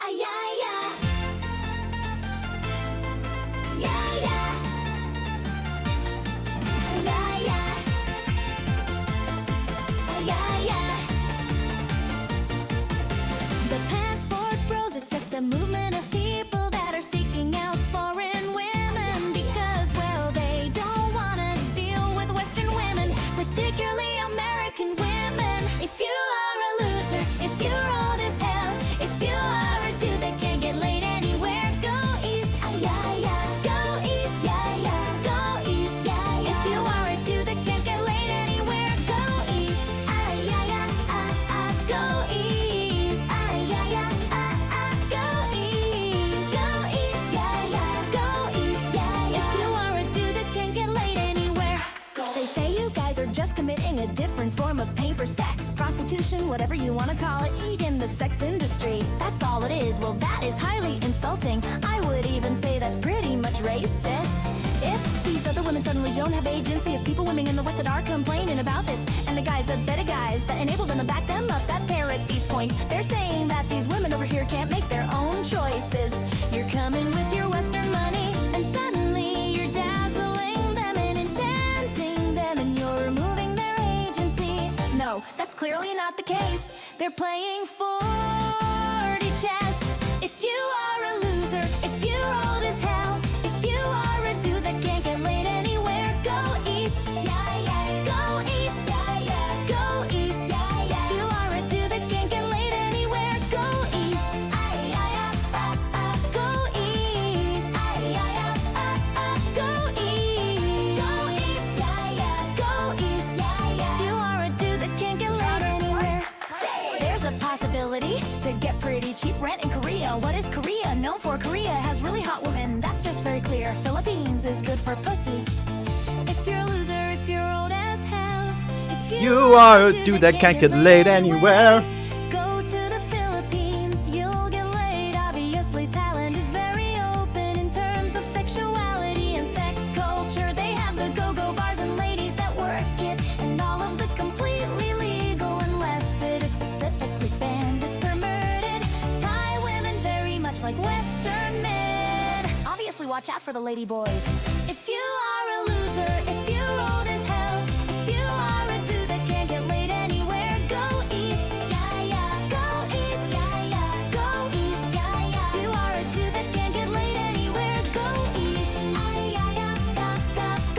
ay, ay, ay. Yeah, yeah. Yeah, yeah. Yeah, yeah. The passport bros, it's just a movement of people that are seeking out foreign women because, well, they don't want to deal with Western women, particularly American women. If you are a loser, if you're old as hell, if you are a dude that can't get laid anywhere, go east, ay, ay, ay. Go east, yeah, yeah. Go east, yeah, yeah. If you are a dude that can't get laid anywhere, go east, ay, ay, ay, go east, ay, ay, ay, go east, yeah, yeah. Go east, yeah, yeah. If you are a dude that can't get laid anywhere, they say you guys are just committing a different form of pain for sex, prostitution, whatever you want to call it, in the sex industry. That's all it is. Well, that is highly insulting. I would even say that's pretty much racist. If these other women suddenly don't have agency as people women in the West that are complaining about this, and the guys, the better guys that enable them to back them up, that parrot these points, they're saying that these women over here can't make their own choices. You're coming with your Western money, and suddenly you're dazzling them and enchanting them, and you're removing their agency. No, that's clearly not the case. They're playing 40 chess. If you are a loser, if you're old as hell, if you are a dude that can't get laid anywhere, go east, yeah, yeah. Go east, yeah, yeah. Go east, yeah, yeah. If you are a dude that can't get laid anywhere, go east, ay, ay, ay, go east, ay, ay, ay, go east, yeah, yeah. Go east, yeah, yeah. If you are a dude that can't get laid anywhere, there's a possibility to get pretty cheap rent in Korea. What is Korea known for? Korea has really hot women, that's just very clear. Philippines is good for pussy. If you're a loser, if you're old as hell, if You are a dude that can't get laid anywhere. go to the Philippines, you'll get laid. Obviously, Thailand is very open in terms of sexuality and sex culture. They have the go-go bars and ladies that work it, and all of the completely legal unless it is specifically banned. It's perverted. Thai women very much like Western men. Obviously, watch out for the lady boys. If you are a loser, if you're old as hell, if you are a dude that can't get laid anywhere, go east, yeah, yeah. Go east, yeah, yeah. Go east, yeah, yeah. If you are a dude that can't get laid anywhere, go east, ay, ay, ay,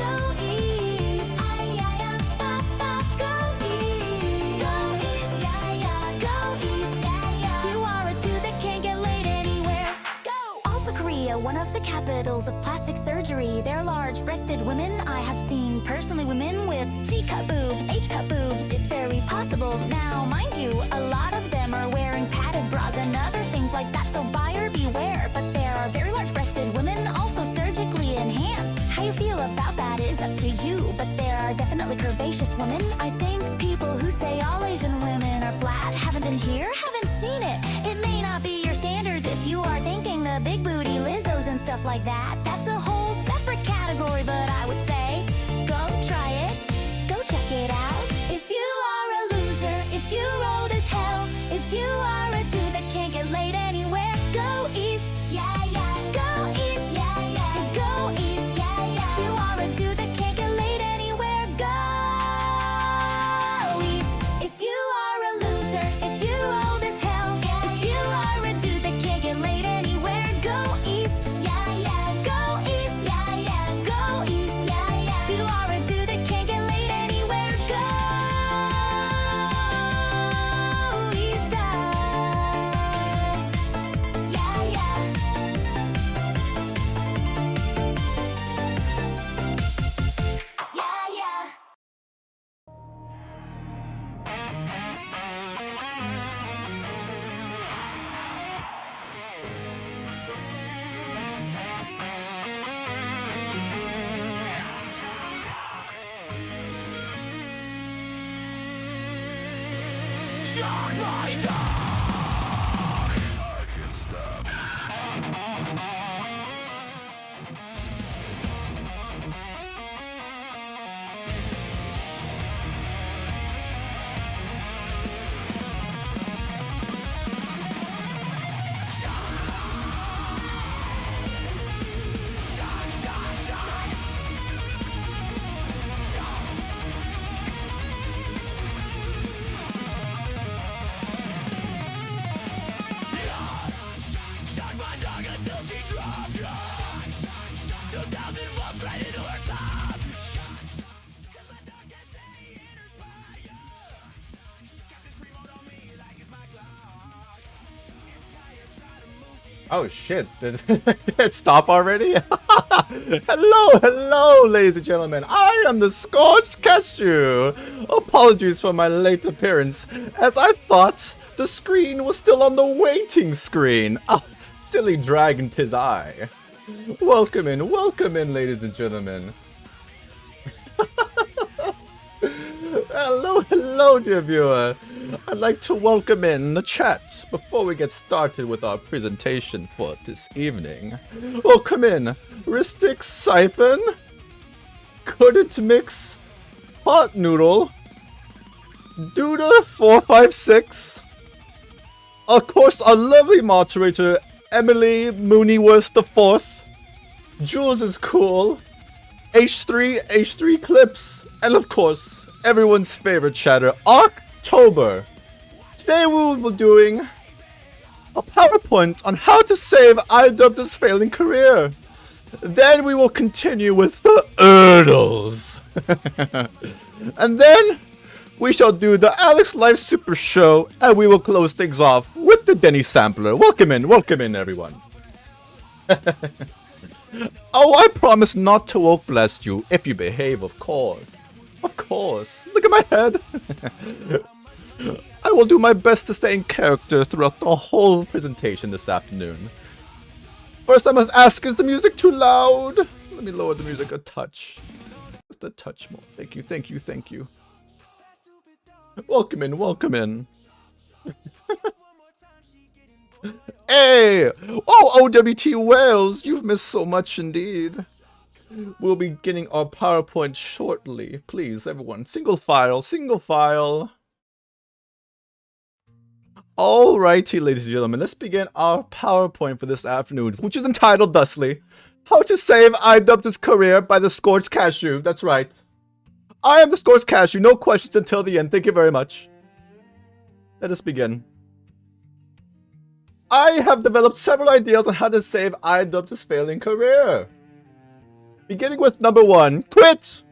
go east, ay, ay, ay, go east. Go east, yeah, yeah. Go east, yeah, yeah. If you are a dude that can't get laid anywhere, go. Also Korea, one of the capitals of plastic surgery. They're large-breasted women. I have seen personally women with G-cup boobs, H-cup boobs. It's very possible. Now, mind you, a lot of them are wearing padded bras and other things like that, so buyer beware. But there are very large-breasted women also surgically enhanced. How you feel about that is up to you, but there are definitely curvaceous women. I think people who say all Asian women are flat haven't been here, haven't seen it. It may not be your standards if you are thinking the big booty Lizzos and stuff like that. That's a whole separate category, but I would say go try it, go check it out. If you are a loser, if you're old as hell, if you are a dude that can't get laid anywhere, go east, yeah, yeah. Go east, yeah, yeah. Go east, yeah, yeah. If you are a dude that can't get laid anywhere, go east. If you are a loser, if you're old as hell, if you are a dude that can't get laid anywhere, go east, yeah, yeah. Go east, yeah, yeah. Go east, yeah, yeah. If you are a dude that can't get laid anywhere, go east, yeah, yeah. Yeah, yeah. Oh shit, did it stop already? Hello, ladies and gentlemen. I am the Scorched Cashew. Apologies for my late appearance, as I thought the screen was still on the waiting screen. Ah, silly dragon, 'tis I. Welcome in, ladies and gentlemen. Hello, dear viewer. I'd like to welcome in the chat before we get started with our presentation for this evening. Welcome in, Ristic Siphon, Couldn't Mix, Hot Noodle, Duda456, of course, our lovely moderator, Emily Mooneyworth IV, Jules is cool, H3 Clips, and of course, everyone's favorite chatter, October. Today we will be doing a PowerPoint on how to save Idubbbz' failing career. Then we will continue with the Erdles. And then we shall do the Alex Live Super Show, and we will close things off with the Denny Sampler. Welcome in, everyone. Oh, I promise not to woke blast you if you behave, of course. Of course. Look at my head. I will do my best to stay in character throughout the whole presentation this afternoon. First, I must ask, is the music too loud? Let me lower the music a touch. Just a touch more. Thank you. Welcome in. Hey! Oh, OWT Wales, you've missed so much indeed. We'll be getting our PowerPoint shortly. Please, everyone, single file. Alrighty, ladies and gentlemen, let's begin our PowerPoint for this afternoon, which is entitled thusly, How to Save Idubbbz' Career by the Scorched Cashew. That's right. I am the Scorched Cashew. No questions until the end. Thank you very much. Let us begin. I have developed several ideas on how to save Idubbbz' failing career. Beginning with number 1, quit!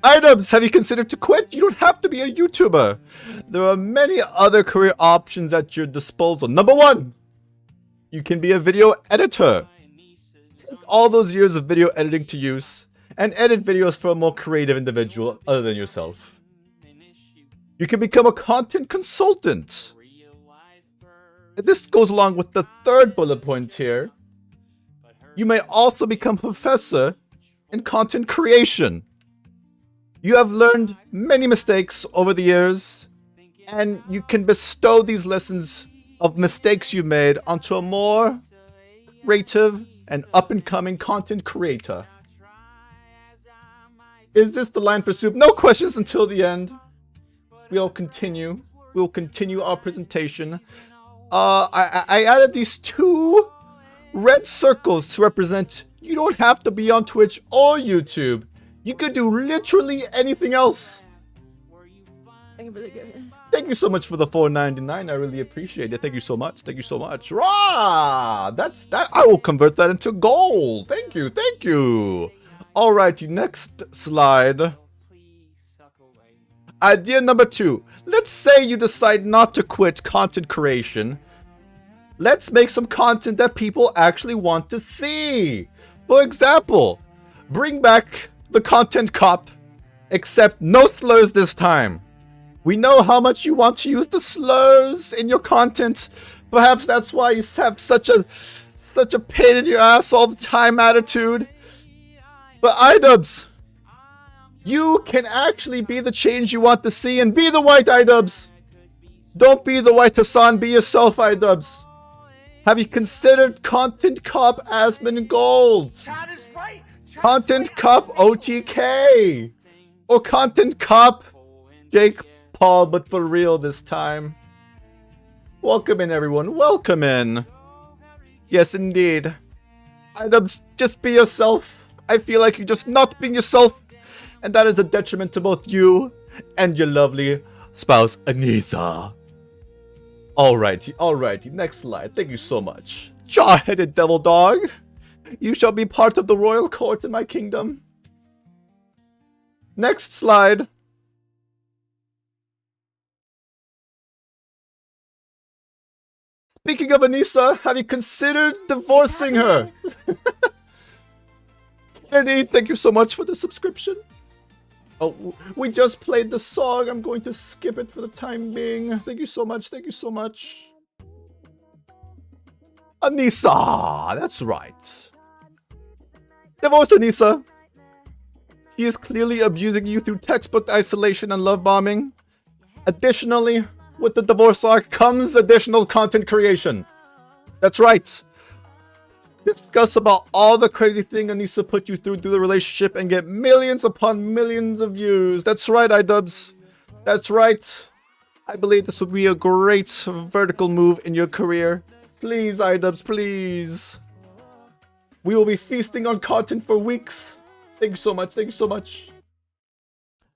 Idubbbz, have you considered to quit? You don't have to be a YouTuber. There are many other career options at your disposal. Number 1, you can be a video editor. Take all those years of video editing to use and edit videos for a more creative individual other than yourself. You can become a content consultant. This goes along with the third bullet point here. You may also become a professor in content creation. You have learned many mistakes over the years, and you can bestow these lessons of mistakes you made onto a more creative and up-and-coming content creator. Is this the line for soup? No questions until the end. We'll continue our presentation. I added these 2 red circles to represent you don't have to be on Twitch or YouTube. You could do literally anything else. Thank you so much for the $4.99. I really appreciate it. Thank you so much. Rah! That's that. I will convert that into gold. Thank you. Alrighty, next slide. Idea number 2. Let's say you decide not to quit content creation. Let's make some content that people actually want to see. For example, bring back the Content Cop, except no slurs this time. We know how much you want to use the slurs in your content. Perhaps that's why you have such a pain in your ass all the time attitude. But Idubbbz, you can actually be the change you want to see and be the white Idubbbz. Don't be the white Hasan, be yourself, Idubbbz. Have you considered Content Cop Asmon Gold? Content Cop OTK? Or Content Cop Jake Paul, but for real this time? Welcome in, everyone. Welcome in. Yes, indeed. Idubbbz, just be yourself. I feel like you're just not being yourself, and that is a detriment to both you and your lovely spouse, Anissa. Alrighty, next slide. Thank you so much. Jaw-headed devil dog, you shall be part of the royal court in my kingdom. Next slide. Speaking of Anissa, have you considered divorcing her? Kennedy, thank you so much for the subscription. Oh, we just played the song. I'm going to skip it for the time being. Thank you so much. Thank you so much. Anissa, that's right. Divorce Anissa. He is clearly abusing you through textbook isolation and love bombing. Additionally, with the divorce arc comes additional content creation. That's right. Discuss about all the crazy thing Anissa put you through the relationship and get millions upon millions of views. That's right, Idubbbz. That's right. I believe this would be a great vertical move in your career. Please, Idubbbz, please. We will be feasting on content for weeks. Thank you so much. Thank you so much.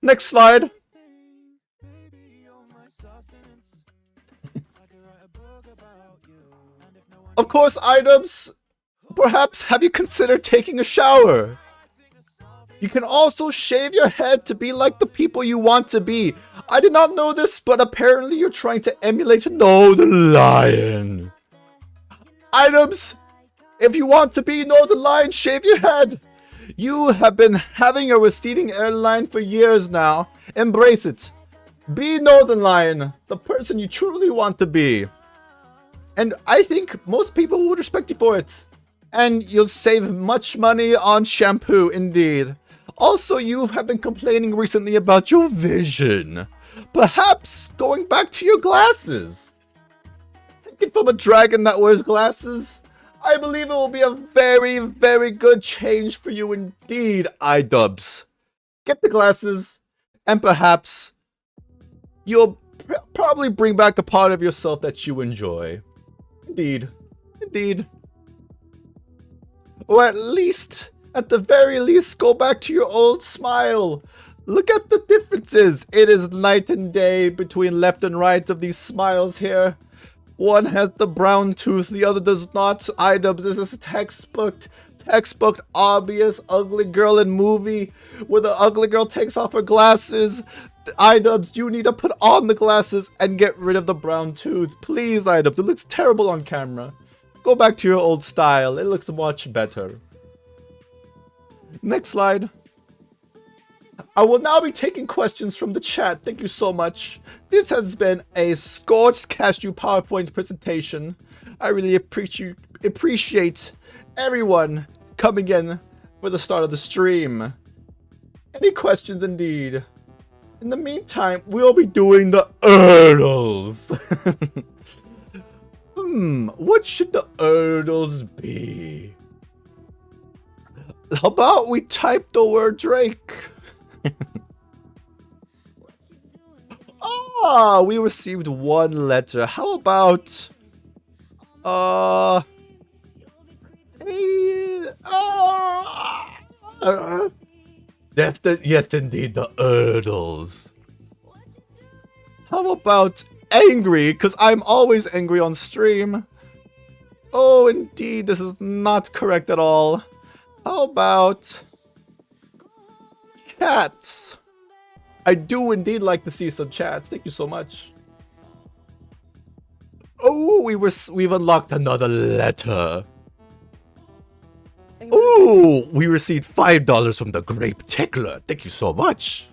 Next slide. Of course, Idubbbz. Perhaps have you considered taking a shower? You can also shave your head to be like the people you want to be. I did not know this, but apparently you're trying to emulate No the Lion. Idubbbz, if you want to be No the Lion, shave your head. You have been having a receding hairline for years now. Embrace it. Be No the Lion, the person you truly want to be. And I think most people would respect you for it. And you'll save much money on shampoo, indeed. Also, you have been complaining recently about your vision. Perhaps going back to your glasses. Take it from a dragon that wears glasses. I believe it will be a very, very good change for you indeed, Idubbbz. Get the glasses, and perhaps you'll probably bring back a part of yourself that you enjoy. Indeed. Indeed. Or at the very least, go back to your old smile. Look at the differences. It is night and day between left and right of these smiles here. One has the brown tooth, the other does not. Idubbbz, this is textbook, obvious ugly girl in movie where the ugly girl takes off her glasses. Idubbbz, you need to put on the glasses and get rid of the brown tooth. Please, Idubbbz, it looks terrible on camera. Go back to your old style. It looks much better. Next slide. I will now be taking questions from the chat. Thank you so much. This has been a Scorched Cashew PowerPoint presentation. I really appreciate everyone coming in for the start of the stream. Any questions indeed? In the meantime, we'll be doing the Erdles. What should the Erdles be? How about we type the word Drake? We received one letter. How about yes, indeed, the Erdles. How about angry? Because I'm always angry on stream. Oh, indeed, this is not correct at all. How about cats? I do indeed like to see some chats. Thank you so much. Oh, we've unlocked another letter. Oh, we received $5 from the Grape Tickler. Thank you so much.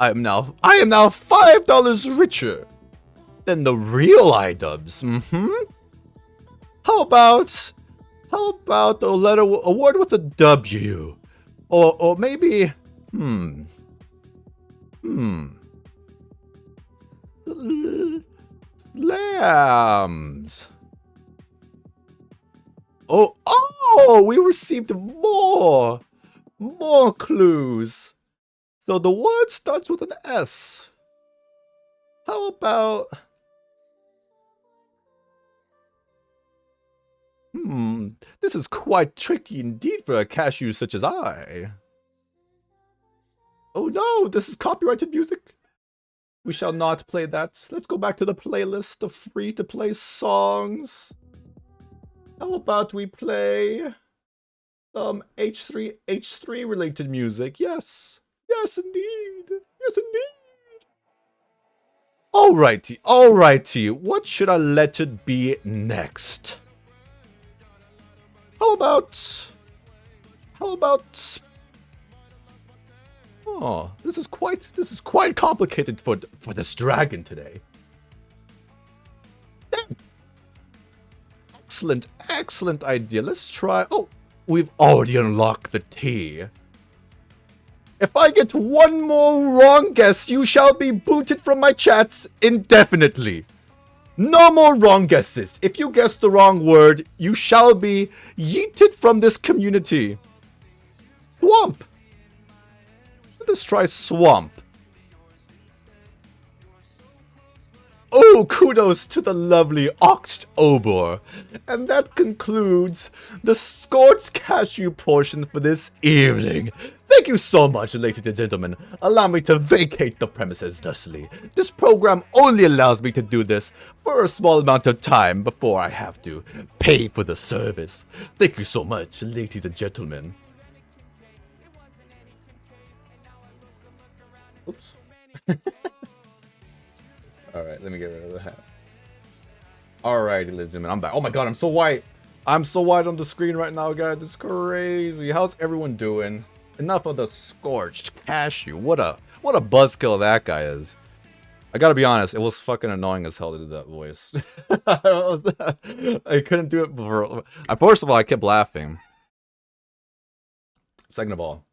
I am now $5 richer than the real Idubbbz. How about a word with a W, or maybe lambs. Oh, we received more clues. So the word starts with an S. How about this is quite tricky indeed for a cashew such as I. Oh no, this is copyrighted music. We shall not play that. Let's go back to the playlist of free-to-play songs. How about we play some H3 related music? Yes. Yes, indeed. Yes, indeed. Alrighty. What should I let it be next? How about... Oh, this is quite complicated for this dragon today. Excellent idea. Let's try... Oh, we've already unlocked the tea. If I get one more wrong guess, you shall be booted from my chats indefinitely. No more wrong guesses. If you guess the wrong word, you shall be yeeted from this community. Swamp. Let's try swamp. Oh, kudos to the lovely October. And that concludes the Scorched Cashew portion for this evening. Thank you so much, ladies and gentlemen. Allow me to vacate the premises thusly. This program only allows me to do this for a small amount of time before I have to pay for the service. Thank you so much, ladies and gentlemen. Oops. Alright, let me get rid of the hat. Alright, ladies and gentlemen, I'm back. Oh my god, I'm so white. I'm so white on the screen right now, guys. It's crazy. How's everyone doing? Enough of the Scorched Cashew. What a buzzkill that guy is. I gotta be honest, it was fucking annoying as hell to do that voice. I couldn't do it before. First of all, I kept laughing. Second of all,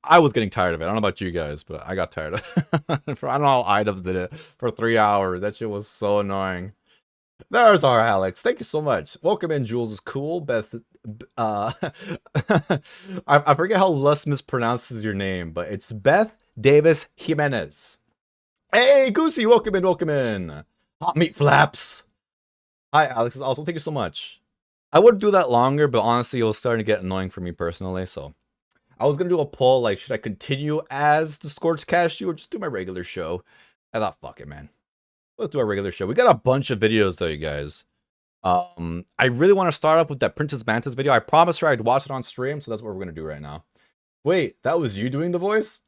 I was getting tired of it. I don't know about you guys, but I got tired of it. I don't know how Idubbbz did it for 3 hours. That shit was so annoying. There's our Alex. Thank you so much. Welcome in, Jules is cool. Beth, I forget how Les mispronounces your name, but it's Beth Davis Jimenez. Hey, Goosey, welcome in. Hot meat flaps. Hi, Alex is awesome. Thank you so much. I would do that longer, but honestly, it was starting to get annoying for me personally, so I was gonna do a poll, like, should I continue as the Scorched Cashew or just do my regular show? I thought, fuck it, man. Let's do our regular show. We got a bunch of videos, though, you guys. I really want to start off with that Princess Mantis video. I promised her I'd watch it on stream, so that's what we're gonna do right now. Wait, that was you doing the voice?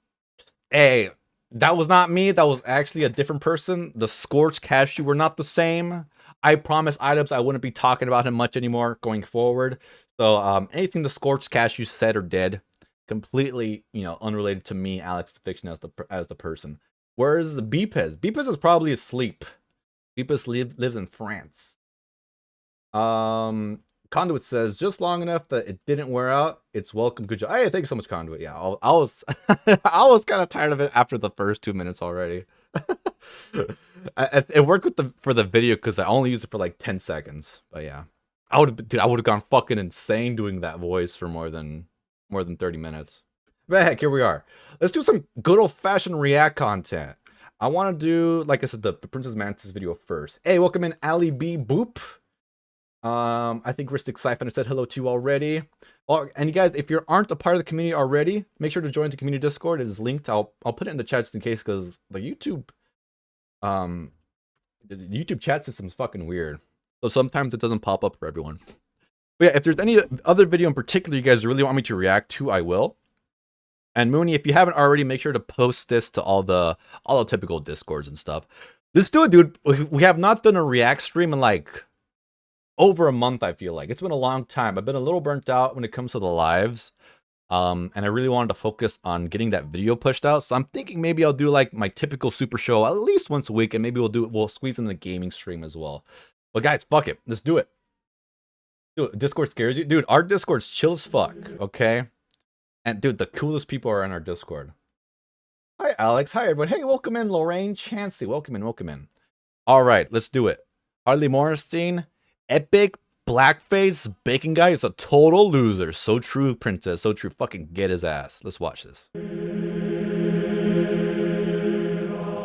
Hey, that was not me. That was actually a different person. The Scorched Cashew were not the same. I promised Idubbbz I wouldn't be talking about him much anymore going forward. So, anything the Scorched Cashew said or did, completely, you know, unrelated to me, Alex the Fiction, as the person. Where's Beepez? Beepez is probably asleep. Beepez lives in France. Conduit says, just long enough that it didn't wear out. It's welcome. Good job. Hey, thank you so much, Conduit. Yeah, I was I was kind of tired of it after the first 2 minutes already. It worked for the video because I only used it for like 10 seconds. But yeah, I would have gone fucking insane doing that voice for more than 30 minutes. But heck, here we are. Let's do some good old-fashioned react content. I want to do, like I said, the Princess Mantis video first. Hey, welcome in, Ali B. Boop. I think Ristic Siphon said hello to you already. Oh, and you guys, if you aren't a part of the community already, make sure to join the community Discord. It is linked. I'll put it in the chat just in case, because the YouTube chat system is fucking weird. So sometimes it doesn't pop up for everyone. But yeah, if there's any other video in particular you guys really want me to react to, I will. And Mooney, if you haven't already, make sure to post this to all the typical Discords and stuff. Let's do it, dude. We have not done a react stream in like over a month, I feel like. It's been a long time. I've been a little burnt out when it comes to the lives. And I really wanted to focus on getting that video pushed out. So I'm thinking maybe I'll do like my typical super show at least once a week, and maybe we'll squeeze in the gaming stream as well. But guys, fuck it. Let's do it. Dude, Discord scares you? Dude, our Discord's chill as fuck, okay? And dude, the coolest people are in our Discord. Hi, Alex. Hi, everyone. Hey, welcome in, Lorraine Chansey. Welcome in. All right, let's do it. Harley Mornstein, epic blackface bacon guy is a total loser. So true, Princess. So true. Fucking get his ass. Let's watch this.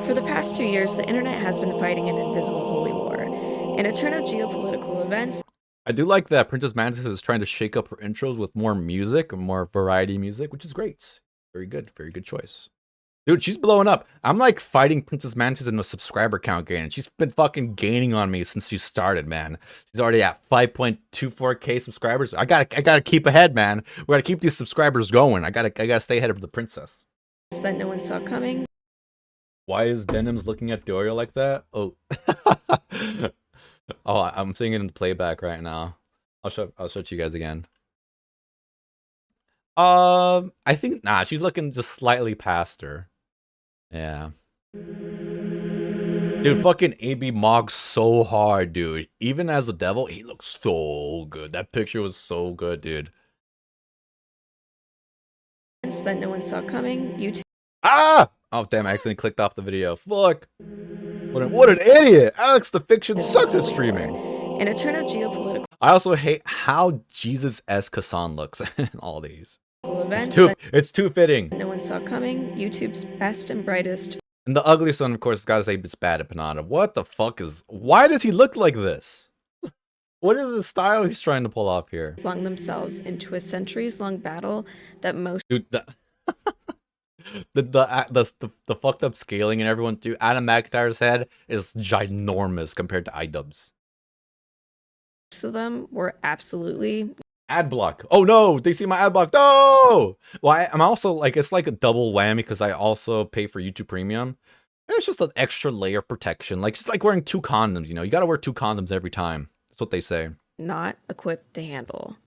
For the past 2 years, the internet has been fighting an invisible holy war. In a turn of geopolitical events, I do like that Princess Mantis is trying to shake up her intros with more music, more variety music, which is great. Very good choice. Dude, she's blowing up. I'm like fighting Princess Mantis in a subscriber count gain, and she's been fucking gaining on me since she started, man. She's already at 5.24k subscribers. I gotta keep ahead, man. We gotta keep these subscribers going. I gotta stay ahead of the princess. that no one saw coming. Why is Denims looking at Dorio like that? Oh. Oh, I'm seeing it in playback right now. I'll show it to you guys again. I think she's looking just slightly past her. Yeah. Dude, fucking AB mogs so hard, dude. Even as the devil, he looks so good. That picture was so good, dude. That no one saw coming. YouTube. Ah! Oh, damn, I accidentally clicked off the video. Fuck. What an idiot! Alex the Fiction sucks at streaming. In a turn of geopolitical I also hate how Jesus-esque Hasan looks in all these. events It's too fitting. that no one saw coming. YouTube's best and brightest. And the ugliest one, of course, gotta say it's bad at Panada. What the fuck is... Why does he look like this? What is the style he's trying to pull off here? Flung themselves into a centuries-long battle that most Dude, the fucked up scaling and everyone, too. Adam McIntyre's head is ginormous compared to Idubbbz. of them were absolutely Ad block. Oh no, they see my ad block. No! Well, I'm also like, it's like a double whammy because I also pay for YouTube Premium. It's just an extra layer of protection. Like, it's like wearing 2 condoms, you know? You gotta wear 2 condoms every time. That's what they say. not equipped to handle.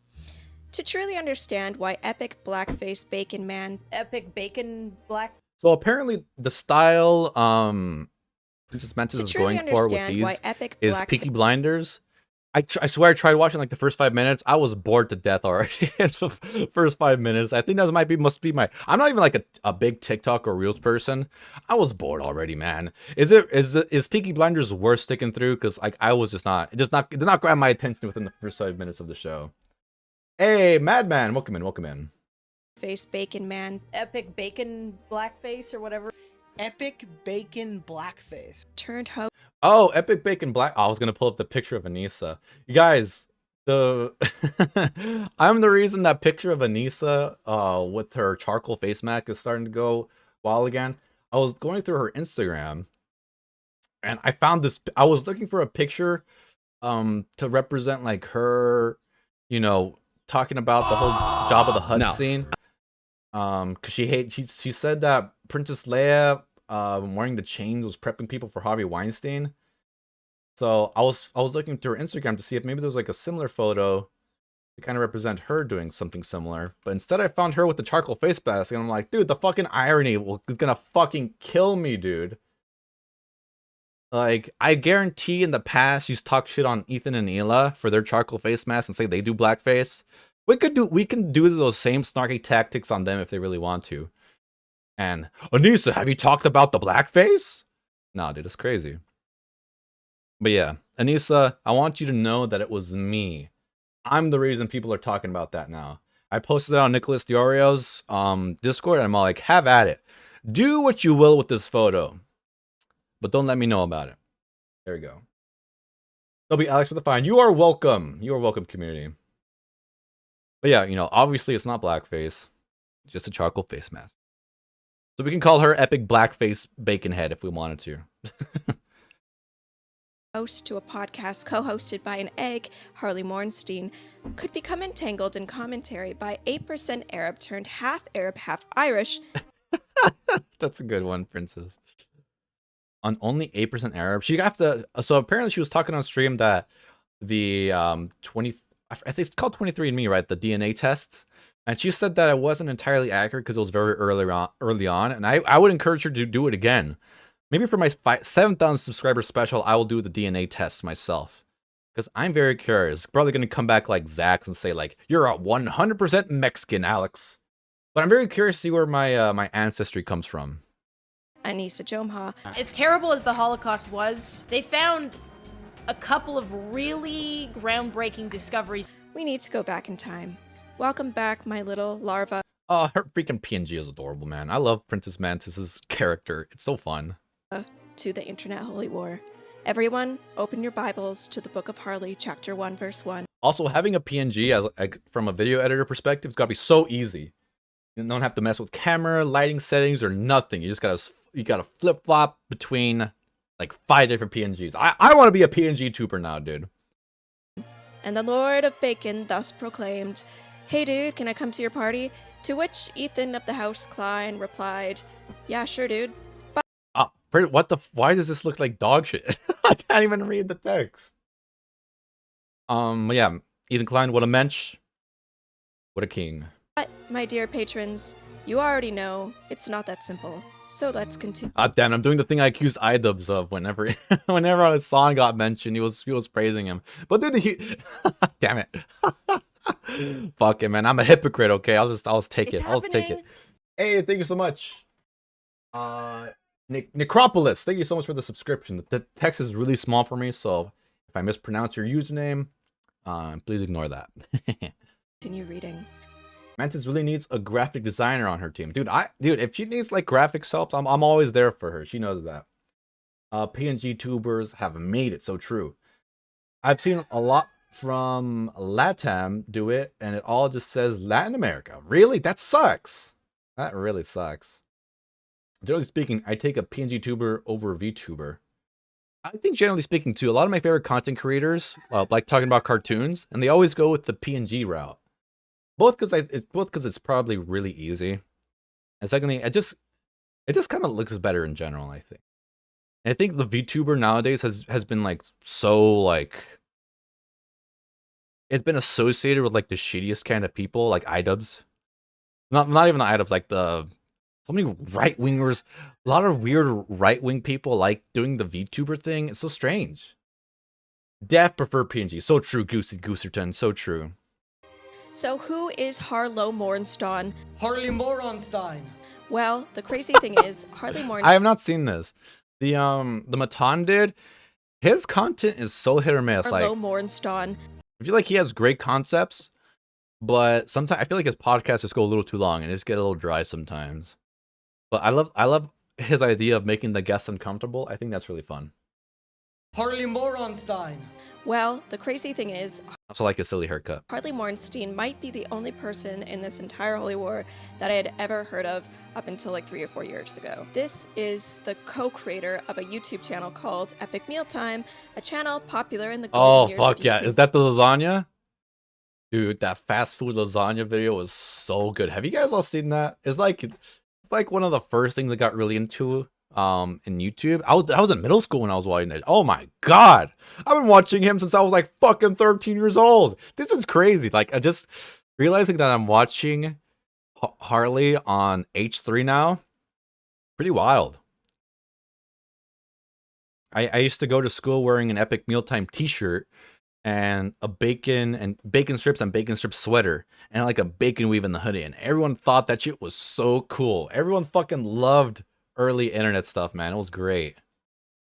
To truly understand why epic blackface bacon man Epic bacon black. So apparently the style Princess Mantis to is truly going for with understand why these epic is black Peaky Blinders. I swear I tried watching like the first 5 minutes. I was bored to death already in the first 5 minutes. I think that must be my... I'm not even like a big TikTok or Reels person. I was bored already, man. Is Peaky Blinders worth sticking through? Because like I was just not... It did not grab my attention within the first 5 minutes of the show. Hey, Madman, welcome in, welcome in. face bacon man Epic bacon blackface or whatever. Epic bacon blackface. turned hoe Oh, Epic Bacon Black. I was gonna pull up the picture of Anissa. You guys, I'm the reason that picture of Anissa with her charcoal face mask is starting to go wild again. I was going through her Instagram and I found this. I was looking for a picture to represent like her, you know, talking about the whole Jabba the Hutt scene. Cause she said that Princess Leia wearing the chains was prepping people for Harvey Weinstein. So I was looking through her Instagram to see if maybe there's like a similar photo to kind of represent her doing something similar. But instead I found her with the charcoal face mask and I'm like, dude, the fucking irony is gonna fucking kill me, dude. Like, I guarantee in the past she's talked shit on Ethan and Hila for their charcoal face masks and say they do blackface. We can do those same snarky tactics on them if they really want to. And Anissa, have you talked about the blackface? Nah, dude, it's crazy. But yeah, Anissa, I want you to know that it was me. I'm the reason people are talking about that now. I posted it on Nicholas Diorio's Discord, and I'm all like, have at it. Do what you will with this photo, but don't let me know about it. There we go. There'll be Alex for the fine. You are welcome. You are welcome, community. But yeah, you know, obviously it's not blackface. It's just a charcoal face mask. So we can call her Epic Blackface Baconhead if we wanted to. host to a podcast co-hosted by an egg, Harley Mornstein, could become entangled in commentary by 8% Arab turned half Arab, half Irish. That's a good one, Princess. On only 8% Arab, she got to. So apparently, she was talking on stream that the 20. I think it's called 23andMe, right? The DNA tests, and she said that it wasn't entirely accurate because it was very early on. And I would encourage her to do it again. Maybe for my 7,000 subscriber special, I will do the DNA test myself. Because I'm very curious. Probably going to come back like Zax and say like, you're a 100% Mexican, Alex. But I'm very curious to see where my my ancestry comes from. Anissa Jomha. As terrible as the Holocaust was, they found a couple of really groundbreaking discoveries. We need to go back in time. Welcome back, my little larva. Oh, her freaking PNG is adorable, man. I love Princess Mantis's character. It's so fun. To the Internet Holy War. Everyone, open your Bibles to the Book of Harley, Chapter 1, Verse 1. Also, having a PNG as like, from a video editor perspective, it's gotta be so easy. You don't have to mess with camera, lighting settings, or nothing. You gotta flip flop between like 5 different PNGs. I want to be a PNG tuber now, dude. And the Lord of Bacon thus proclaimed, "Hey dude, can I come to your party?" To which Ethan of the House Klein replied, "Yeah, sure dude." What the? Why does this look like dog shit? I can't even read the text. Yeah, Ethan Klein, what a mensch. What a king. But, my dear patrons, you already know it's not that simple. So let's continue. Damn, I'm doing the thing I accused Idubbbz of whenever whenever Hasan got mentioned, he was praising him. But then he damn it. Fuck it, man. I'm a hypocrite, okay? I'll take it. I'll take it. Hey, thank you so much. Necropolis, thank you so much for the subscription. The text is really small for me, so if I mispronounce your username, please ignore that. Continue reading. Mantis really needs a graphic designer on her team. Dude, if she needs like graphics help, I'm always there for her. She knows that. PNG tubers have made it so true. I've seen a lot from LATAM do it, and it all just says Latin America. Really? That sucks. That really sucks. Generally speaking, I take a PNG tuber over a VTuber. I think generally speaking too, a lot of my favorite content creators like talking about cartoons, and they always go with the PNG route. Both because it's probably really easy, and secondly, it just kind of looks better in general. I think. And I think the VTuber nowadays has been like so like it's been associated with like the shittiest kind of people, like Idubbbz. Not even the Idubbbz, like so many right wingers, a lot of weird right wing people like doing the VTuber thing. It's so strange. Def prefer PNG. So true, Gooserton. So true. So who is Harlow Mornstein? Harley Moronstein. Well, the crazy thing is, Harley Mornstein. I have not seen this. The Matan did. His content is so hit or miss. Harlow Like Mornstein. I feel like he has great concepts, but sometimes I feel like his podcasts just go a little too long and just get a little dry sometimes. But I love his idea of making the guests uncomfortable. I think that's really fun. Harley Moronstein. Well, the crazy thing is, I also like his silly haircut. Harley Mornstein might be the only person in this entire Holy War that I had ever heard of up until like 3 or 4 years ago. This is the co-creator of a YouTube channel called Epic Mealtime, a channel popular in the golden years Fuck of yeah. YouTube. Is that the lasagna? Dude, that fast food lasagna video was so good. Have you guys all seen that? It's like one of the first things I got really into in YouTube. I was in middle school when I was watching it. Oh my god. I've been watching him since I was like fucking 13 years old. This is crazy. Like I just realizing that I'm watching Harley on H3 now. Pretty wild. I used to go to school wearing an Epic Mealtime t-shirt and a bacon strips and bacon strip sweater and like a bacon weave in the hoodie, and everyone thought that shit was so cool. Everyone fucking loved early internet stuff, man. It was great.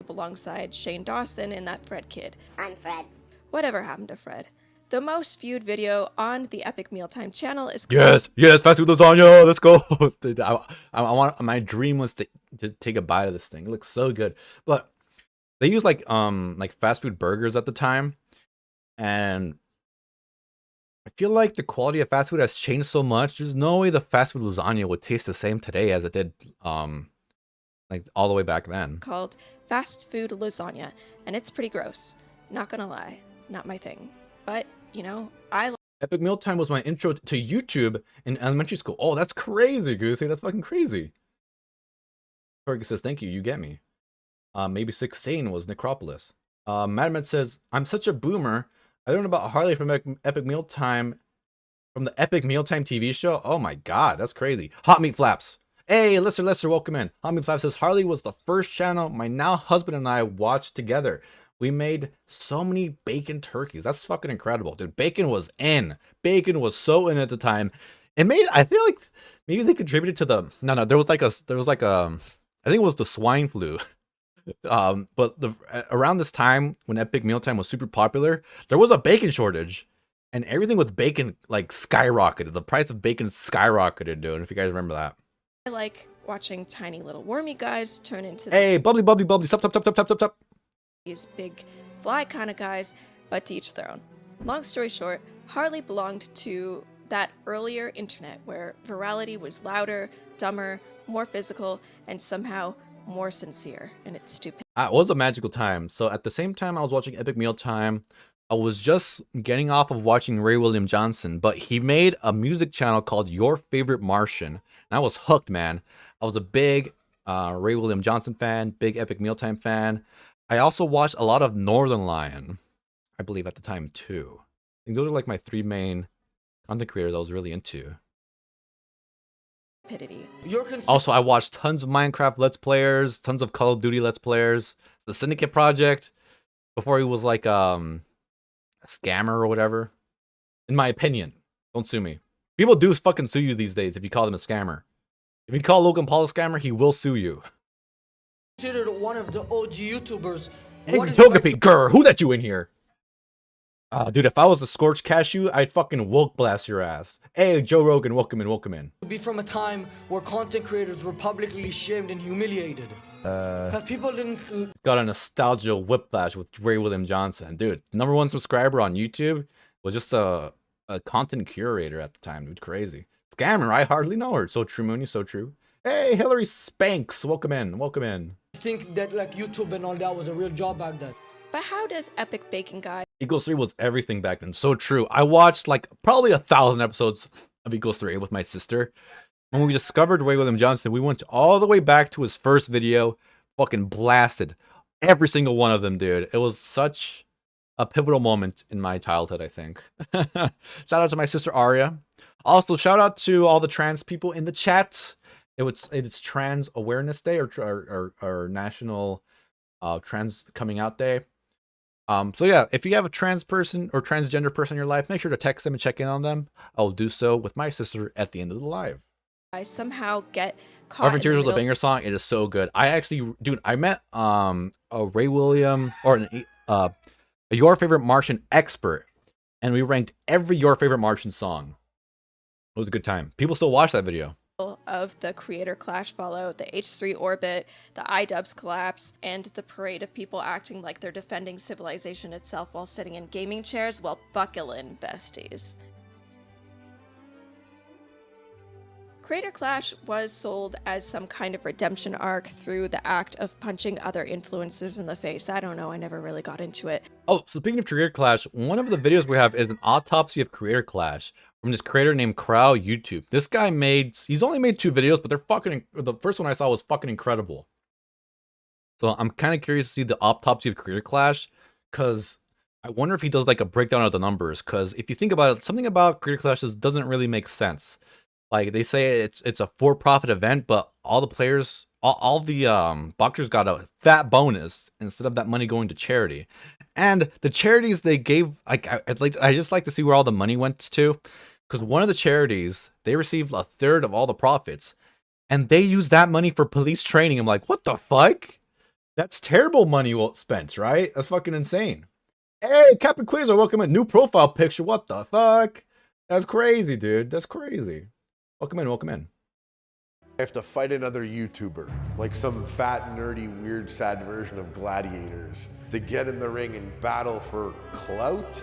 Alongside Shane Dawson and that Fred kid. I'm Fred. Whatever happened to Fred? The most viewed video on the Epic Mealtime channel is called Yes, fast food lasagna. Let's go. Dude, I want. My dream was to take a bite of this thing. It looks so good, but they use like fast food burgers at the time, and I feel like the quality of fast food has changed so much. There's no way the fast food lasagna would taste the same today as it did like all the way back then. Called Fast Food Lasagna, and it's pretty gross. Not gonna lie, not my thing. But, you know, I Epic Mealtime was my intro to YouTube in elementary school. Oh, that's crazy, Goosey. That's fucking crazy. Fergus says, thank you, you get me. Maybe 16 was Necropolis. Madman says, I'm such a boomer. I learned about Harley from Epic Mealtime, from the Epic Mealtime TV show. Oh my god, that's crazy. Hot Meat Flaps. Hey, Lester, welcome in. Hot Meat Flaps says, Harley was the first channel my now husband and I watched together. We made so many bacon turkeys. That's fucking incredible, dude. Bacon was in. Bacon was so in at the time. It made, I feel like maybe they contributed to the, no, there was like I think it was the swine flu. But around this time when Epic Mealtime was super popular, there was a bacon shortage, and everything with bacon like skyrocketed. The price of bacon skyrocketed, dude. If you guys remember that. I like watching tiny little wormy guys turn into Hey, bubbly, stop. these big fly kind of guys, but to each their own. Long story short, Harley belonged to that earlier internet where virality was louder, dumber, more physical, and somehow more sincere in its stupidity. It was a magical time. So at the same time I was watching Epic Mealtime, I was just getting off of watching Ray William Johnson, but he made a music channel called Your Favorite Martian. And I was hooked, man. I was a big Ray William Johnson fan, big Epic Mealtime fan. I also watched a lot of Northern Lion, I believe at the time too. I think those are like my 3 main content creators I was really into. Also, I watched tons of Minecraft Let's Players, tons of Call of Duty Let's Players, the Syndicate Project, before he was like a scammer or whatever. In my opinion, don't sue me. People do fucking sue you these days if you call them a scammer. If you call Logan Paul a scammer, he will sue you. Considered one of the OG YouTubers. Hey, What is it like to- Grr, who let you in here? Dude, if I was a Scorched Cashew, I'd fucking woke blast your ass. Hey, Joe Rogan, welcome in, welcome in. to be from a time where content creators were publicly shamed and humiliated? Because people didn't. Got a nostalgia whiplash with Ray William Johnson. Dude, #1 subscriber on YouTube was just a content curator at the time, dude. Crazy. Scammer, I hardly know her. So true, Mooney, so true. Hey, Hillary Spanks, welcome in, welcome in. Think that like YouTube and all that was a real job back then. But how does Epic Baking Guide Equals 3 was everything back then. So true. I watched like probably 1,000 episodes of Equals 3 with my sister. When we discovered Ray William Johnson, we went all the way back to his first video, fucking blasted every single one of them, dude. It was such a pivotal moment in my childhood, I think. Shout out to my sister Aria. Also, shout out to all the trans people in the chat. It's Trans Awareness Day or National Trans Coming Out Day. So yeah, if you have a trans person or transgender person in your life, make sure to text them and check in on them. I'll do so with my sister at the end of the live. somehow get caught Harvey in the Tears was a middle- banger song. It is so good. I actually, dude, I met a Ray William or a Your Favorite Martian expert, and we ranked every Your Favorite Martian song. It was a good time. People still watch that video. of the creator clash fallout, the H3 orbit, the Idubbbz collapse, and the parade of people acting like they're defending civilization itself while sitting in gaming chairs. Well, buckle in, besties. Creator Clash was sold as some kind of redemption arc through the act of punching other influencers in the face. I don't know, I never really got into it. Oh, so speaking of Creator Clash, one of the videos we have is an autopsy of Creator Clash from this creator named Crow YouTube. This guy he's only made 2 videos, but they're fucking, the first one I saw was fucking incredible. So I'm kind of curious to see the autopsy of Creator Clash, because I wonder if he does like a breakdown of the numbers, because if you think about it, something about Creator Clash doesn't really make sense. Like, they say it's a for-profit event, but all the players, all the boxers got a fat bonus instead of that money going to charity. And the charities they gave, like, I just like to see where all the money went to, because one of the charities, they received 1/3 of all the profits, and they used that money for police training. I'm like, what the fuck? That's terrible money well spent, right? That's fucking insane. Hey, Captain Quasar, welcome in. New profile picture. What the fuck? That's crazy, dude. That's crazy. Welcome in, welcome in. I have to fight another YouTuber, like some fat, nerdy, weird, sad version of gladiators, to get in the ring and battle for clout?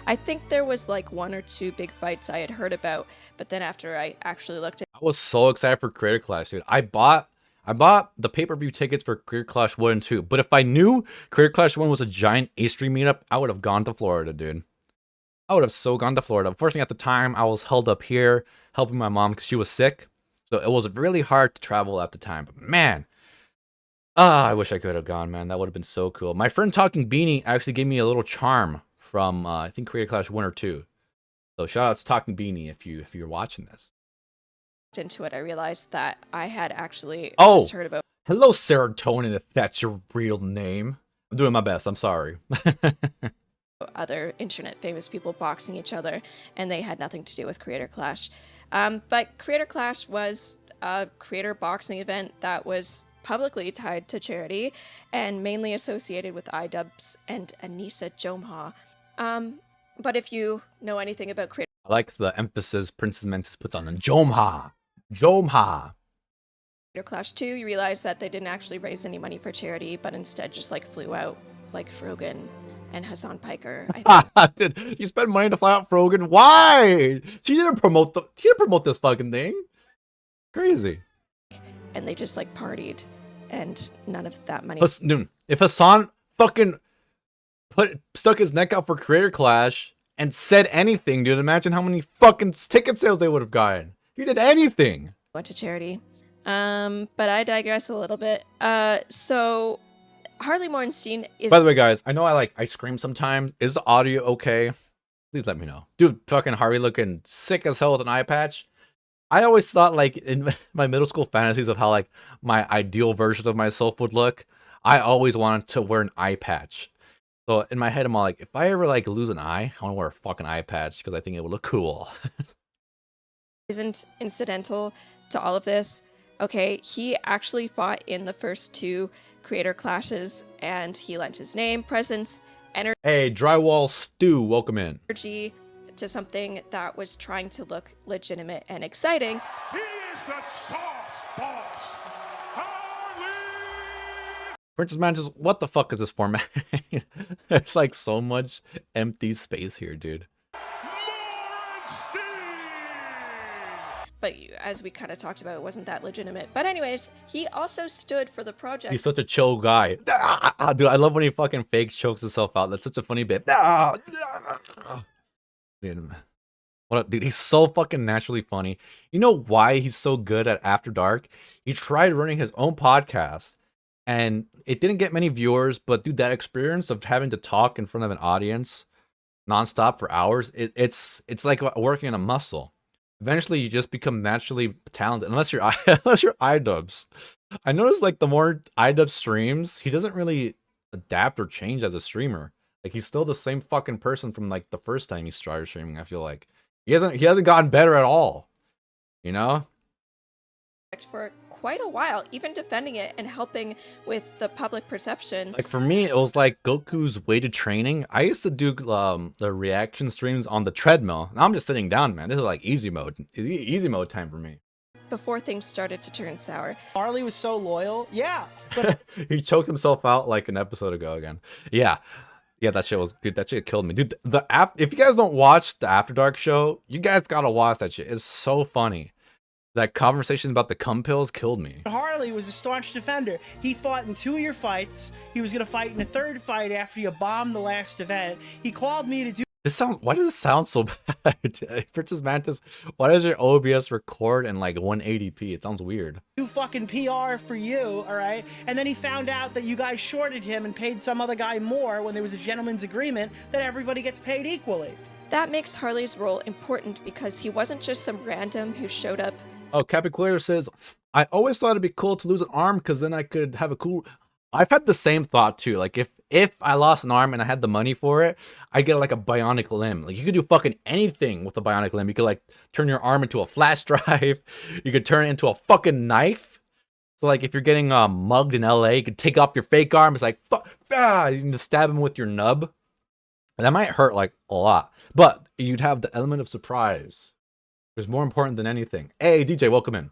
I think there was like 1 or 2 big fights I had heard about, but then after I actually looked at I was so excited for Creator Clash, dude. I bought the pay-per-view tickets for Creator Clash 1 and 2, but if I knew Creator Clash 1 was a giant H3 meetup, I would have gone to Florida, dude. I would have so gone to Florida. Unfortunately, at the time, I was held up here helping my mom because she was sick. So it was really hard to travel at the time. But man, I wish I could have gone, man. That would have been so cool. My friend Talking Beanie actually gave me a little charm from, I think, Creator Clash 1 or 2. So shout out to Talking Beanie if you're watching this. into it, I realized that I had actually Oh. just heard about Hello, Serotonin, if that's your real name. I'm doing my best. I'm sorry. other internet famous people boxing each other, and they had nothing to do with Creator Clash. But Creator Clash was a creator boxing event that was publicly tied to charity and mainly associated with Idubbbz and Anissa Jomha. But if you know anything about Creator I like the emphasis Princess Mantis puts on Jomha. Jomha. Clash 2, you realize that they didn't actually raise any money for charity, but instead just like flew out like Frogan and Hasan Piker. I think Dude, you spend money to fly out Frogan. Why? She didn't promote this fucking thing. Crazy. and they just like partied, and none of that money. Dude, if Hasan fucking stuck his neck out for Creator Clash and said anything, dude, imagine how many fucking ticket sales they would have gotten. He did anything. Went to charity. But I digress a little bit. So Harley Morgenstein is. By the way, guys, I know I like ice cream sometimes. Is the audio okay? Please let me know. Dude, fucking Harley looking sick as hell with an eye patch. I always thought, like, in my middle school fantasies of how, like, my ideal version of myself would look, I always wanted to wear an eye patch. So in my head, I'm all like, if I ever, like, lose an eye, I want to wear a fucking eye patch because I think it would look cool. Isn't incidental to all of this. Okay, he actually fought in the first 2 creator clashes, and he lent his name, presence, Hey, Drywall Stew, welcome in. energy to something that was trying to look legitimate and exciting. He is the sauce boss, Harley! Princess Mantis, what the fuck is this format? There's like so much empty space here, dude. But as we kind of talked about, it wasn't that legitimate. But anyways, he also stood for the project. He's such a chill guy. Dude, I love when he fucking fake chokes himself out. That's such a funny bit. Dude, dude, he's so fucking naturally funny. You know why he's so good at After Dark? He tried running his own podcast, and it didn't get many viewers, but dude, that experience of having to talk in front of an audience nonstop for hours, it's like working on a muscle. Eventually, you just become naturally talented, unless you're Idubbbz. I noticed, like, the more Idubbbz streams, he doesn't really adapt or change as a streamer. Like, he's still the same fucking person from, like, the first time he started streaming. I feel like he hasn't gotten better at all, you know? For quite a while, even defending it and helping with the public perception. Like, for me, it was like Goku's weighted training. I used to do the reaction streams on the treadmill. Now I'm just sitting down, man. This is like easy mode time for me. Before things started to turn sour. Harley was so loyal. Yeah. But He choked himself out like an episode ago again. Yeah, that shit killed me, dude. If you guys don't watch the After Dark show, you guys gotta watch that shit. It's so funny. That conversation about the cum pills killed me. Harley was a staunch defender. He fought in 2 of your fights. He was going to fight in a 3rd fight after you bombed the last event. He called me to do... Why does it sound so bad? Princess Mantis, why does your OBS record in like 180p? It sounds weird. Do fucking PR for you, all right? And then he found out that you guys shorted him and paid some other guy more when there was a gentleman's agreement that everybody gets paid equally. That makes Harley's role important because he wasn't just some random who showed up. Oh, Capiquator says, I always thought it'd be cool to lose an arm because then I could have a cool... I've had the same thought too. Like, if I lost an arm and I had the money for it, I'd get like a bionic limb. Like, you could do fucking anything with a bionic limb. You could like turn your arm into a flash drive. You could turn it into a fucking knife. So like, if you're getting mugged in LA, you could take off your fake arm. It's like, fuck, you can just stab him with your nub. And that might hurt like a lot. But you'd have the element of surprise. It's more important than anything. Hey, DJ, welcome in.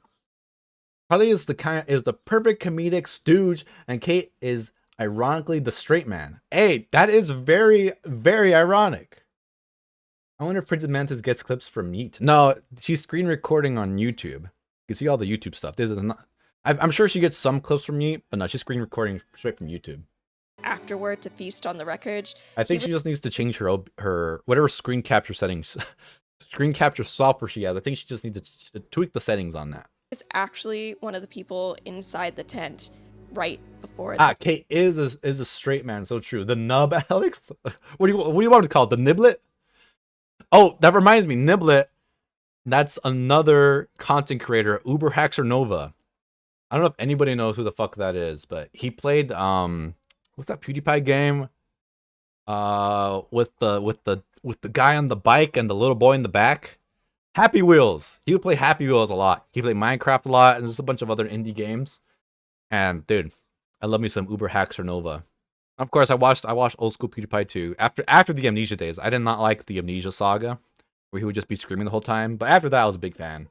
Harley is the perfect comedic stooge, and Kate is ironically the straight man. Hey, that is very, very ironic. I wonder if Princess Mantis gets clips from Yeet. No, she's screen recording on YouTube. You can see all the YouTube stuff. I'm sure she gets some clips from Yeet, but no, she's screen recording straight from YouTube. Afterward to feast on the wreckage. I think she just needs to change her whatever screen capture settings. Screen capture software she has. I think she just needs to tweak the settings on that. Is actually one of the people inside the tent right before. Kate is a straight man. So true. The nub, Alex. What do you want to call it? The niblet? Oh, that reminds me. Niblet. That's another content creator, Uberhaxer Nova. I don't know if anybody knows who the fuck that is, but he played what's that PewDiePie game? With the guy on the bike and the little boy in the back. Happy Wheels. He would play Happy Wheels a lot. He played Minecraft a lot, and there's a bunch of other indie games. And dude, I love me some Uberhaxer Nova. Of course, I watched old school PewDiePie too. After the Amnesia days, I did not like the Amnesia saga, where he would just be screaming the whole time. But after that, I was a big fan.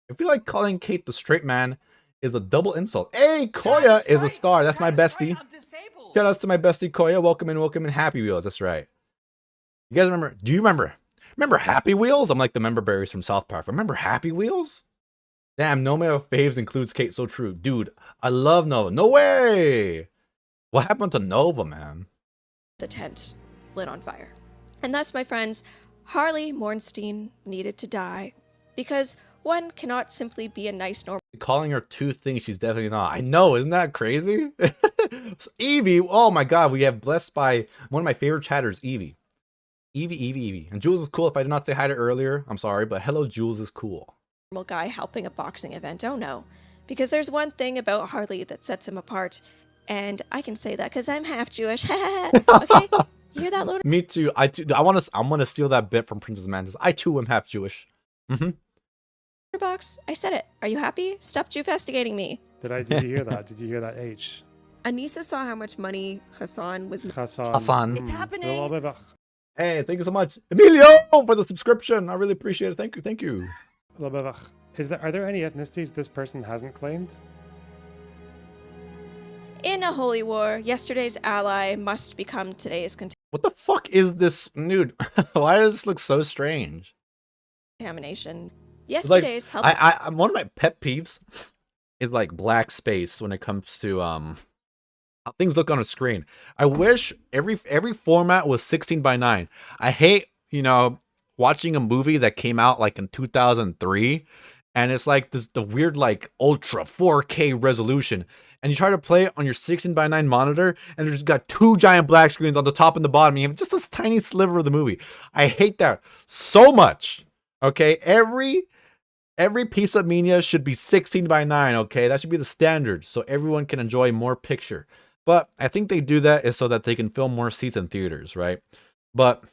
I feel like calling Kate the straight man is a double insult. Hey, Koya is a star. That's my bestie. Shout outs to my bestie Koya. Welcome in Happy Wheels. That's right. You guys remember? Do you remember? Remember Happy Wheels? I'm like the member berries from South Park. Remember Happy Wheels? Damn, no male faves includes Kate. So true. Dude, I love Nova. No way! What happened to Nova, man? The tent lit on fire. And thus, my friends, Harley Morgenstein needed to die. Because one cannot simply be a nice, normal Calling her two things she's definitely not. I know, isn't that crazy? So Evie, oh my god, we have blessed by one of my favorite chatters, Evie. Evie. And Jules was cool. If I did not say hi to her earlier, I'm sorry, but hello, Jules is cool. Normal guy helping a boxing event. Oh no. Because there's one thing about Harley that sets him apart, and I can say that because I'm half Jewish. Okay? You hear that, Luna? Me too. I want to steal that bit from Princess Mantis. I too am half Jewish. Box. I said it. Are you happy? Stop Jew-fastigating me. Did you hear that? Did you hear that, H? Anissa saw how much money Hasan was Hasan. It's happening. Hey, thank you so much, Emilio, for the subscription. I really appreciate it. Thank you. Are there any ethnicities this person hasn't claimed? In a holy war, yesterday's ally must become today's What the fuck is this nude? Why does this look so strange? contamination. Yesterday's help. One of my pet peeves is like black space when it comes to how things look on a screen. I wish every format was 16:9. I hate, watching a movie that came out like in 2003 and it's like the weird like ultra 4K resolution, and you try to play it on your 16:9 monitor and there's got two giant black screens on the top and the bottom. You have just this tiny sliver of the movie. I hate that so much. Okay, every piece of media should be 16:9, okay? That should be the standard so everyone can enjoy more picture. But I think they do that is so that they can film more seats in theaters, right? But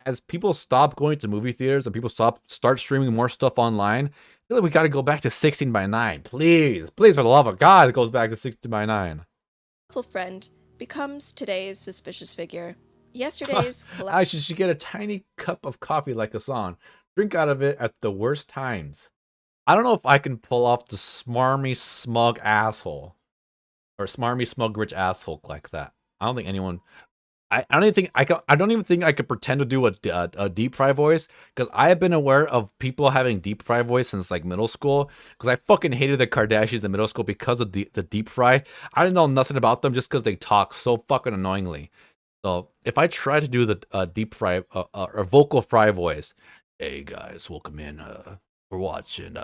as people stop going to movie theaters and people start streaming more stuff online, I feel like we got to go back to 16:9. Please, for the love of God, it goes back to 16:9. Friend becomes today's suspicious figure. Yesterday's I should get a tiny cup of coffee like Hasan. Drink out of it at the worst times. I don't know if I can pull off the smarmy smug asshole or smarmy smug rich asshole like that. I don't think anyone. I don't even think I could pretend to do a deep fry voice, because I have been aware of people having deep fry voice since like middle school. Because I fucking hated the Kardashians in middle school because of the deep fry. I didn't know nothing about them just because they talk so fucking annoyingly. So if I try to do the deep fry or vocal fry voice, hey guys, welcome in. We're watching.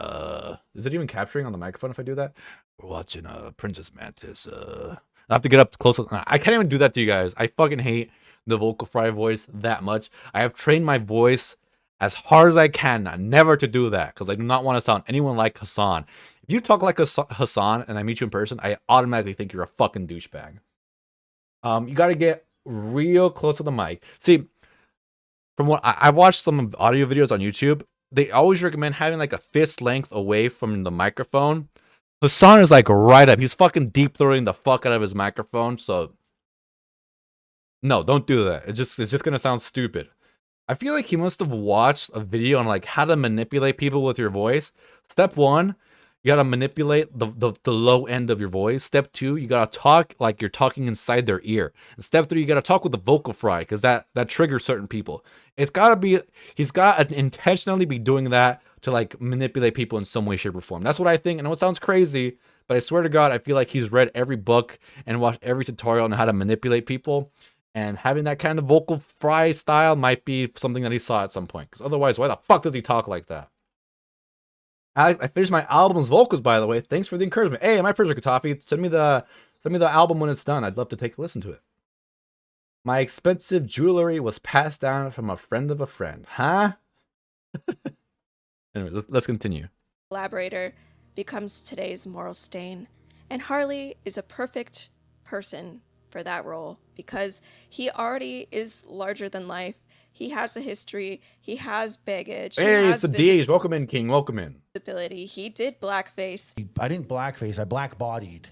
Is it even capturing on the microphone if I do that? We're watching Princess Mantis. I have to get up close. I can't even do that to you guys. I fucking hate the vocal fry voice that much. I have trained my voice as hard as I can never to do that, because I do not want to sound anyone like Hasan. If you talk like Hasan and I meet you in person, I automatically think you're a fucking douchebag. You got to get real close to the mic. See, from what I've watched some audio videos on YouTube, they always recommend having like a fist length away from the microphone. Hasan is like right up. He's fucking deep throating the fuck out of his microphone. So no, don't do that. It's just gonna sound stupid. I feel like he must have watched a video on like how to manipulate people with your voice. Step 1, you gotta manipulate the low end of your voice. Step 2, you gotta talk like you're talking inside their ear. And step 3, you gotta talk with the vocal fry, because that triggers certain people. It's gotta be, he's gotta intentionally be doing that to like manipulate people in some way, shape, or form. That's what I think. I know it sounds crazy, but I swear to God, I feel like he's read every book and watched every tutorial on how to manipulate people. And having that kind of vocal fry style might be something that he saw at some point. Because otherwise, why the fuck does he talk like that? Alex, I finished my album's vocals, by the way. Thanks for the encouragement. Hey, my pleasure, Katafi. Send me the album when it's done. I'd love to take a listen to it. My expensive jewelry was passed down from a friend of a friend. Huh? Anyways, let's continue. Collaborator becomes today's moral stain. And Harley is a perfect person for that role, because he already is larger than life. He has a history. He has baggage. Hey, it's the DH. Welcome in, King. Welcome in. Visibility. He did blackface. I didn't blackface. I black-bodied.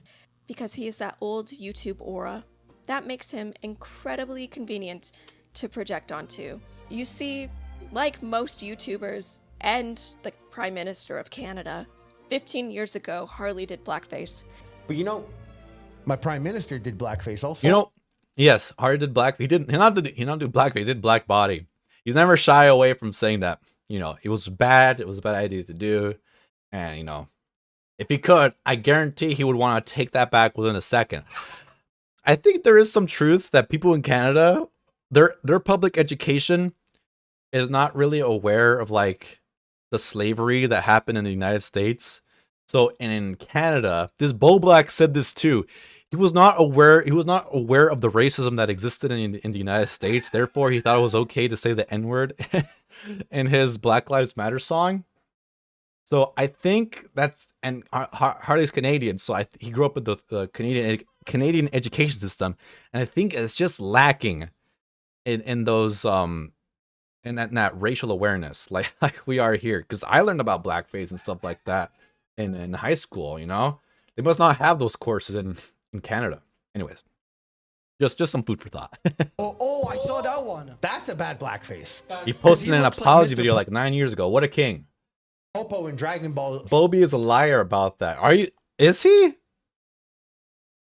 Because he is that old YouTube aura. That makes him incredibly convenient to project onto. You see, like most YouTubers and the Prime Minister of Canada, 15 years ago, Harley did blackface. But my Prime Minister did blackface also. Yes, Harley did blackface. He didn't do blackface. He did black body. He's never shy away from saying that. It was bad. It was a bad idea to do. And, if he could, I guarantee he would want to take that back within a second. I think there is some truth that people in Canada, their public education is not really aware of like the slavery that happened in the United States. So, and in Canada, this Bo Black said this too. He was not aware of the racism that existed in the United States. Therefore, he thought it was okay to say the N-word in his Black Lives Matter song. So I think that's, and Harley's Canadian, so he grew up with the Canadian education system, and I think it's just lacking in those in that racial awareness like we are here. Because I learned about blackface and stuff like that in high school. You know, they must not have those courses in Canada. Anyways, just some food for thought. Oh, I saw that one. That's a bad blackface. He posted he an looks like apology Mr. video like 9 years ago. What a king. Popo in Dragon Ball. Bobby is a liar about that. Is he?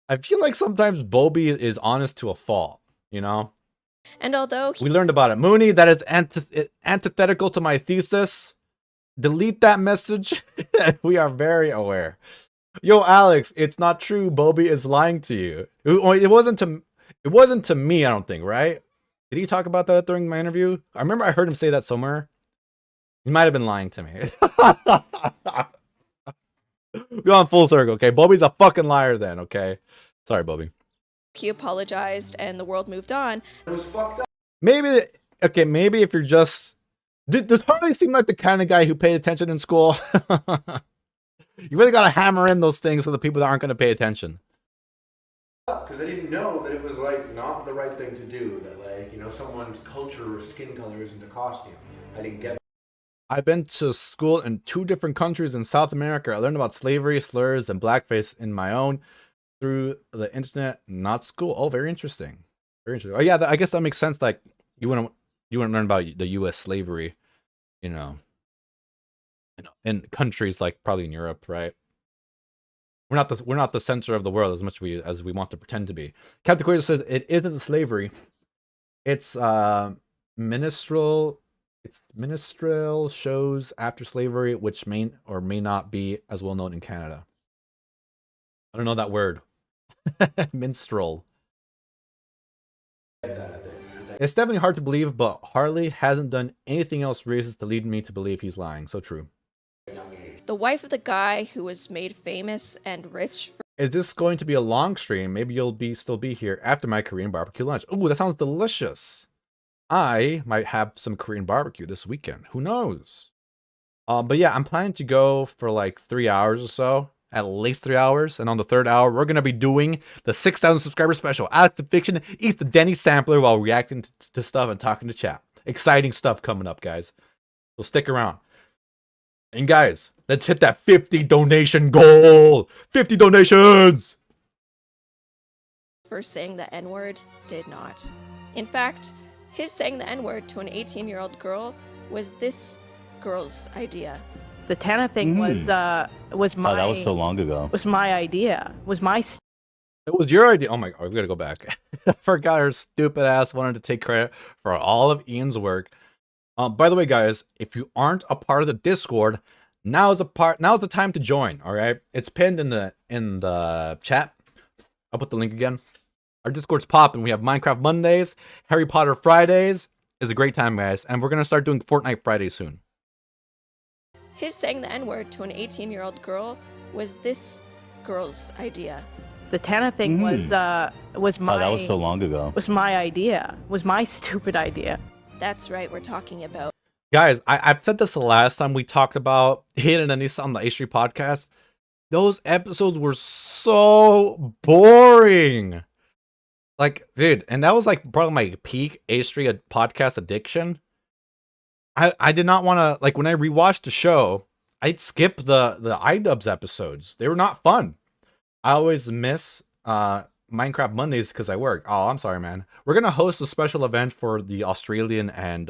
I feel like sometimes Bobby is honest to a fault, you know? And although We learned about it. Mooney, that is antithetical to my thesis. Delete that message. We are very aware. Yo, Alex, it's not true. Bobby is lying to you. It wasn't to me, I don't think, right? Did he talk about that during my interview? I remember I heard him say that somewhere. He might have been lying to me. We're on full circle, okay? Bobby's a fucking liar then, okay? Sorry, Bobby. he apologized and the world moved on. It was fucked up. Maybe if you're just... Does Harley seem like the kind of guy who paid attention in school? You really gotta hammer in those things for the people that aren't gonna pay attention. Because I didn't know that it was like not the right thing to do. That like, you know, someone's culture or skin color isn't a costume. I didn't get it. I've been to school in 2 different countries in South America. I learned about slavery, slurs, and blackface in my own through the internet, not school. Oh, very interesting. Very interesting. Oh yeah, I guess that makes sense. Like you wouldn't learn about the U.S. slavery, you know, in countries like probably in Europe, right? We're not the center of the world as much as we want to pretend to be. Captain Quater says it isn't slavery. It's minstrel. It's minstrel shows after slavery, which may or may not be as well known in Canada. I don't know that word. Minstrel. It's definitely hard to believe, but Harley hasn't done anything else racist to lead me to believe he's lying. So true. The wife of the guy who was made famous and rich for Is this going to be a long stream? Maybe you'll still be here after my Korean barbecue lunch. Ooh, that sounds delicious. I might have some Korean barbecue this weekend. Who knows? But yeah, I'm planning to go for like 3 hours or so. At least 3 hours. And on the 3rd hour, we're going to be doing the 6,000 subscriber special. Alex the Fiction eats the Denny sampler while reacting to stuff and talking to chat. Exciting stuff coming up, guys. So stick around. And guys, let's hit that 50 donation goal. 50 donations. for saying the N-word did not. In fact, his saying the N-word to an 18-year-old girl was this girl's idea. The Tana thing was my. Oh, that was so long ago. Was my idea. Was my. It was your idea. Oh my god, we gotta go back. I forgot her stupid ass wanted to take credit for all of Ian's work. By the way, guys, if you aren't a part of the Discord, now's the time to join. All right, it's pinned in the chat. I'll put the link again. Our Discord's popping. We have Minecraft Mondays, Harry Potter Fridays. It's a great time, guys, and we're gonna start doing Fortnite Fridays soon. His saying the N-word to an 18-year-old girl was this girl's idea. The Tana thing was my. Oh, that was so long ago. Was my idea. Was my stupid idea. That's right, we're talking about. Guys, I said this the last time we talked about Hidden Anissa on the H3 podcast. Those episodes were so boring. Like, dude, and that was like probably my peak H3 podcast addiction. I did not want to, like, when I rewatched the show, I'd skip the Idubbbz episodes. They were not fun. I always miss Minecraft Mondays because I work. Oh, I'm sorry, man. We're gonna host a special event for the Australian and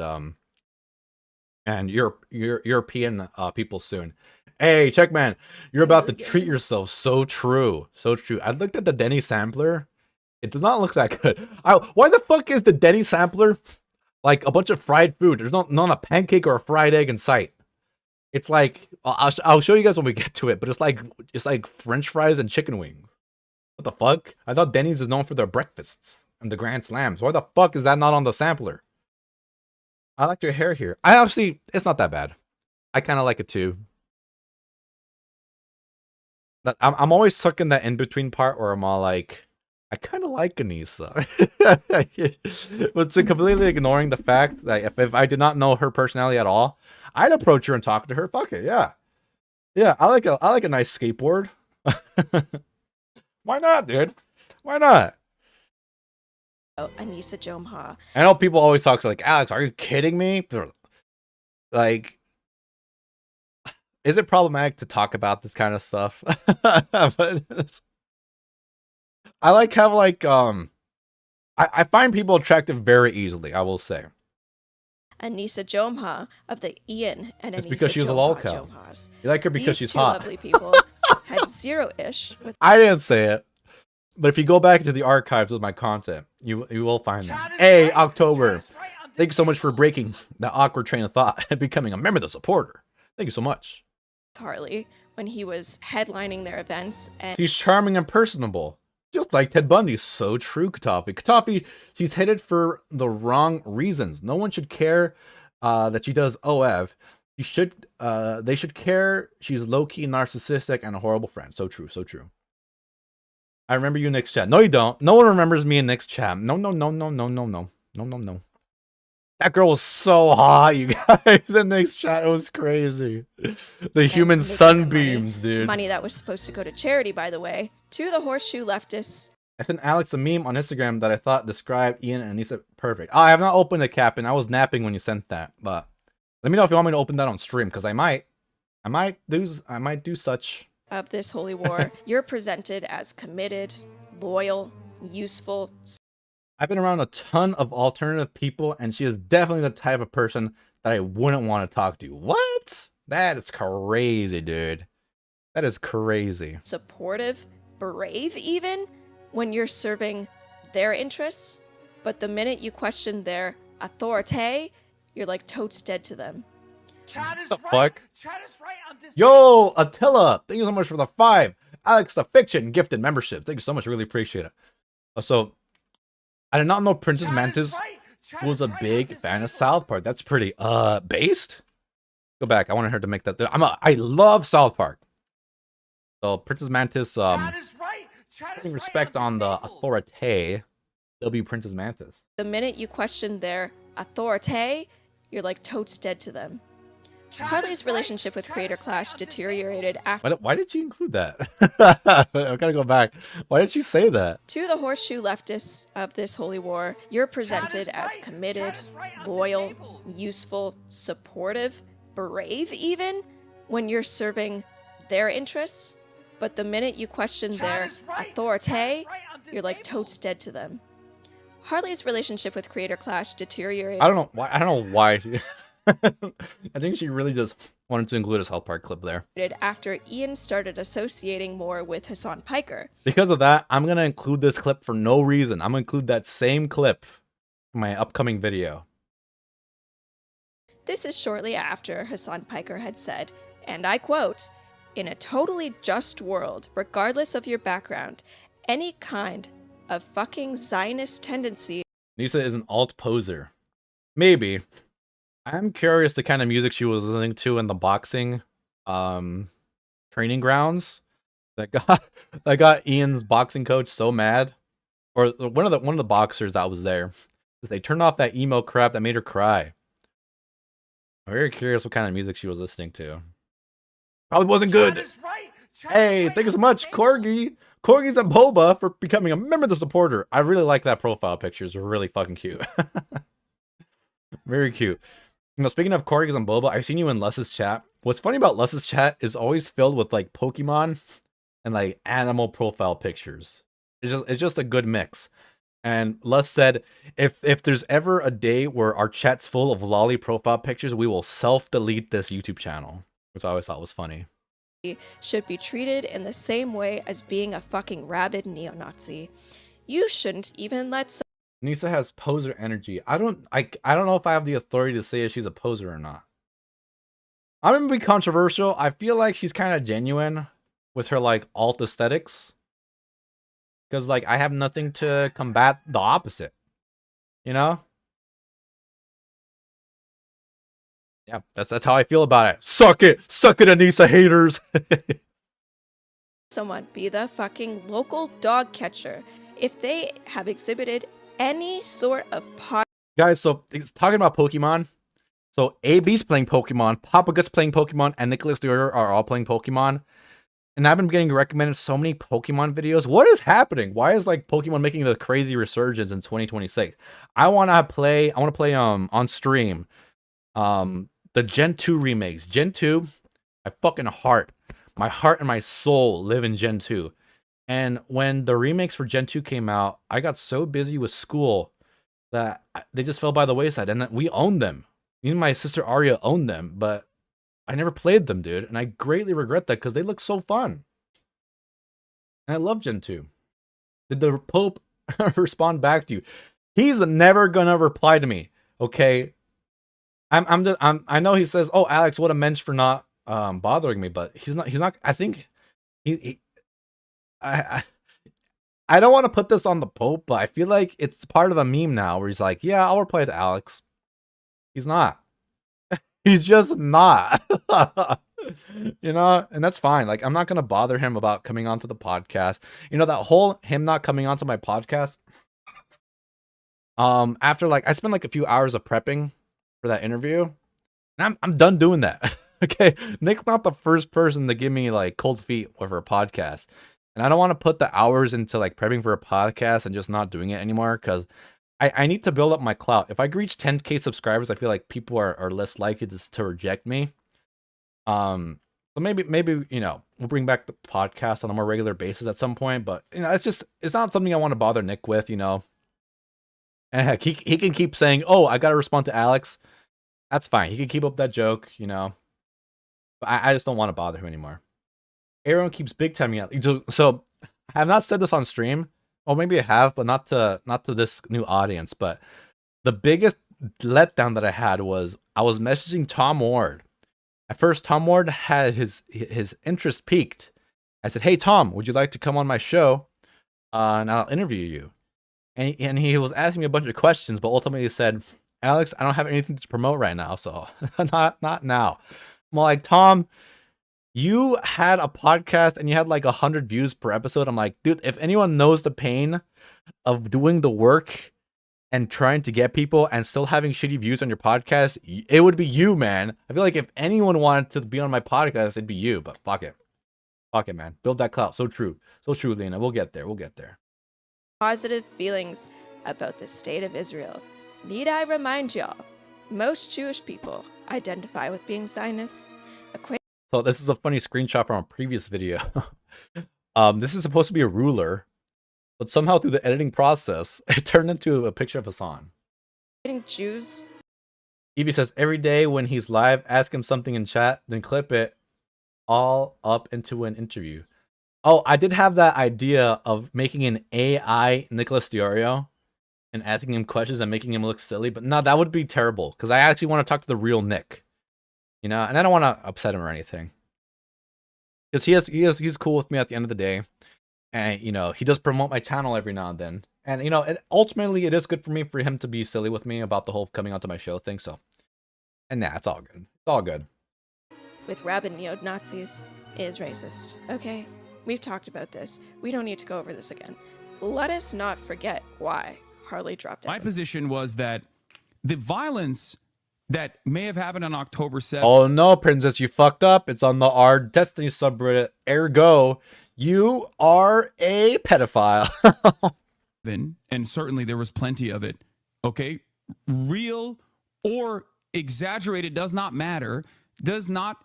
European people soon. Hey, check, man, you're about to treat yourself. So true, so true. I looked at the Denny sampler. It does not look that good. Why the fuck is the Denny sampler like a bunch of fried food? There's not a pancake or a fried egg in sight. It's like I'll show you guys when we get to it, but it's like French fries and chicken wings. What the fuck? I thought Denny's is known for their breakfasts and the Grand Slams. Why the fuck is that not on the sampler? I like your hair here. It's not that bad. I kind of like it too. I'm always stuck in that in-between part where I'm all like, I kind of like Anissa. But to completely ignoring the fact that if I did not know her personality at all, I'd approach her and talk to her. Fuck it, yeah. Yeah, I like a nice skateboard. Why not, dude? Why not? Anissa Jomha. I know people always talk to like, Alex, are you kidding me? Like, is it problematic to talk about this kind of stuff? But I like how like I find people attractive very easily, I will say. Anissa Jomha of the Ian and It's Anissa because she's a Jomha lolcow. Jomhas. You like her because These she's two hot. lovely people had zero-ish with I didn't say it. But if you go back to the archives with my content, you will find them. Hey, October. Thank you so much for breaking that awkward train of thought and becoming a member of the supporter. Thank you so much. Harley when he was headlining their events, and She's charming and personable. Just like Ted Bundy. So true, Katafi. Katafi, she's headed for the wrong reasons. No one should care that she does OF. They should care she's low-key narcissistic and a horrible friend. So true, so true. I remember you in Nick's chat. No, you don't. No one remembers me in Nick's chat. No. That girl was so hot, you guys, in Nick's chat. It was crazy. The human sunbeams, dude. money that was supposed to go to charity, by the way, to the horseshoe leftists. I sent Alex a meme on Instagram that I thought described Ian and Anissa perfect. Oh, I have not opened it, Captain. I was napping when you sent that, but let me know if you want me to open that on stream, because I might do such. Of this holy war, you're presented as committed, loyal, useful. I've been around a ton of alternative people, and she is definitely the type of person that I wouldn't want to talk to. What? That is crazy, dude. That is crazy. Supportive, brave even, when you're serving their interests. But the minute you question their authority, you're like totes dead to them. What the fuck? Yo, Attila, thank you so much for the 5. Alex the Fiction gifted membership. Thank you so much. Really appreciate it. So, I did not know Princess Mantis was a big fan of South Park. That's pretty based. Go back. I wanted her to make that. I love South Park. So Princess Mantis, putting respect on the authority. W Princess Mantis. The minute you question their authority, you're like totes dead to them. Harley's relationship with Creator Clash deteriorated after. Why did she include that? I gotta go back. Why did she say that? To the horseshoe leftists of this holy war, you're presented as committed, loyal, useful, supportive, brave even, when you're serving their interests. But the minute you question their authority, you're like totes dead to them. Harley's relationship with Creator Clash deteriorated. I don't know why. I think she really just wanted to include a South Park clip there. After Ian started associating more with Hasan Piker. Because of that, I'm going to include this clip for no reason. I'm going to include that same clip in my upcoming video. This is shortly after Hasan Piker had said, and I quote, "In a totally just world, regardless of your background, any kind of fucking Zionist tendency." Nisa is an alt poser. Maybe. I'm curious the kind of music she was listening to in the boxing training grounds that got Ian's boxing coach so mad, or one of the boxers that was there, is they turned off that emo crap that made her cry. I'm very curious what kind of music she was listening to. Probably wasn't good. Hey, thank you so much, Corgis and Boba, for becoming a member of the supporter. I really like that profile picture. It's really fucking cute. Very cute. You know, speaking of Corgis and Boba, I've seen you in Les's chat. What's funny about Les's chat is always filled with like Pokemon and like animal profile pictures. It's just a good mix. And Les said, if there's ever a day where our chat's full of lolly profile pictures, we will self-delete this YouTube channel, which I always thought was funny. Should be treated in the same way as being a fucking rabid neo-Nazi. You shouldn't even let Nisa has poser energy. I don't know if I have the authority to say if she's a poser or not. I'm gonna be controversial. I feel like she's kind of genuine with her like alt aesthetics. Because like I have nothing to combat the opposite. You know? Yeah, that's how I feel about it. Suck it, Anissa haters. someone be the fucking local dog catcher if they have exhibited any sort of Guys, so it's talking about Pokemon. So AB's playing Pokemon, Papa Gut's playing Pokemon, and Nicholas the Order are all playing Pokemon. And I've been getting recommended so many Pokemon videos. What is happening? Why is like Pokemon making the crazy resurgence in 2026? I want to play on stream the Gen 2 remakes. Gen 2, my heart and my soul live in Gen 2. And when the remakes for Gen 2 came out, I got so busy with school that they just fell by the wayside, and we owned them. Me and my sister Arya owned them, but I never played them, dude, and I greatly regret that because they look so fun. And I love Gen 2. Did the Pope respond back to you? He's never gonna reply to me. Okay, I know he says, "Oh, Alex, what a mensch for not bothering me," but he's not. I think I don't want to put this on the Pope, but I feel like it's part of a meme now where he's like, "Yeah, I'll reply to Alex." He's not. He's just not. You know, and that's fine. Like, I'm not gonna bother him about coming onto the podcast. You know, that whole him not coming onto my podcast. After like I spent like a few hours of prepping for that interview, and I'm done doing that. Okay, Nick's not the first person to give me like cold feet over a podcast, and I don't want to put the hours into like prepping for a podcast and just not doing it anymore because I need to build up my clout. If I reach 10K subscribers, I feel like people are less likely to reject me. So maybe you know, we'll bring back the podcast on a more regular basis at some point. But you know, it's not something I want to bother Nick with, you know. And heck, he can keep saying, "Oh, I gotta respond to Alex." That's fine. He can keep up that joke, you know. But I just don't want to bother him anymore. Aaron keeps big timing out. So I have not said this on stream. Or maybe I have, but not to this new audience. But the biggest letdown that I had was I was messaging Tom Ward. At first, Tom Ward had his interest peaked. I said, "Hey Tom, would you like to come on my show? And I'll interview you." And he was asking me a bunch of questions, but ultimately he said, "Alex, I don't have anything to promote right now, so not now." I'm like, "Tom, you had a podcast and you had like 100 views per episode." I'm like, dude, if anyone knows the pain of doing the work and trying to get people and still having shitty views on your podcast, it would be you, man. I feel like if anyone wanted to be on my podcast, it'd be you, but fuck it. Fuck it, man. Build that clout. So true. So true, Lena. We'll get there. We'll get there. Positive feelings about the state of Israel. Need I remind y'all, most Jewish people identify with being Zionists. So this is a funny screenshot from a previous video. This is supposed to be a ruler, but somehow through the editing process, it turned into a picture of Hasan. Jews. Evie says, every day when he's live, ask him something in chat, then clip it all up into an interview. Oh, I did have that idea of making an AI Nicholas Diorio and asking him questions and making him look silly, but no, that would be terrible because I actually want to talk to the real Nick. You know, and I don't want to upset him or anything. Because he's cool with me at the end of the day. And, you know, he does promote my channel every now and then. And, you know, ultimately it is good for me for him to be silly with me about the whole coming onto my show thing. So, and nah, it's all good. It's all good. With rabid neo-Nazis is racist. Okay? We've talked about this. We don't need to go over this again. Let us not forget why Harley dropped out. My position was that the violence that may have happened on October 7th. Oh no, Princess, you fucked up. It's on the R Destiny subreddit. Ergo, you are a pedophile. And certainly there was plenty of it. Okay? Real or exaggerated does not matter. Does not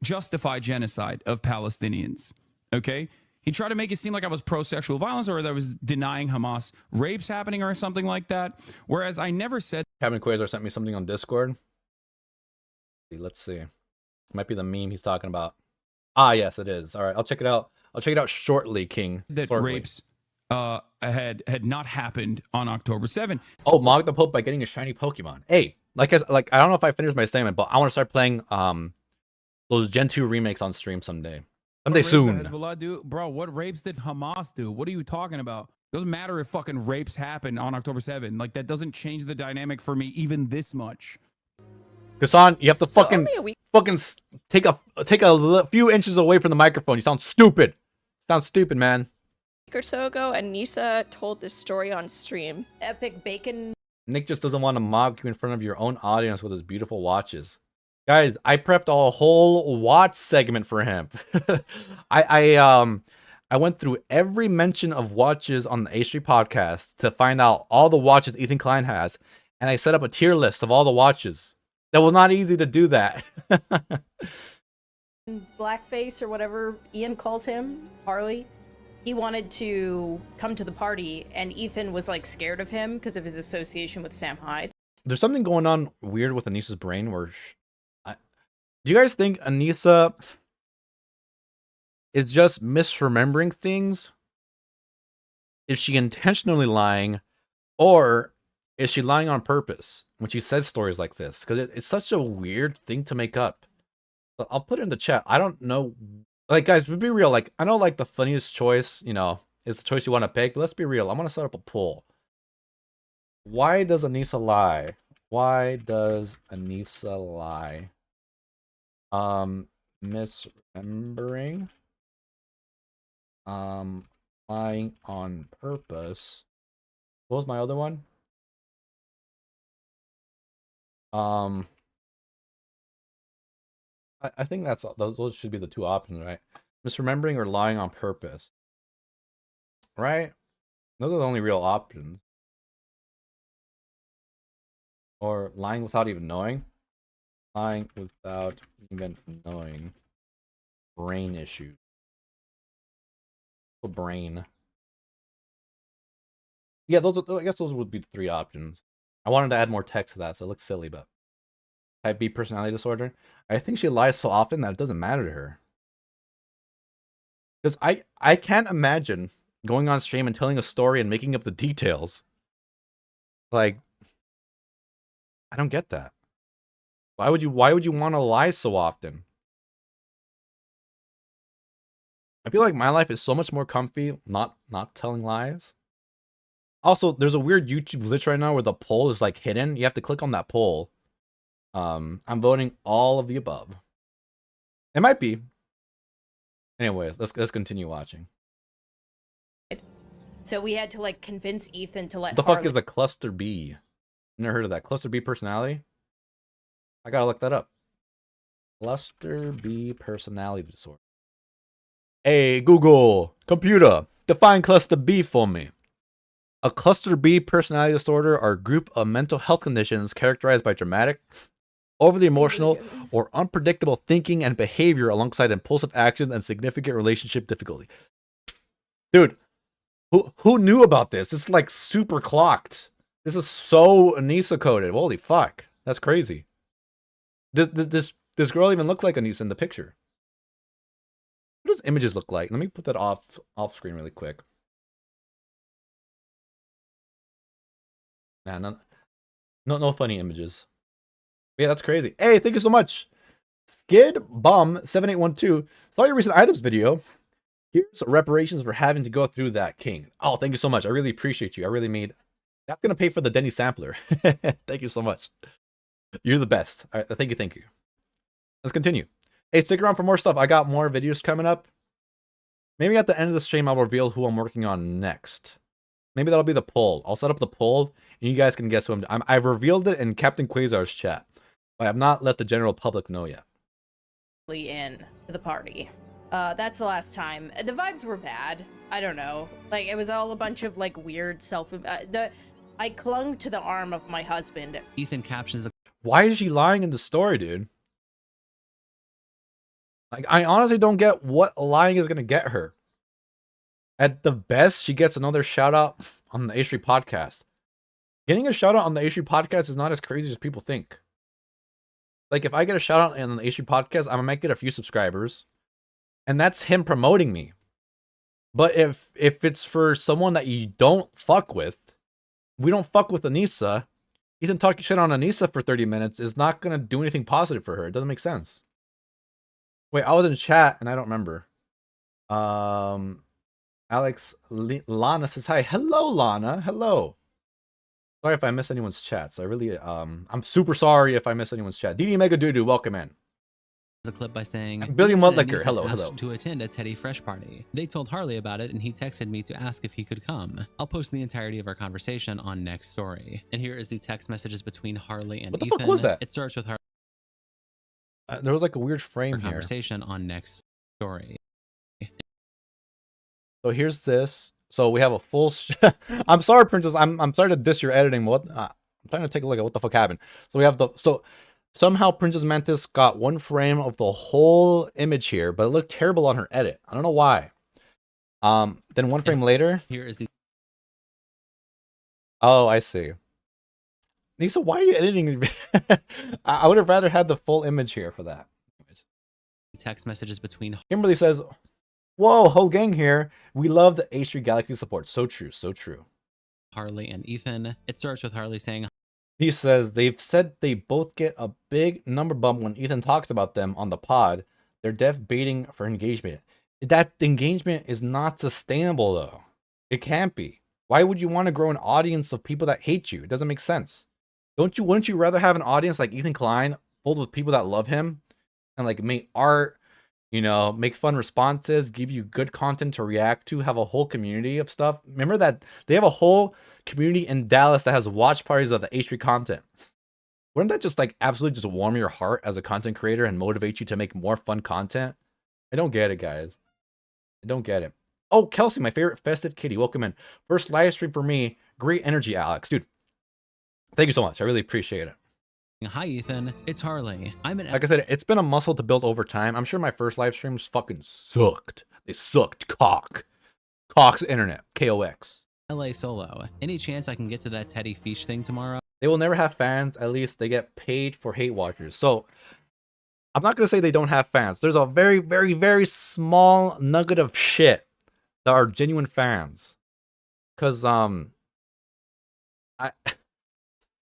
justify genocide of Palestinians. Okay? He tried to make it seem like I was pro-sexual violence or that I was denying Hamas rapes happening or something like that. Whereas I never said... Kevin Quasar sent me something on Discord. Let's see. Might be the meme he's talking about. Ah, yes, it is. All right, I'll check it out. I'll check it out shortly, King. That shortly. Rapes had not happened on October 7th. Oh, mock the Pope by getting a shiny Pokemon. Hey, I don't know if I finished my statement, but I want to start playing those Gen 2 remakes on stream someday. Someday soon. Hezbollah do? Bro, what rapes did Hamas do? What are you talking about? Doesn't matter if fucking rapes happen on October 7th. Like, that doesn't change the dynamic for me even this much. Hasan, you have to fucking take a few inches away from the microphone. You sound stupid. Sounds stupid, man. week or so ago, and Nisa told this story on stream. Epic bacon. Nick just doesn't want to mock you in front of your own audience with his beautiful watches. Guys, I prepped a whole watch segment for him. I went through every mention of watches on the H3 podcast to find out all the watches Ethan Klein has, and I set up a tier list of all the watches. That was not easy to do that. Blackface or whatever Ian calls him, Harley. He wanted to come to the party, and Ethan was like scared of him because of his association with Sam Hyde. There's something going on weird with Anissa's brain where... do you guys think Anissa is just misremembering things? Is she intentionally lying? Or is she lying on purpose when she says stories like this? Because it's such a weird thing to make up. But I'll put it in the chat. I don't know. Like, guys, be real. Like, I know, like, the funniest choice, you know, is the choice you want to pick. But let's be real. I'm going to set up a poll. Why does Anissa lie? Why does Anissa lie? Misremembering. Lying on purpose. What was my other one? I think those should be the two options, right? Misremembering or lying on purpose. Right? Those are the only real options. Or lying without even knowing. Lying without even knowing. Brain issues. A brain. Yeah, I guess those would be the three options. I wanted to add more text to that, so it looks silly, but type B personality disorder. I think she lies so often that it doesn't matter to her. Because I can't imagine going on stream and telling a story and making up the details. Like, I don't get that. Why would you want to lie so often? I feel like my life is so much more comfy not telling lies. Also, there's a weird YouTube glitch right now where the poll is like hidden. You have to click on that poll. I'm voting all of the above. It might be. Anyways, let's continue watching. So we had to like convince Ethan to let. What the Harley... fuck is a cluster B? Never heard of that. Cluster B personality? I gotta look that up. Cluster B personality disorder. Hey, Google, computer, define cluster B for me. A cluster B personality disorder are a group of mental health conditions characterized by dramatic, overly emotional, or unpredictable thinking and behavior alongside impulsive actions and significant relationship difficulty. Dude, who knew about this? This is like super clocked. This is so Anissa coded. Holy fuck. That's crazy. This girl even looks like Anissa in the picture. What does images look like? Let me put that off screen really quick. Nah, no funny images. Yeah, that's crazy. Hey, thank you so much. SkidBum7812. Saw your recent Idubbbz video. Here's reparations for having to go through that, King. Oh, thank you so much. I really appreciate you. I really made... That's going to pay for the Denny sampler. Thank you so much. You're the best. All right, thank you. Let's continue. Hey, stick around for more stuff. I got more videos coming up. Maybe at the end of the stream, I'll reveal who I'm working on next. Maybe that'll be the poll. I'll set up the poll, and you guys can guess who I've revealed it in Captain Quasar's chat, but I have not let the general public know yet. In to the party. That's the last time. The vibes were bad. I don't know. Like, it was all a bunch of, like, weird I clung to the arm of my husband. Ethan captures the... Why is she lying in the story, dude? Like, I honestly don't get what lying is going to get her. At the best, she gets another shout out on the H3 podcast. Getting a shout out on the H3 podcast is not as crazy as people think. Like, if I get a shout out on the H3 podcast, I might get a few subscribers. And that's him promoting me. But if it's for someone that you don't fuck with, we don't fuck with Anissa, Ethan talking shit on Anissa for 30 minutes is not going to do anything positive for her. It doesn't make sense. Wait, I was in chat and I don't remember. Lana says hi. Hello, Lana. Hello. Sorry if I miss anyone's chats. I really, I'm super sorry if I miss anyone's chat. DD Mega Doodoo, welcome in. the clip by saying, Billy Ethan and Mudlicker, Ethan hello, asked hello. to attend a Teddy Fresh party. They told Harley about it and he texted me to ask if he could come. I'll post the entirety of our conversation on next story. And here is the text messages between Harley and What the Ethan. fuck was that? It starts with Harley. There was like a weird frame here. Conversation on next story. So here's this. So we have a full. I'm sorry, Princess. I'm sorry to diss your editing. What? I'm trying to take a look at what the fuck happened. So we have the. So somehow Princess Mantis got one frame of the whole image here, but it looked terrible on her edit. I don't know why. Then one frame later. Here is the. Oh, I see. Nisa, why are you editing? I would have rather had the full image here for that. Text messages between. Kimberly says, "Whoa, whole gang here. We love the H3 Galaxy support. So true, so true." Harley and Ethan. It starts with Harley saying. He says they've said they both get a big number bump when Ethan talks about them on the pod. They're def baiting for engagement. That engagement is not sustainable though. It can't be. Why would you want to grow an audience of people that hate you? It doesn't make sense. Wouldn't you rather have an audience like Ethan Klein filled with people that love him and like make art, you know, make fun responses, give you good content to react to, have a whole community of stuff? Remember that they have a whole community in Dallas that has watch parties of the H3 content. Wouldn't that just like absolutely just warm your heart as a content creator and motivate you to make more fun content? I don't get it, guys. I don't get it. Oh, Kelsey, my favorite festive kitty. Welcome in. First live stream for me. Great energy, Alex. Dude, thank you so much. I really appreciate it. Hi, Ethan. It's Harley. I'm an. Like I said, it's been a muscle to build over time. I'm sure my first live streams fucking sucked. They sucked cock. Cox internet. KOX. LA solo. Any chance I can get to that Teddy Fish thing tomorrow? They will never have fans. At least they get paid for hate watchers. So I'm not going to say they don't have fans. There's a very, very, very small nugget of shit that are genuine fans. Because,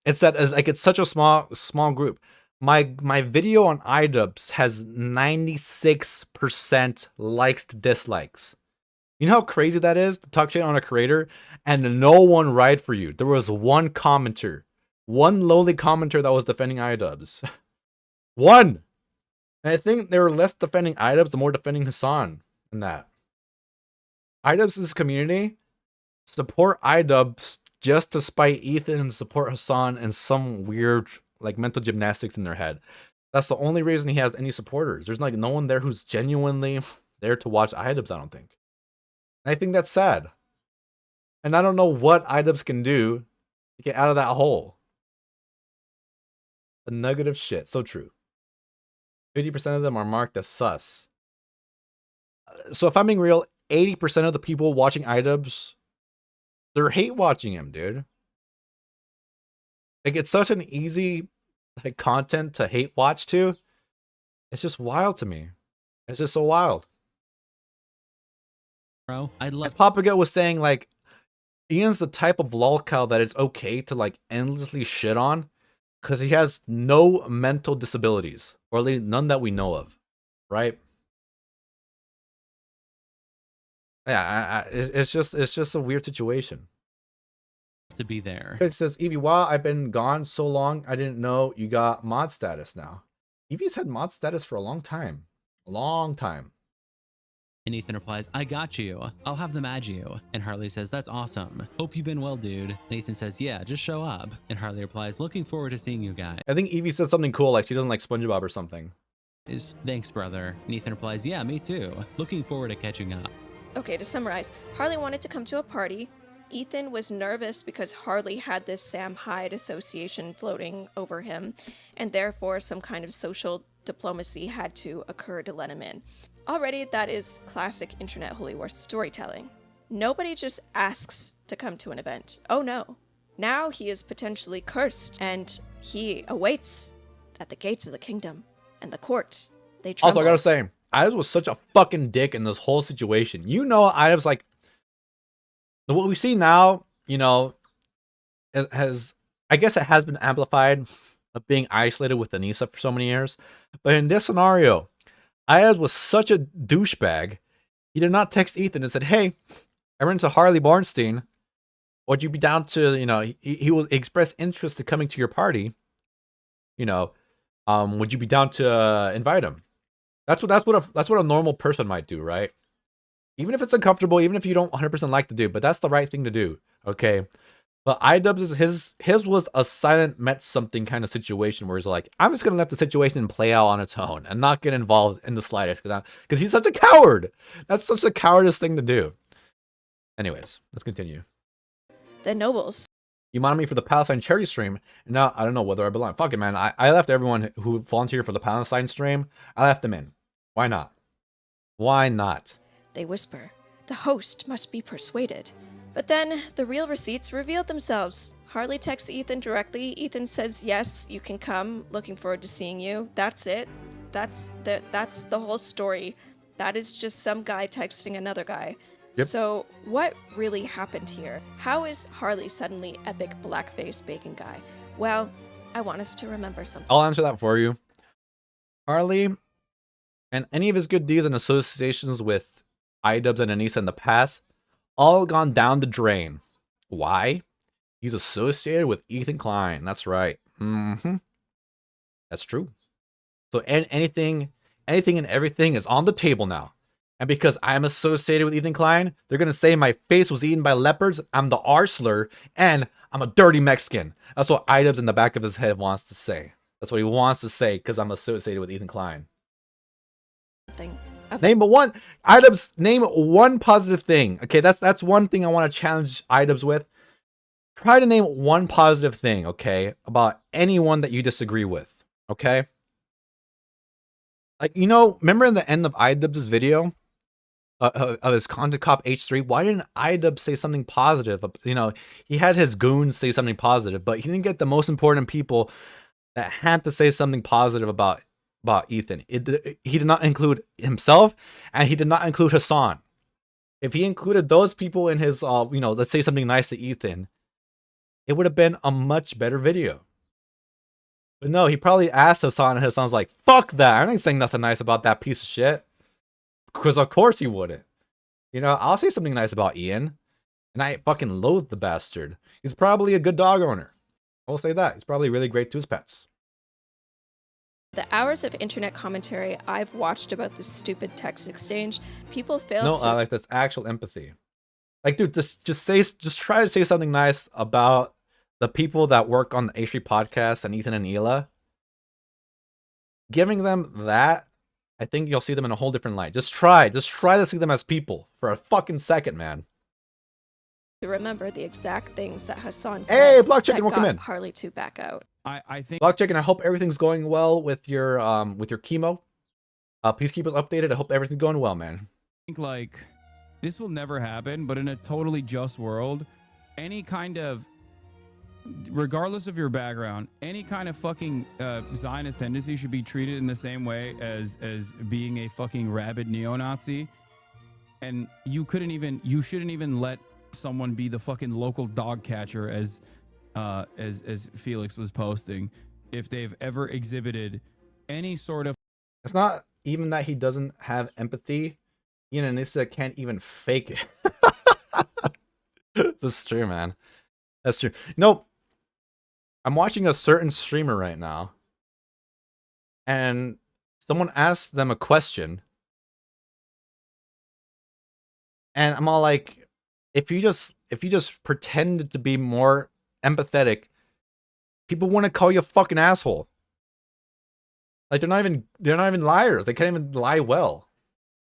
it's that like it's such a small group. My video on Idubbbz has 96% likes to dislikes. You know how crazy that is to talk shit on a creator and no one ride for you. There was one commenter, one lowly commenter that was defending Idubbbz. One. And I think they were less defending Idubbbz, the more defending Hasan in that. Idubbbz' community support Idubbbz just to spite Ethan and support Hasan and some weird like mental gymnastics in their head. That's the only reason he has any supporters. There's like no one there who's genuinely there to watch Idubbbz, I don't think. And I think that's sad. And I don't know what Idubbbz can do to get out of that hole. The nugget of shit. So true. 50% of them are marked as sus. So if I'm being real, 80% of the people watching Idubbbz, they're hate watching him, dude. Like, it's such an easy like content to hate watch to. It's just wild to me. It's just so wild. Bro, I'd love. Papago was saying like, Ian's the type of lolcow that it's okay to like endlessly shit on, because he has no mental disabilities, or at least none that we know of, right? Yeah, it's just a weird situation. To be there. It says, Evie, wow, I've been gone so long, I didn't know you got mod status now. Evie's had mod status for a long time. A long time. And Ethan replies, I got you. I'll have them add you. And Harley says, that's awesome. Hope you've been well, dude. And Ethan says, yeah, just show up. And Harley replies, looking forward to seeing you guys. I think Evie said something cool, like she doesn't like SpongeBob or something. Thanks, brother. And Ethan replies, yeah, me too. Looking forward to catching up. Okay, to summarize, Harley wanted to come to a party. Ethan was nervous because Harley had this Sam Hyde association floating over him, and therefore some kind of social diplomacy had to occur to let him in. Already, that is classic internet holy war storytelling. Nobody just asks to come to an event. Oh no. Now he is potentially cursed, and he awaits at the gates of the kingdom and the court. They tremble. Also, I gotta say, Idubbbz was such a fucking dick in this whole situation. You know, Idubbbz, like, what we see now, you know, it has, I guess it has been amplified of being isolated with Anissa for so many years. But in this scenario, Idubbbz was such a douchebag. He did not text Ethan and said, hey, I ran into Harley Bornstein. Would you be down to, you know, he will express interest in coming to your party. You know, would you be down to invite him? That's what a normal person might do, right? Even if it's uncomfortable, even if you don't 100% like to do, but that's the right thing to do, okay? But Idubbbz, his was a silent met something kind of situation where he's like, I'm just gonna let the situation play out on its own and not get involved in the slightest because he's such a coward. That's such a cowardice thing to do. Anyways, let's continue. The nobles. You wanted me for the Palestine charity stream, and now I don't know whether I belong. Fuck it, man. I left everyone who volunteered for the Palestine stream. I left them in. Why not? Why not? They whisper. The host must be persuaded. But then the real receipts revealed themselves. Harley texts Ethan directly. Ethan says, yes, you can come. Looking forward to seeing you. That's it. That's the whole story. That is just some guy texting another guy. Yep. So what really happened here? How is Harley suddenly epic blackface bacon guy? Well, I want us to remember something. I'll answer that for you. Harley and any of his good deeds and associations with Idubbbz and Anissa in the past all gone down the drain. Why? He's associated with Ethan Klein. That's right. That's true. So anything and everything is on the table now. And because I'm associated with Ethan Klein, they're going to say my face was eaten by leopards, I'm the R slur, and I'm a dirty Mexican. That's what Idubbbz in the back of his head wants to say. That's what he wants to say because I'm associated with Ethan Klein. Name one, Idubbbz, name one positive thing. Okay, that's one thing I want to challenge Idubbbz with. Try to name one positive thing, okay, about anyone that you disagree with, okay? Like, you know, remember in the end of Idubbbz's video? Of his Content Cop H3, why didn't Idubbbz say something positive? You know, he had his goons say something positive, but he didn't get the most important people that had to say something positive about Ethan. He did not include himself, and he did not include Hasan. If he included those people in his, you know, let's say something nice to Ethan, it would have been a much better video. But no, he probably asked Hasan, and Hasan's like, fuck that, I ain't saying nothing nice about that piece of shit. Because of course he wouldn't. You know, I'll say something nice about Ian. And I fucking loathe the bastard. He's probably a good dog owner. I'll say that. He's probably really great to his pets. The hours of internet commentary I've watched about this stupid text exchange, people failed to... No, like this actual empathy. Like, dude, just try to say something nice about the people that work on the H3 podcast and Ethan and Hila. Giving them that, I think you'll see them in a whole different light. Just try to see them as people for a fucking second, man. To remember the exact things that Hasan said. Hey, Block Chicken, that welcome got in. Harley to back out. I think Block Chicken, I hope everything's going well with your chemo. Please keep us updated. I hope everything's going well, man. I think like this will never happen, but in a totally just world, any kind of, regardless of your background, any kind of fucking Zionist tendency should be treated in the same way as being a fucking rabid neo-Nazi. And you shouldn't even let someone be the fucking local dog catcher as Felix was posting if they've ever exhibited any sort of... It's not even that he doesn't have empathy. Ian and Anissa can't even fake it. That's true, man. That's true. You know, I'm watching a certain streamer right now, and someone asked them a question, and I'm all like, if you just pretended to be more empathetic, people want to call you a fucking asshole. Like they're not even liars. They can't even lie well,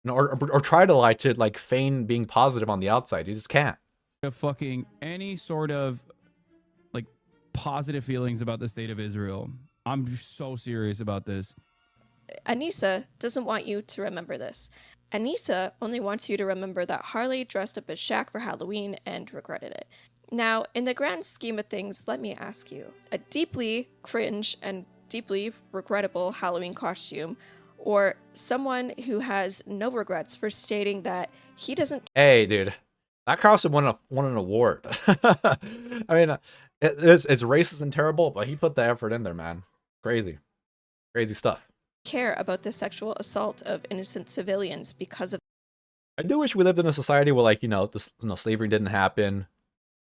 you know, or try to lie to like feign being positive on the outside. You just can't. Fucking any sort of like positive feelings about the state of Israel. I'm so serious about this. Anissa doesn't want you to remember this. Anissa only wants you to remember that Harley dressed up as Shaq for Halloween and regretted it. Now, in the grand scheme of things, let me ask you, a deeply cringe and deeply regrettable Halloween costume, or someone who has no regrets for stating that he doesn't... Hey, dude. That costume won an award. I mean, it's racist and terrible, but he put the effort in there, man. Crazy stuff. ...care about the sexual assault of innocent civilians because of... I do wish we lived in a society where, like, slavery didn't happen.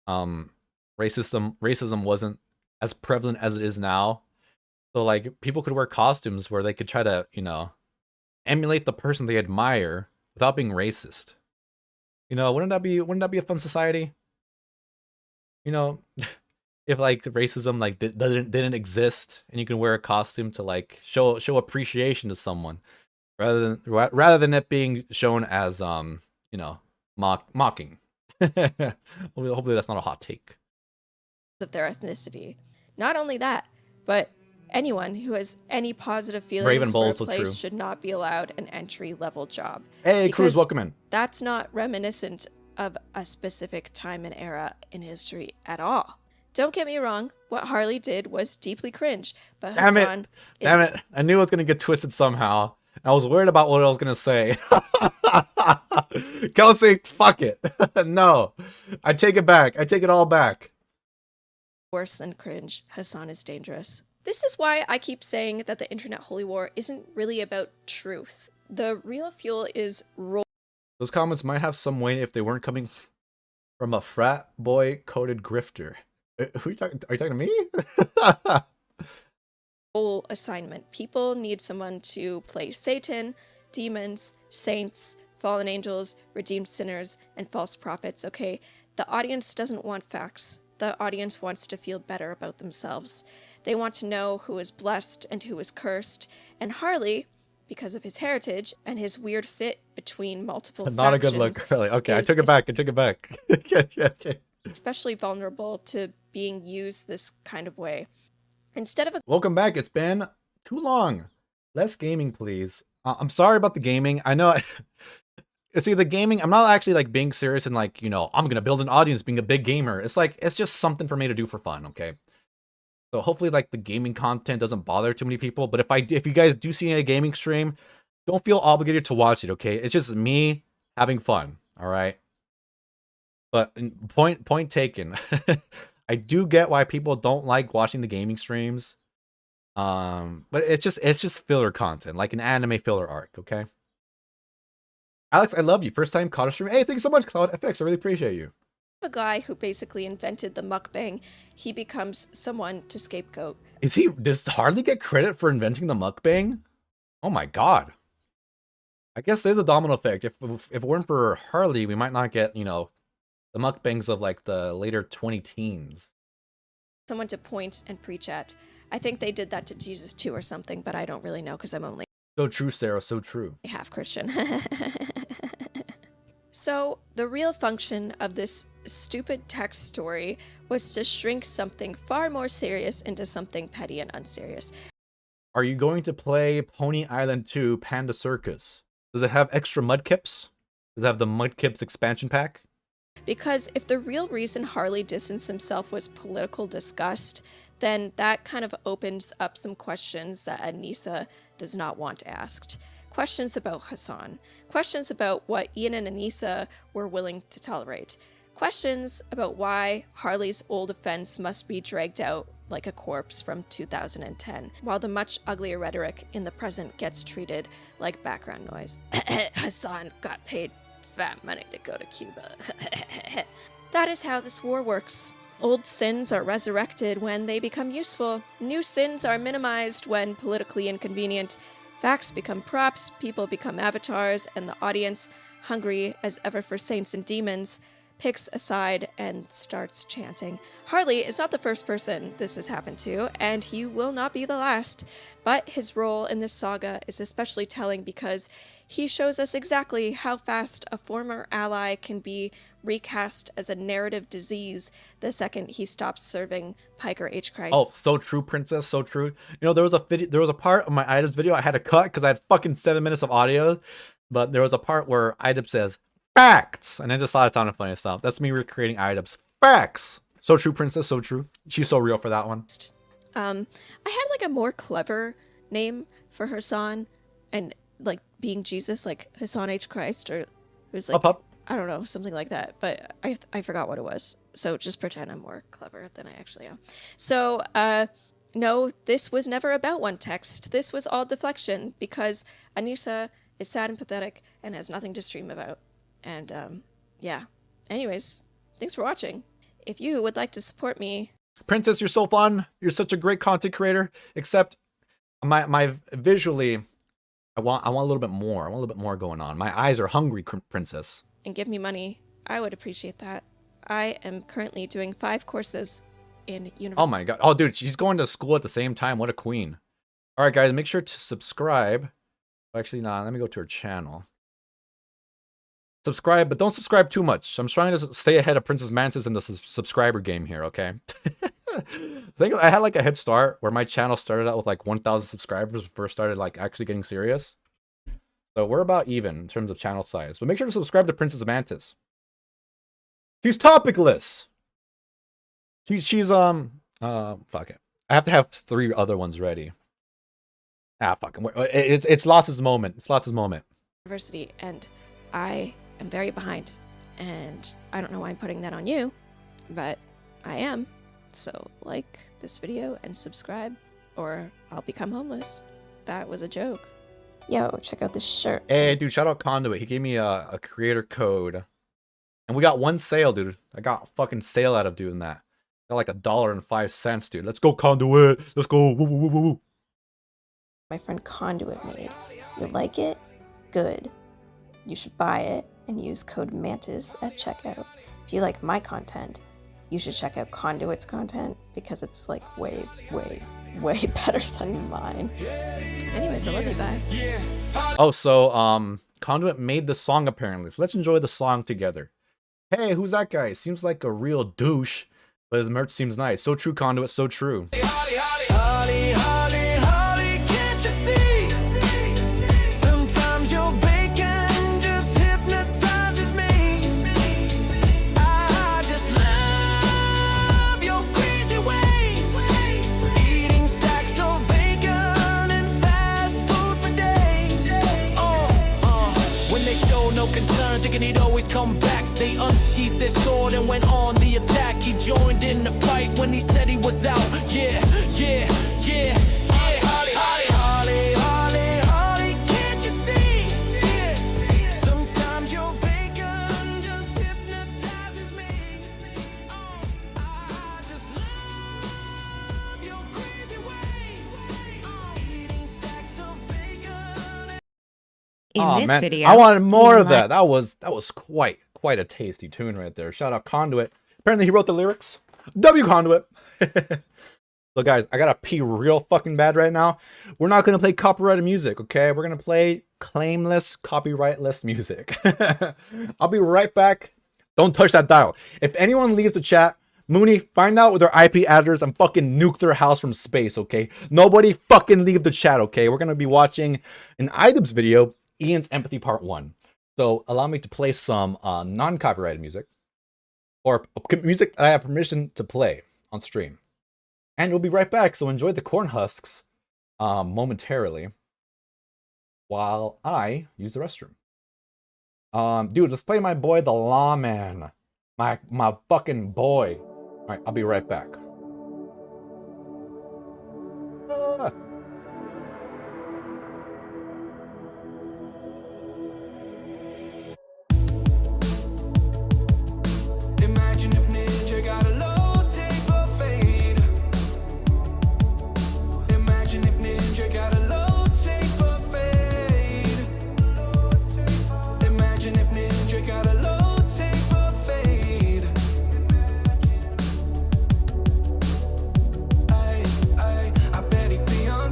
Racism wasn't as prevalent as it is now. So, like, people could wear costumes where they could try to, emulate the person they admire without being racist. You know, wouldn't that be a fun society? You know, if like racism like didn't exist and you can wear a costume to like show appreciation to someone rather than it being shown as you know, mocking. Hopefully that's not a hot take. Of their ethnicity. Not only that, but anyone who has any positive feelings for a place should not be allowed an entry-level job. Hey, Cruz, welcome in. That's not reminiscent of a specific time and era in history at all. Don't get me wrong, what Harley did was deeply cringe, but Hasan Damn it. I knew it was going to get twisted somehow. I was worried about what I was going to say. Kelsey, fuck it. No, I take it back. I take it all back. Worse than cringe, Hasan is dangerous. This is why I keep saying that the internet holy war isn't really about truth. The real fuel is Those comments might have some weight if they weren't coming from a frat boy coded grifter. Who are you talking? Are you talking to me? role assignment. People need someone to play Satan, demons, saints, fallen angels, redeemed sinners, and false prophets, okay? The audience doesn't want facts. The audience wants to feel better about themselves. They want to know who is blessed and who is cursed. And Harley, because of his heritage and his weird fit between multiple Not a good look, Harley. Okay, I took it back. I took it back. Okay. Especially vulnerable to being used this kind of way. Instead of Welcome back. It's been too long. Less gaming, please. I'm sorry about the gaming. I know. See, the gaming, I'm not actually like being serious and like, you know, I'm going to build an audience being a big gamer. It's like, it's just something for me to do for fun, okay? So hopefully like the gaming content doesn't bother too many people. But if you guys do see a gaming stream, don't feel obligated to watch it, okay? It's just me having fun, all right? But point taken. I do get why people don't like watching the gaming streams. But it's just filler content, like an anime filler arc, okay? Alex, I love you. First time caught a stream. Hey, thank you so much, Cloud FX. I really appreciate you. a guy who basically invented the mukbang, he becomes someone to scapegoat. Does Harley get credit for inventing the mukbang? Oh my god. I guess there's a domino effect. If it weren't for Harley, we might not get, you know, the mukbangs of like the later 20 teens. Someone to point and preach at. I think they did that to Jesus too or something, but I don't really know because I'm only so true, Sarah, so true. Half Christian. So the real function of this stupid text story was to shrink something far more serious into something petty and unserious. Are you going to play Pony Island 2 Panda Circus? Does it have extra mudkips? Does it have the mudkips expansion pack? Because if the real reason Harley distanced himself was political disgust, then that kind of opens up some questions that Anissa does not want asked. Questions about Hasan. Questions about what Ian and Anissa were willing to tolerate. Questions about why Harley's old offense must be dragged out like a corpse from 2010, while the much uglier rhetoric in the present gets treated like background noise. Hasan got paid fat money to go to Cuba. That is how this war works. Old sins are resurrected when they become useful. New sins are minimized when politically inconvenient. Facts become props, people become avatars, and the audience, hungry as ever for saints and demons, picks a side and starts chanting. Harley is not the first person this has happened to, and he will not be the last. But his role in this saga is especially telling because he shows us exactly how fast a former ally can be recast as a narrative disease the second he stops serving Piker H. Christ. Oh, so true, Princess, so true. You know, there was a part of my Idubbbz video I had to cut because I had fucking 7 minutes of audio, but there was a part where Idubbbz says facts, and I just thought it sounded funny stuff. That's me recreating Idubbbz facts. So true, Princess, so true. She's so real for that one. I had like a more clever name for Hasan, and like being Jesus, like Hasan H. Christ, or it was like I don't know, something like that, but I forgot what it was. So just pretend I'm more clever than I actually am. So no, this was never about one text. This was all deflection because Anissa is sad and pathetic and has nothing to stream about. And yeah. Anyways, thanks for watching. If you would like to support me, Princess, you're so fun. You're such a great content creator. Except my visually, I want a little bit more. I want a little bit more going on. My eyes are hungry, princess. and give me money, I would appreciate that. I am currently doing 5 courses in university. Oh my god. Oh, dude, she's going to school at the same time. What a queen. All right, guys, make sure to subscribe. Actually, nah, let me go to her channel. Subscribe, but don't subscribe too much. I'm trying to stay ahead of Princess Mantis in the subscriber game here, okay? I think I had like a head start where my channel started out with like 1,000 subscribers before I started like actually getting serious. So we're about even in terms of channel size. But make sure to subscribe to Princess Mantis. She's topicless. She's fuck it. I have to have 3 other ones ready. Ah, fuck it. It's Lots' moment. It's Lots' moment. University, and I am very behind. And I don't know why I'm putting that on you, but I am. So like this video and subscribe, or I'll become homeless. That was a joke. Yo, check out this shirt. Hey, dude, shout out Conduit. He gave me a creator code. And we got 1 sale, dude. I got a fucking sale out of doing that. Got like $1.05, dude. Let's go, Conduit. Let's go. Woo, woo, woo, woo. My friend Conduit made. You like it? Good. You should buy it and use code MANTIS at checkout. If you like my content, you should check out Conduit's content because it's like way, way, way better than mine. Anyways, I love you, bye. Oh, so Conduit made the song apparently. So let's enjoy the song together. Hey, who's that guy? Seems like a real douche, but his merch seems nice. So true, Conduit, so true. Thinking he'd always come back. They unsheathed their sword and went on the attack. He joined in the fight when he said he was out. Yeah, yeah, yeah, yeah. Harley, can't you see? Sometimes your bacon just hypnotizes me. I just love your crazy ways. Eating stacks of bacon. In this video, I wanted more of that. That was quite a tasty tune right there. Shout out Conduit. Apparently he wrote the lyrics. W Conduit. So guys, I gotta pee real fucking bad right now. We're not gonna play copyrighted music, okay? We're gonna play claimless, copyrightless music. I'll be right back. Don't touch that dial. If anyone leaves the chat, Mooney, find out with their IP address and fucking nuke their house from space, okay? Nobody fucking leave the chat, okay? We're gonna be watching an Idubbbz video, Ian's Empathy Part 1. So allow me to play some non-copyrighted music, or music I have permission to play on stream. And we'll be right back, so enjoy the corn husks momentarily while I use the restroom. Dude, let's play my boy the Lawman. My fucking boy. Alright, I'll be right back. I bet he be on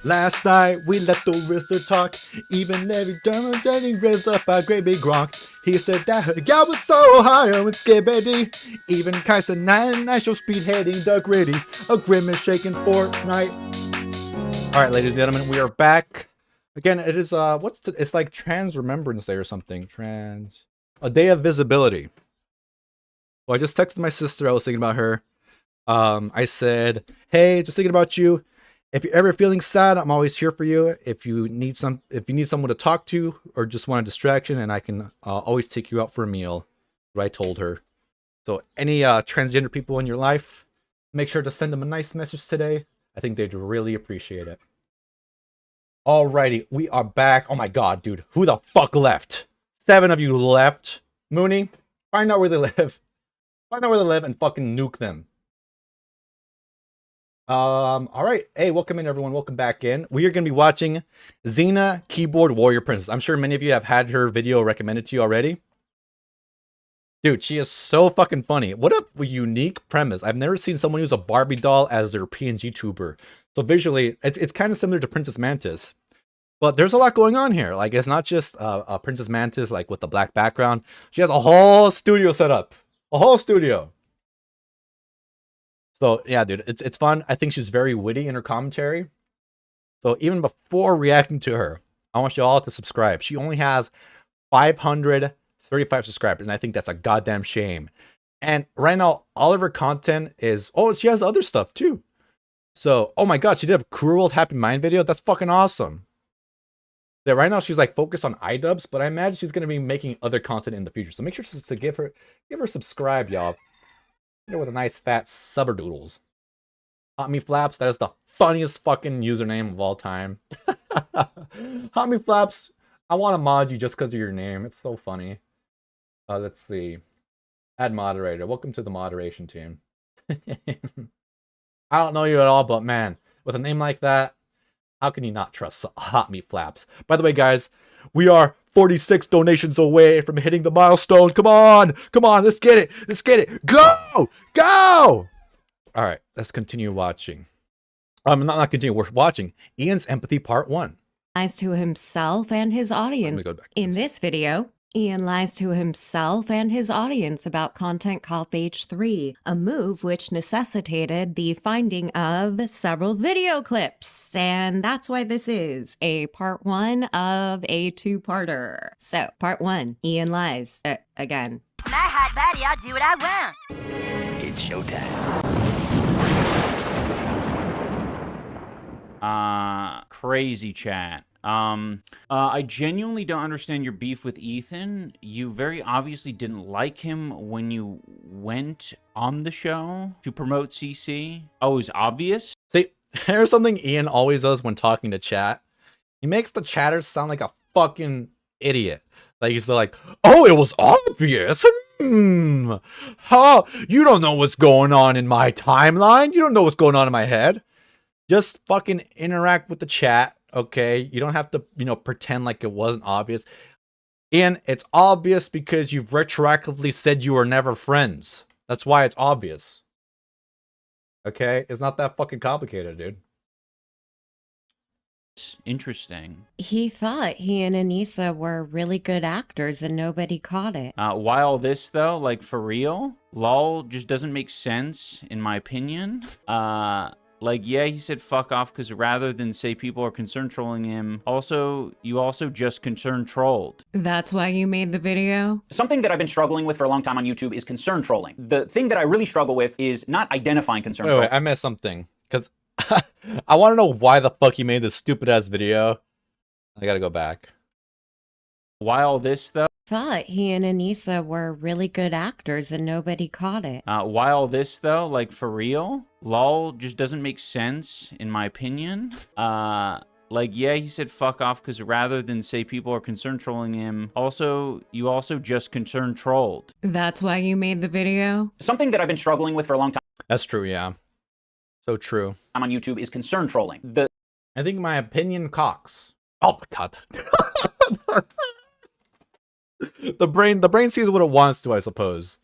Last night we let the Rizzler talk. Even every time I'm getting raised up by great big Gronk. He said that her gal was so high on with Skibidi. Even Kai said 99 show speed heading the gritty. A grimace shaking Fortnite. Alright, ladies and gentlemen, we are back. Again, it is it's like Trans Remembrance Day or something. A day of visibility. Well, I just texted my sister, I was thinking about her. I said, hey, just thinking about you. If you're ever feeling sad, I'm always here for you. If you need someone to talk to or just want a distraction, and I can always take you out for a meal. What I told her. So any transgender people in your life, make sure to send them a nice message today. I think they'd really appreciate it. Alrighty, we are back. Oh my god, dude. Who the fuck left? 7 of you left. Mooney, find out where they live. Find out where they live and fucking nuke them. Alright. Hey, welcome in everyone. Welcome back in. We are going to be watching Xena Keyboard Warrior Princess. I'm sure many of you have had her video recommended to you already. Dude, she is so fucking funny. What a unique premise. I've never seen someone use a Barbie doll as their PNG tuber. So visually, it's kind of similar to Princess Mantis. But there's a lot going on here. Like, it's not just a Princess Mantis, like, with the black background. She has a whole studio set up. A whole studio. So, yeah, dude, it's fun. I think she's very witty in her commentary. So, even before reacting to her, I want you all to subscribe. She only has 535 subscribers, and I think that's a goddamn shame. And right now, all of her content is... Oh, she has other stuff, too. So, oh my god, she did a Cruel World Happy Mind video. That's fucking awesome. Yeah, right now, she's, like, focused on Idubbbz, but I imagine she's going to be making other content in the future. So, make sure to give her a subscribe, y'all. With a nice fat subberdoodles. Hot Me Flaps, that is the funniest fucking username of all time. Hot Me Flaps, I want to mod you just because of your name. It's so funny. Let's see. Add moderator. Welcome to the moderation team. I don't know you at all, but man, with a name like that, how can you not trust Hot Me Flaps? By the way, guys, we are 46 donations away from hitting the milestone. Come on, let's get it. Go. All right, let's continue watching. Not continue. We're watching Ian's Empathy Part 1. Lies to himself and his audience. In this video, Ian lies to himself and his audience about content cop age 3, a move which necessitated the finding of several video clips. And that's why this is a part 1 of a 2-parter. So, part 1, Ian lies. Again. My hot body, I'll do what I want. It's showtime. Crazy chat. I genuinely don't understand your beef with Ethan. You very obviously didn't like him when you went on the show to promote CC. Oh, it was obvious? See, here's something Ian always does when talking to chat. He makes the chatters sound like a fucking idiot. Like, he's like, oh, it was obvious. Huh? You don't know what's going on in my timeline. You don't know what's going on in my head. Just fucking interact with the chat. Okay, you don't have to, pretend like it wasn't obvious. Ian, it's obvious because you've retroactively said you were never friends. That's why it's obvious. Okay? It's not that fucking complicated, dude. Interesting. He thought he and Anissa were really good actors and nobody caught it. Why all this, though? Like, for real? LOL just doesn't make sense, in my opinion. Like, yeah, he said fuck off because rather than say people are concerned trolling him, you also just concern trolled. That's why you made the video? Something that I've been struggling with for a long time on YouTube is concern trolling. The thing that I really struggle with is not identifying concern trolling. Wait, I missed something. Because I want to know why the fuck he made this stupid-ass video. I gotta go back. Why all this, though? Thought he and Anissa were really good actors and nobody caught it. Why all this, though? Like, for real? LOL just doesn't make sense, in my opinion. Like, yeah, he said fuck off because rather than say people are concerned trolling him, you also just concern trolled. That's why you made the video? Something that I've been struggling with for a long time. That's true, yeah. So true. On YouTube is concern trolling. I think my opinion cocks. Oh my god. The brain sees what it wants to, I suppose.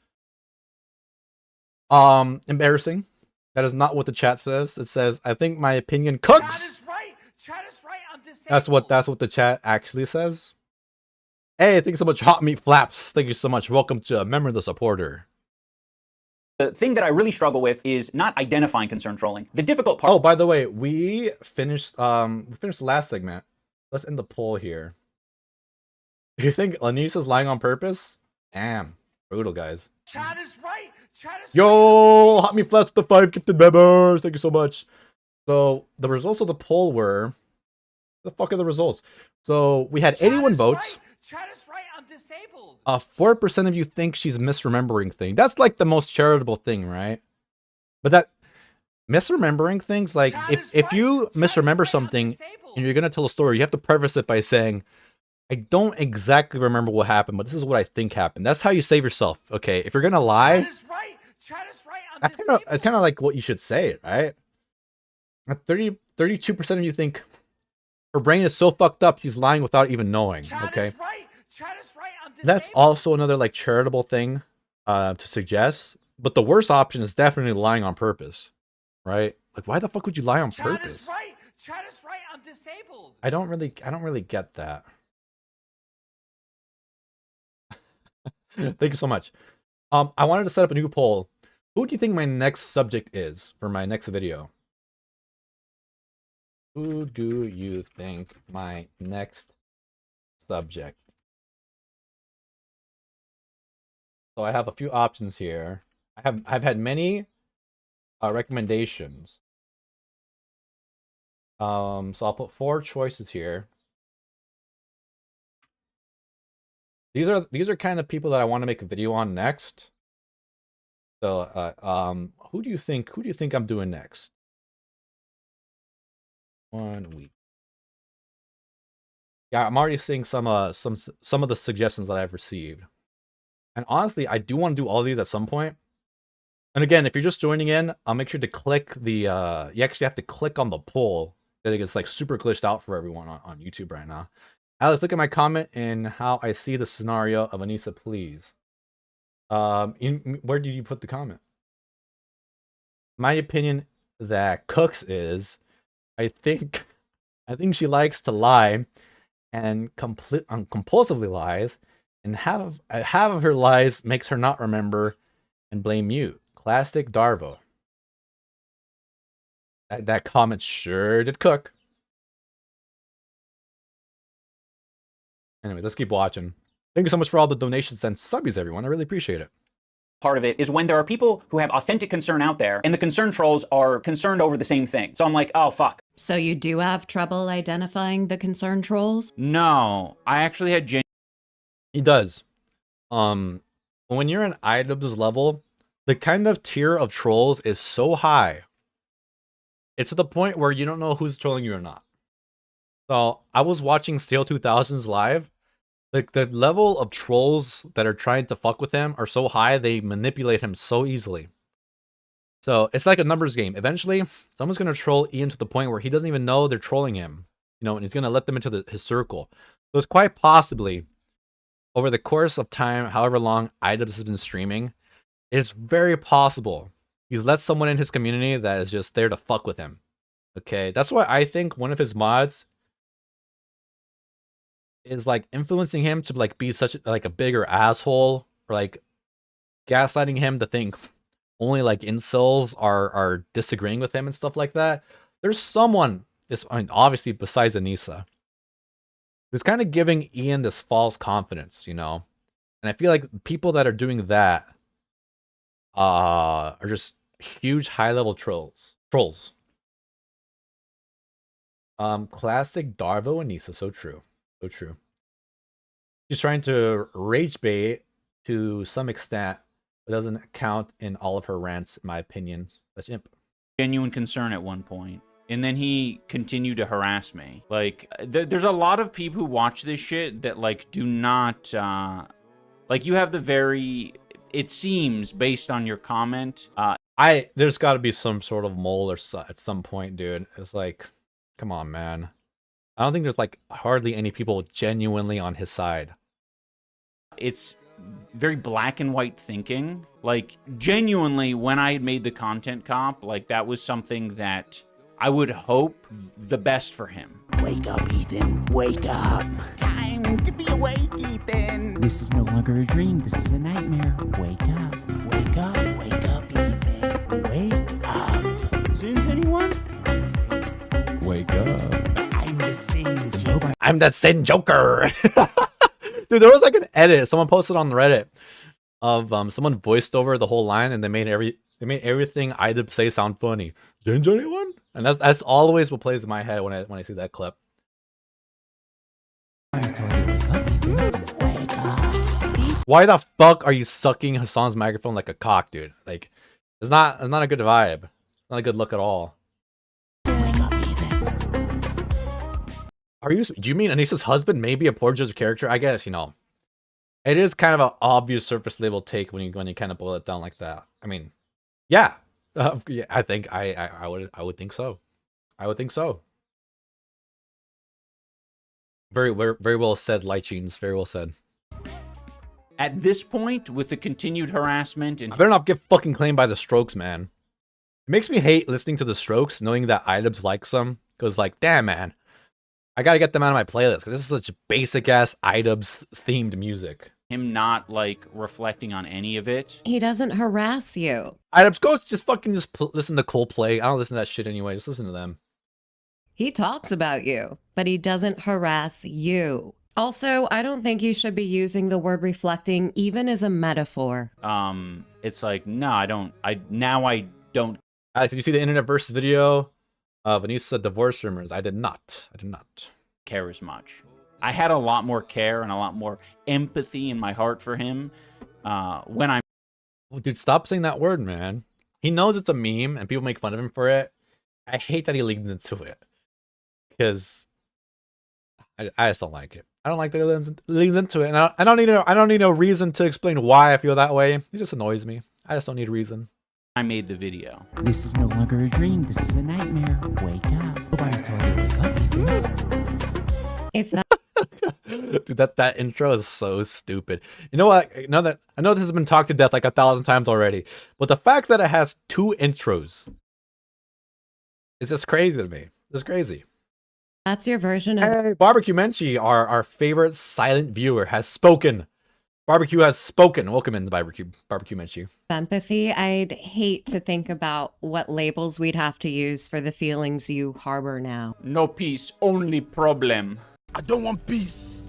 Embarrassing. That is not what the chat says. It says, I think my opinion cooks. That is right. Chat is right. I'm disabled. That's what the chat actually says. Hey, thanks so much, Hot Meat Flaps. Thank you so much. Welcome to Member the Supporter. The thing that I really struggle with is not identifying concern trolling. The difficult part. Oh, by the way, we finished the last segment. Let's end the poll here. Do you think Anissa's lying on purpose? Damn, brutal, guys. Chat is right. Chat is Yo, Hot Meat Flaps with the 5 gifted members. Thank you so much. So the results of the poll were, the fuck are the results? So we had 81 votes. Chat is right. I'm disabled. 4% of you think she's misremembering things. That's like the most charitable thing, right? But that misremembering things, like if you misremember something and you're gonna tell a story, you have to preface it by saying, I don't exactly remember what happened, but this is what I think happened. That's how you save yourself. Okay, if you're gonna lie, that's kind of like what you should say, right? 32% of you think her brain is so fucked up she's lying without even knowing. Okay, that's also another like charitable thing to suggest. But the worst option is definitely lying on purpose, right? Like, why the fuck would you lie on purpose? Chat is right. I'm disabled. I don't really get that. Thank you so much. I wanted to set up a new poll. Who do you think my next subject is for my next video? Who do you think my next subject? So I have a few options here. I've had many recommendations. So I'll put 4 choices here. These are kind of people that I want to make a video on next. So who do you think I'm doing next? 1 week. Yeah, I'm already seeing some of the suggestions that I've received. And honestly, I do want to do all of these at some point. And again, if you're just joining in, I'll make sure to click the you actually have to click on the poll. I think it's like super glitched out for everyone on YouTube right now. Alex, look at my comment and how I see the scenario of Anissa, please. Where did you put the comment? My opinion that Cooks is, I think she likes to lie and compulsively lies, and half of her lies makes her not remember and blame you. Classic Darvo. That comment sure did cook. Anyway, let's keep watching. Thank you so much for all the donations and subbies, everyone. I really appreciate it. Part of it is when there are people who have authentic concern out there, and the concern trolls are concerned over the same thing. So I'm like, oh, fuck. So you do have trouble identifying the concerned trolls? No, I actually had He does. When you're in Idubbbz level, the kind of tier of trolls is so high. It's to the point where you don't know who's trolling you or not. So I was watching Steel 2000s live. Like, the level of trolls that are trying to fuck with him are so high, they manipulate him so easily. So it's like a numbers game. Eventually, someone's going to troll Ian to the point where he doesn't even know they're trolling him. You know, and he's going to let them into his circle. So it's quite possibly, over the course of time, however long Idubbbz has been streaming, it's very possible he's let someone in his community that is just there to fuck with him. Okay, that's why I think one of his mods is like influencing him to like be such like a bigger asshole, or like gaslighting him to think only like incels are disagreeing with him and stuff like that. There's someone, I mean, obviously besides Anissa, who's kind of giving Ian this false confidence, you know? And I feel like people that are doing that are just huge high-level trolls. Classic Darvo and Anissa, so true. So true. She's trying to rage bait to some extent, but doesn't count in all of her rants, in my opinion. That's imp. genuine concern at one point, and then he continued to harass me. Like, there's a lot of people who watch this shit that like do not like, you have the very, it seems based on your comment, there's got to be some sort of mole or at some point, dude. It's like, come on, man. I don't think there's like hardly any people genuinely on his side. It's very black and white thinking. Like, genuinely, when I made the content comp, like, that was something that I would hope the best for him. Wake up, Ethan. Wake up. Time to be awake, Ethan. This is no longer a dream. This is a nightmare. Wake up. Wake up. Wake up, Ethan. Wake up. Sins anyone? Wake up. I'm the Sin Joker. I'm the Sin Joker. Dude, there was like an edit someone posted on Reddit of someone voiced over the whole line, and they made everything Idubbbz say sound funny. Sins anyone? And that's always what plays in my head when I see that clip. Why the fuck are you sucking Hasan's microphone like a cock, dude? Like, it's not a good vibe. It's not a good look at all. Do you mean Anissa's husband may be a poor judge of character? I guess, you know, it is kind of an obvious surface level take when you kind of boil it down like that. I mean, yeah. Yeah, I think I would think so. I would think so. Very well said, Lycheens. Very well said. At this point, with the continued harassment and I better not get fucking claimed by the Strokes, man. It makes me hate listening to the Strokes, knowing that Idubbbz likes them. Cause like, damn man, I gotta get them out of my playlist. Cause this is such basic ass Idubbbz themed music. him not like reflecting on any of it. He doesn't harass you. Idubbbz, go just fucking listen to Coldplay. I don't listen to that shit anyway. Just listen to them. He talks about you, but he doesn't harass you. Also, I don't think you should be using the word reflecting even as a metaphor. It's like, no, I don't. Did you see the Internet Versus video of Anissa divorce rumors? I did not. Care as much. I had a lot more care and a lot more empathy in my heart for him when I'm. Well, dude, stop saying that word, man. He knows it's a meme and people make fun of him for it. I hate that he leans into it because I just don't like it. I don't like that he leans into it, and I don't need no reason to explain why I feel that way. It just annoys me. I just don't need a reason. I made the video. This is no longer a dream. This is a nightmare. Wake up. Nobody's telling you to wake up. If that Dude, that intro is so stupid. You know what? I know this has been talked to death like 1,000 times already, but the fact that it has 2 intros is just crazy to me. It's crazy. That's your version of Hey, Barbecue Menchie, our favorite silent viewer, has spoken. Barbecue has spoken. Welcome in the Barbecue Menchie. empathy, I'd hate to think about what labels we'd have to use for the feelings you harbor now. No peace, only problem. I don't want peace.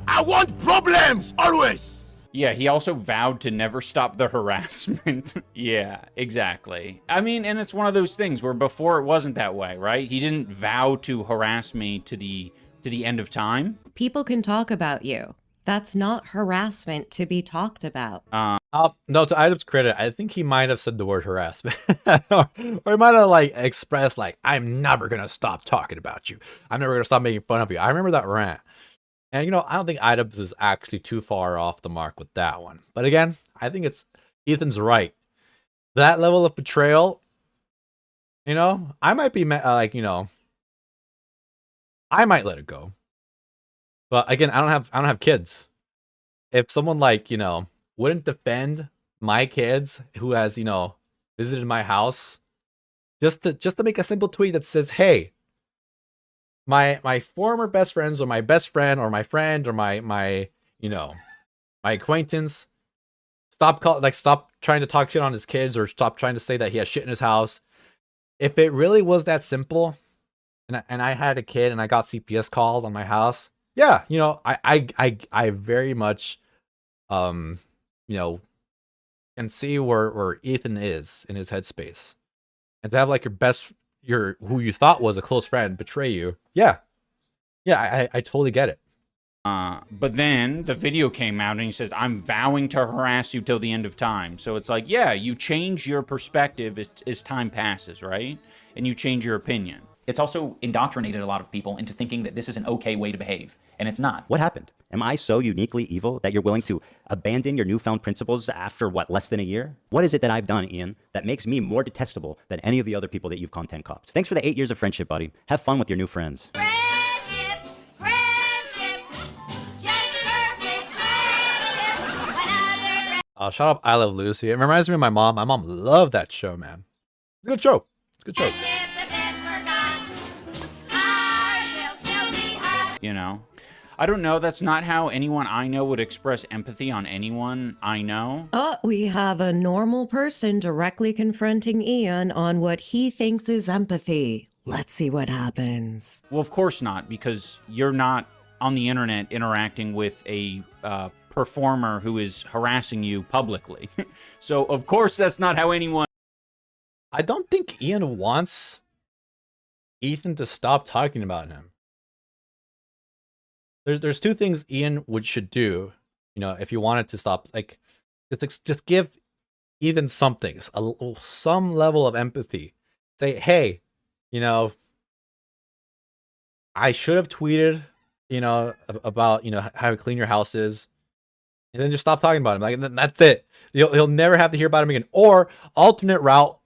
I want problems, always. Yeah, he also vowed to never stop the harassment. Yeah, exactly. I mean, and it's one of those things where before it wasn't that way, right? He didn't vow to harass me to the end of time. People can talk about you. That's not harassment to be talked about. No, to Idubbbz's credit, I think he might have said the word harassment. or he might have like expressed like, I'm never gonna stop talking about you. I'm never gonna stop making fun of you. I remember that rant. And, you know, I don't think Idubbbz is actually too far off the mark with that one. But again, I think Ethan's right. That level of betrayal, you know, I might be like, you know, I might let it go. But again, I don't have kids. If someone like, you know, wouldn't defend my kids who has, you know, visited my house just to make a simple tweet that says, hey, my former best friends or my best friend or my friend or my you know, my acquaintance, stop trying to talk shit on his kids or stop trying to say that he has shit in his house. If it really was that simple, and I had a kid and I got CPS called on my house, yeah, you know, I very much you know, can see where Ethan is in his headspace. And to have like who you thought was a close friend betray you. Yeah, I totally get it. But then the video came out and he says, I'm vowing to harass you till the end of time. So it's like, yeah, you change your perspective as time passes, right? And you change your opinion. It's also indoctrinated a lot of people into thinking that this is an okay way to behave, and it's not. What happened? Am I so uniquely evil that you're willing to abandon your newfound principles after, what, less than a year? What is it that I've done, Ian, that makes me more detestable than any of the other people that you've content copped? Thanks for the 8 years of friendship, buddy. Have fun with your new friends. Shout out I Love Lucy. It reminds me of my mom. My mom loved that show, man. It's a good show. It's a good show. You know? I don't know. That's not how anyone I know would express empathy on anyone I know. Oh, we have a normal person directly confronting Ian on what he thinks is empathy. Let's see what happens. Well, of course not, because you're not on the internet interacting with a performer who is harassing you publicly. So, of course, that's not how anyone... I don't think Ian wants Ethan to stop talking about him. There's two things Ian should do, you know, if you wanted to stop. Like, just give Ethan something, some level of empathy. Say, hey, you know, I should have tweeted, you know, about, you know, how clean your house is, and then just stop talking about him. Like, that's it. He'll never have to hear about him again. Or alternate route,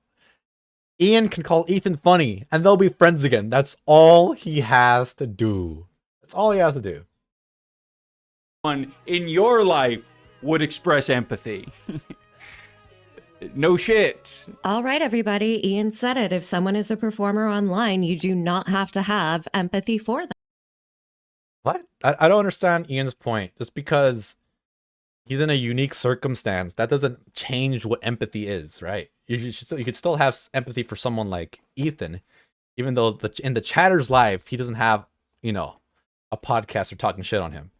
Ian can call Ethan funny, and they'll be friends again. That's all he has to do. That's all he has to do. In your life would express empathy. No shit. All right, everybody. Ian said it. If someone is a performer online, you do not have to have empathy for them. What? I don't understand Ian's point. Just because he's in a unique circumstance, that doesn't change what empathy is, right? You could still have empathy for someone like Ethan, even though in the chatter's life, he doesn't have, you know, a podcaster talking shit on him.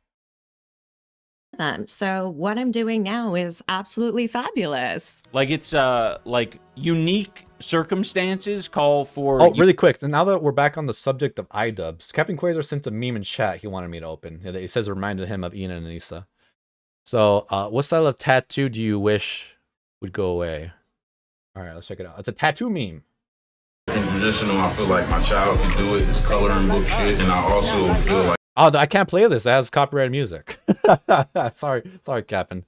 So what I'm doing now is absolutely fabulous. Like, it's like unique circumstances call for... Oh, really quick. So now that we're back on the subject of Idubbbz, Captain Quasar sent a meme in chat he wanted me to open. It says it reminded him of Ian and Anissa. So, what style of tattoo do you wish would go away? All right, let's check it out. It's a tattoo meme. Traditional, I feel like my child can do it. It's coloring book shit, and I also feel like... Oh, I can't play this. It has copyrighted music. Sorry, Captain.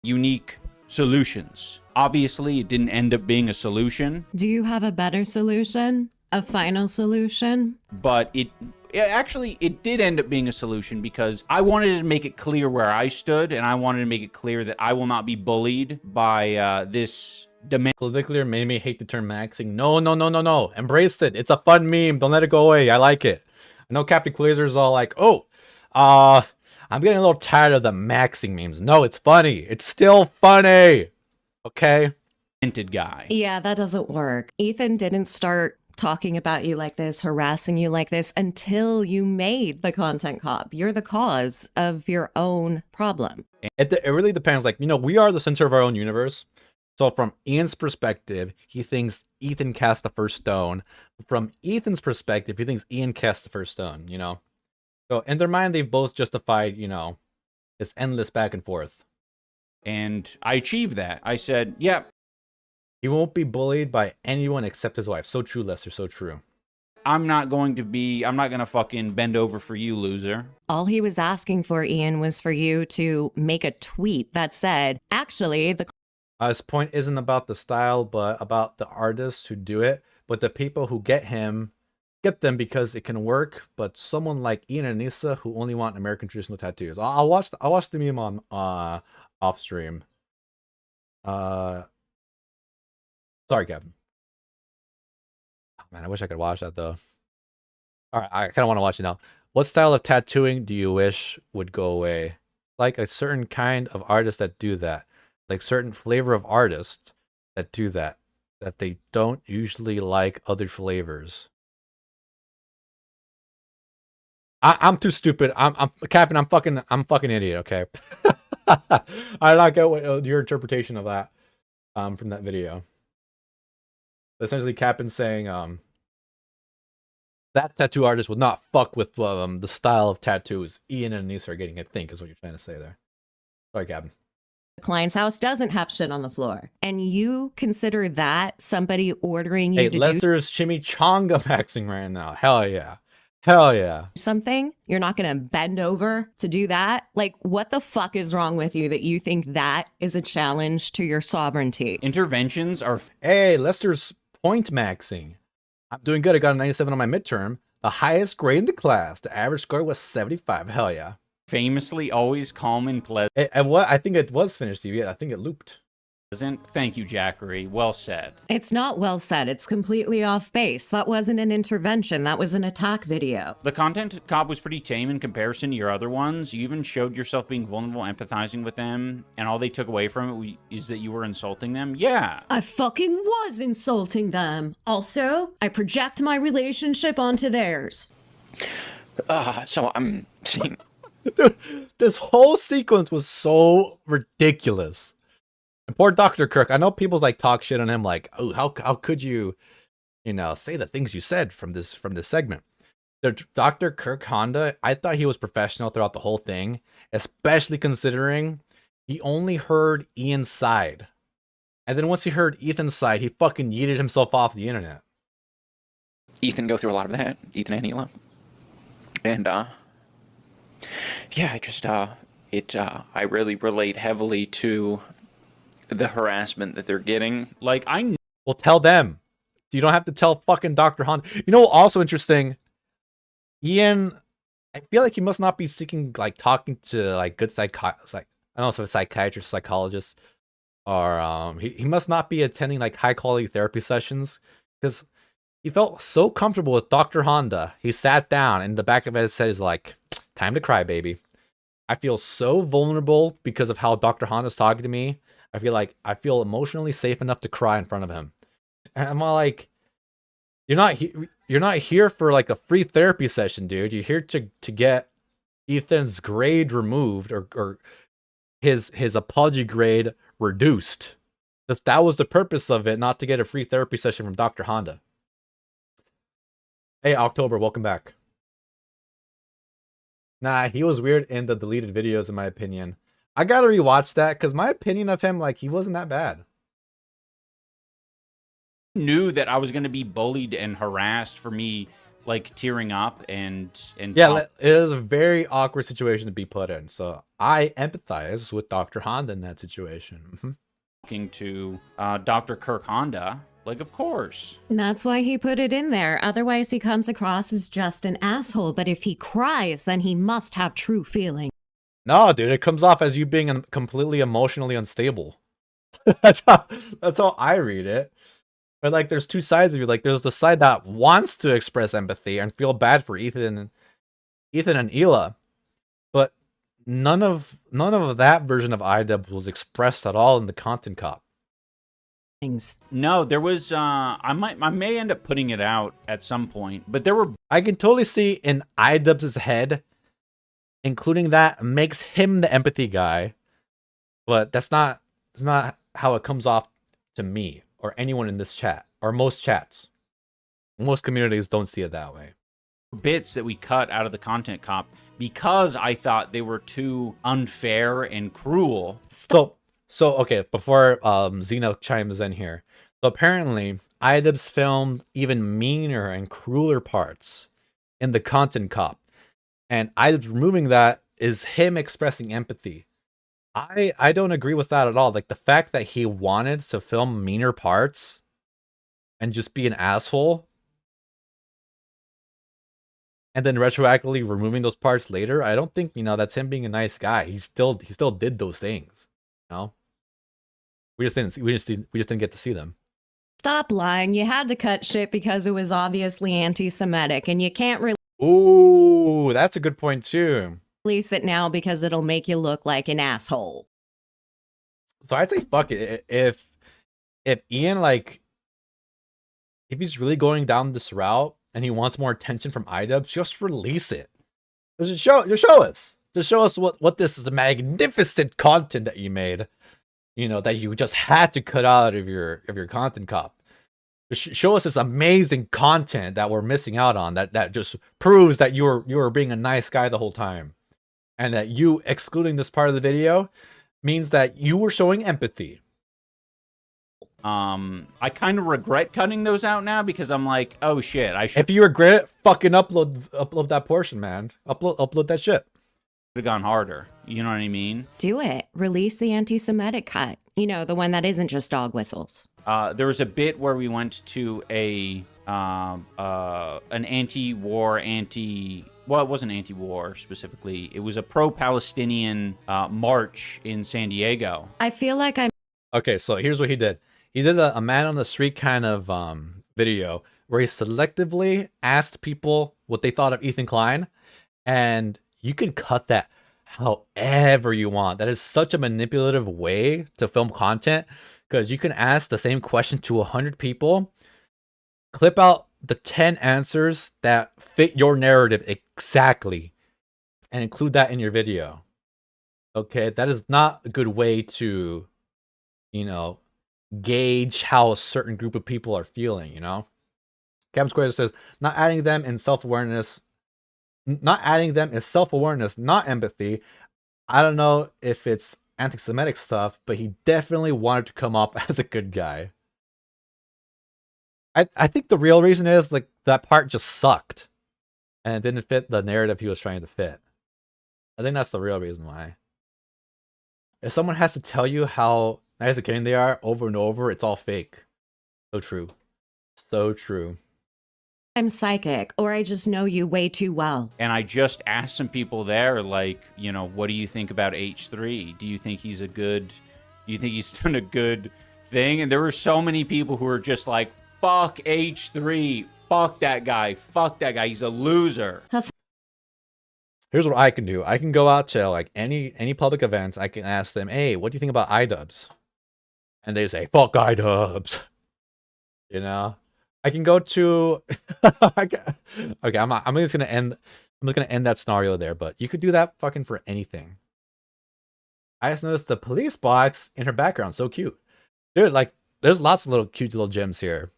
Unique solutions. Obviously, it didn't end up being a solution. Do you have a better solution? A final solution? But it did end up being a solution because I wanted to make it clear where I stood, and I wanted to make it clear that I will not be bullied by this demand. Politically made me hate the term maxing. No. Embrace it. It's a fun meme. Don't let it go away. I like it. I know Captain Quasar is all like, oh, I'm getting a little tired of the maxing memes. No, it's funny. It's still funny. Okay? Guy. Yeah, that doesn't work. Ethan didn't start talking about you like this, harassing you like this, until you made the content cop. You're the cause of your own problem. It really depends. Like, you know, we are the center of our own universe. So from Ian's perspective, he thinks Ethan cast the first stone. From Ethan's perspective, he thinks Ian cast the first stone, you know? So in their mind, they've both justified, you know, this endless back and forth. And I achieved that. I said, yeah. He won't be bullied by anyone except his wife. So true, Lester, so true. I'm not going to fucking bend over for you, loser. All he was asking for, Ian, was for you to make a tweet that said, actually, the... His point isn't about the style, but about the artists who do it. But the people who get them because it can work. But someone like Ian and Anissa who only want American traditional tattoos. I'll watch the meme on off stream. Sorry, Kevin. Oh, man, I wish I could watch that though. All right, I kind of want to watch it now. What style of tattooing do you wish would go away? Like a certain kind of artists that do that. Like certain flavor of artists that do that they don't usually like other flavors. I'm too stupid. I'm Captain. I'm fucking idiot. Okay. I don't get what your interpretation of that from that video. Essentially, Captain saying that tattoo artist would not fuck with the style of tattoos Ian and Anissa are getting. I think is what you're trying to say there. Sorry, Captain. client's house doesn't have shit on the floor. And you consider that somebody ordering you to Lester's chimichanga maxing right now. Hell yeah. Hell yeah. something, you're not going to bend over to do that? Like, what the fuck is wrong with you that you think that is a challenge to your sovereignty? Interventions are... Hey, Lester's point maxing. I'm doing good. I got a 97 on my midterm. The highest grade in the class. The average score was 75. Hell yeah. Famously always calm and pleasant. And what? I think it was finished. Yeah, I think it looped. Thank you, Jackery. Well said. It's not well said. It's completely off base. That wasn't an intervention. That was an attack video. The content cop was pretty tame in comparison to your other ones. You even showed yourself being vulnerable, empathizing with them, and all they took away from it is that you were insulting them. Yeah. I fucking was insulting them. Also, I project my relationship onto theirs. So I'm seeing... Dude, this whole sequence was so ridiculous. And poor Dr. Kirk, I know people like talk shit on him like, oh, how could you, say the things you said from this segment. Dr. Kirk Honda, I thought he was professional throughout the whole thing, especially considering he only heard Ian's side. And then once he heard Ethan's side, he fucking yeeted himself off the internet. Ethan go through a lot of that, Ethan and Hila. And, yeah, I really relate heavily to the harassment that they're getting. Well, tell them. You don't have to tell fucking Dr. Honda. Also interesting, Ian, I feel like he must not be seeking, talking to, good I don't know if it's a psychiatrist, psychologist, or, he must not be attending, high-quality therapy sessions, because he felt so comfortable with Dr. Honda. He sat down, and the back of his head is like, time to cry, baby. I feel so vulnerable because of how Dr. Honda's talking to me. I feel emotionally safe enough to cry in front of him. And I'm all like, you're not here for a free therapy session, dude. You're here to get Ethan's grade removed or his apology grade reduced. That was the purpose of it, not to get a free therapy session from Dr. Honda. Hey, October, welcome back. Nah, he was weird in the deleted videos, in my opinion. I gotta rewatch that, because my opinion of him, he wasn't that bad. Knew that I was going to be bullied and harassed for me, tearing up and yeah, it was a very awkward situation to be put in. So I empathize with Dr. Honda in that situation. Talking to Dr. Kirk Honda, of course. And that's why he put it in there. Otherwise, he comes across as just an asshole. But if he cries, then he must have true feeling. No, dude, it comes off as you being completely emotionally unstable. that's how I read it. But there's two sides of you. There's the side that wants to express empathy and feel bad for Ethan and Hila, but none of that version of Idubbbz was expressed at all in the content cop. No, there was. I may end up putting it out at some point, but there were. I can totally see in Idubbbz's head, including that makes him the empathy guy, but that's not how it comes off to me or anyone in this chat or most chats. Most communities don't see it that way. Bits that we cut out of the content cop because I thought they were too unfair and cruel. So okay, before Xena chimes in here. So apparently, Idubbbz filmed even meaner and crueler parts in the content cop. And Idubbbz removing that is him expressing empathy. I don't agree with that at all. The fact that he wanted to film meaner parts and just be an asshole, and then retroactively removing those parts later, I don't think, that's him being a nice guy. He still did those things. We just didn't get to see them. Stop lying. You had to cut shit because it was obviously anti-Semitic, and you can't Ooh, that's a good point too. Release it now because it'll make you look like an asshole. So I'd say fuck it. If Ian if he's really going down this route and he wants more attention from Idubbbz, just release it. Just show us. Just show us what this is, the magnificent content that you made. That you just had to cut out of your content cop. Show us this amazing content that we're missing out on. That just proves that you were being a nice guy the whole time, and that you excluding this part of the video means that you were showing empathy. I kind of regret cutting those out now because I'm like, oh shit, I should. If you regret it, fucking upload that portion, man. Upload that shit. Have gone harder. You know what I mean? Do it. Release the anti-Semitic cut. The one that isn't just dog whistles. There was a bit where we went to an anti-war, well, it wasn't anti-war specifically. It was a pro-Palestinian march in San Diego. I feel like I'm... Okay, so here's what he did. He did a man on the street kind of video where he selectively asked people what they thought of Ethan Klein, and you can cut that however you want. That is such a manipulative way to film content, because you can ask the same question to 100 people, clip out the 10 answers that fit your narrative exactly, and include that in your video. Okay, that is not a good way to, you know, gauge how a certain group of people are feeling, you know? Captain Square says, not adding them in self-awareness, not empathy. I don't know if it's anti-Semitic stuff, but he definitely wanted to come off as a good guy. I think the real reason is, like, that part just sucked. And it didn't fit the narrative he was trying to fit. I think that's the real reason why. If someone has to tell you how nice a game they are over and over, it's all fake. So true. So true. I'm psychic, or I just know you way too well. And I just asked some people there, like, you know, what do you think about H3? Do you think he's a good, do you think he's done a good thing? And there were so many people who were just like, fuck H3, fuck that guy, he's a loser. Here's what I can do. I can go out to like any public events. I can ask them, hey, what do you think about Idubbbz? And they say, fuck Idubbbz. You know? I can go to okay, I'm just gonna end that scenario there, but you could do that fucking for anything. I just noticed the police box in her background, so cute. Dude, like, there's lots of little cute little gems here.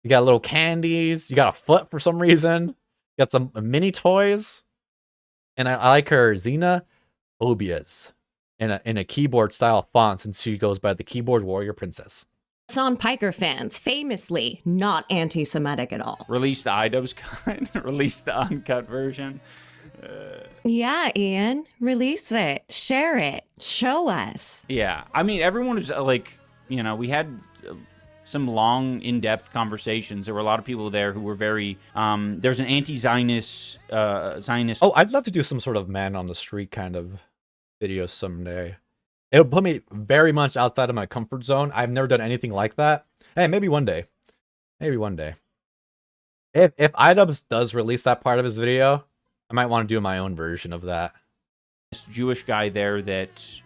You got little candies, you got a foot for some reason, you got some mini toys. And I like her Xena Obias in a keyboard style font, since she goes by the Keyboard Warrior Princess. Hasan Piker fans, famously not anti-Semitic at all. Release the Idubbbz cut, release the uncut version. Yeah, Ian, release it, share it, show us. Yeah, I mean, everyone was like, you know, we had some long, in-depth conversations. There were a lot of people there who were very, there's an anti-Zionist, Zionist. Oh, I'd love to do some sort of man on the street kind of video someday. It'll put me very much outside of my comfort zone. I've never done anything like that. Hey, maybe one day. Maybe one day. If Idubbbz does release that part of his video, I might want to do my own version of that. This Jewish guy there that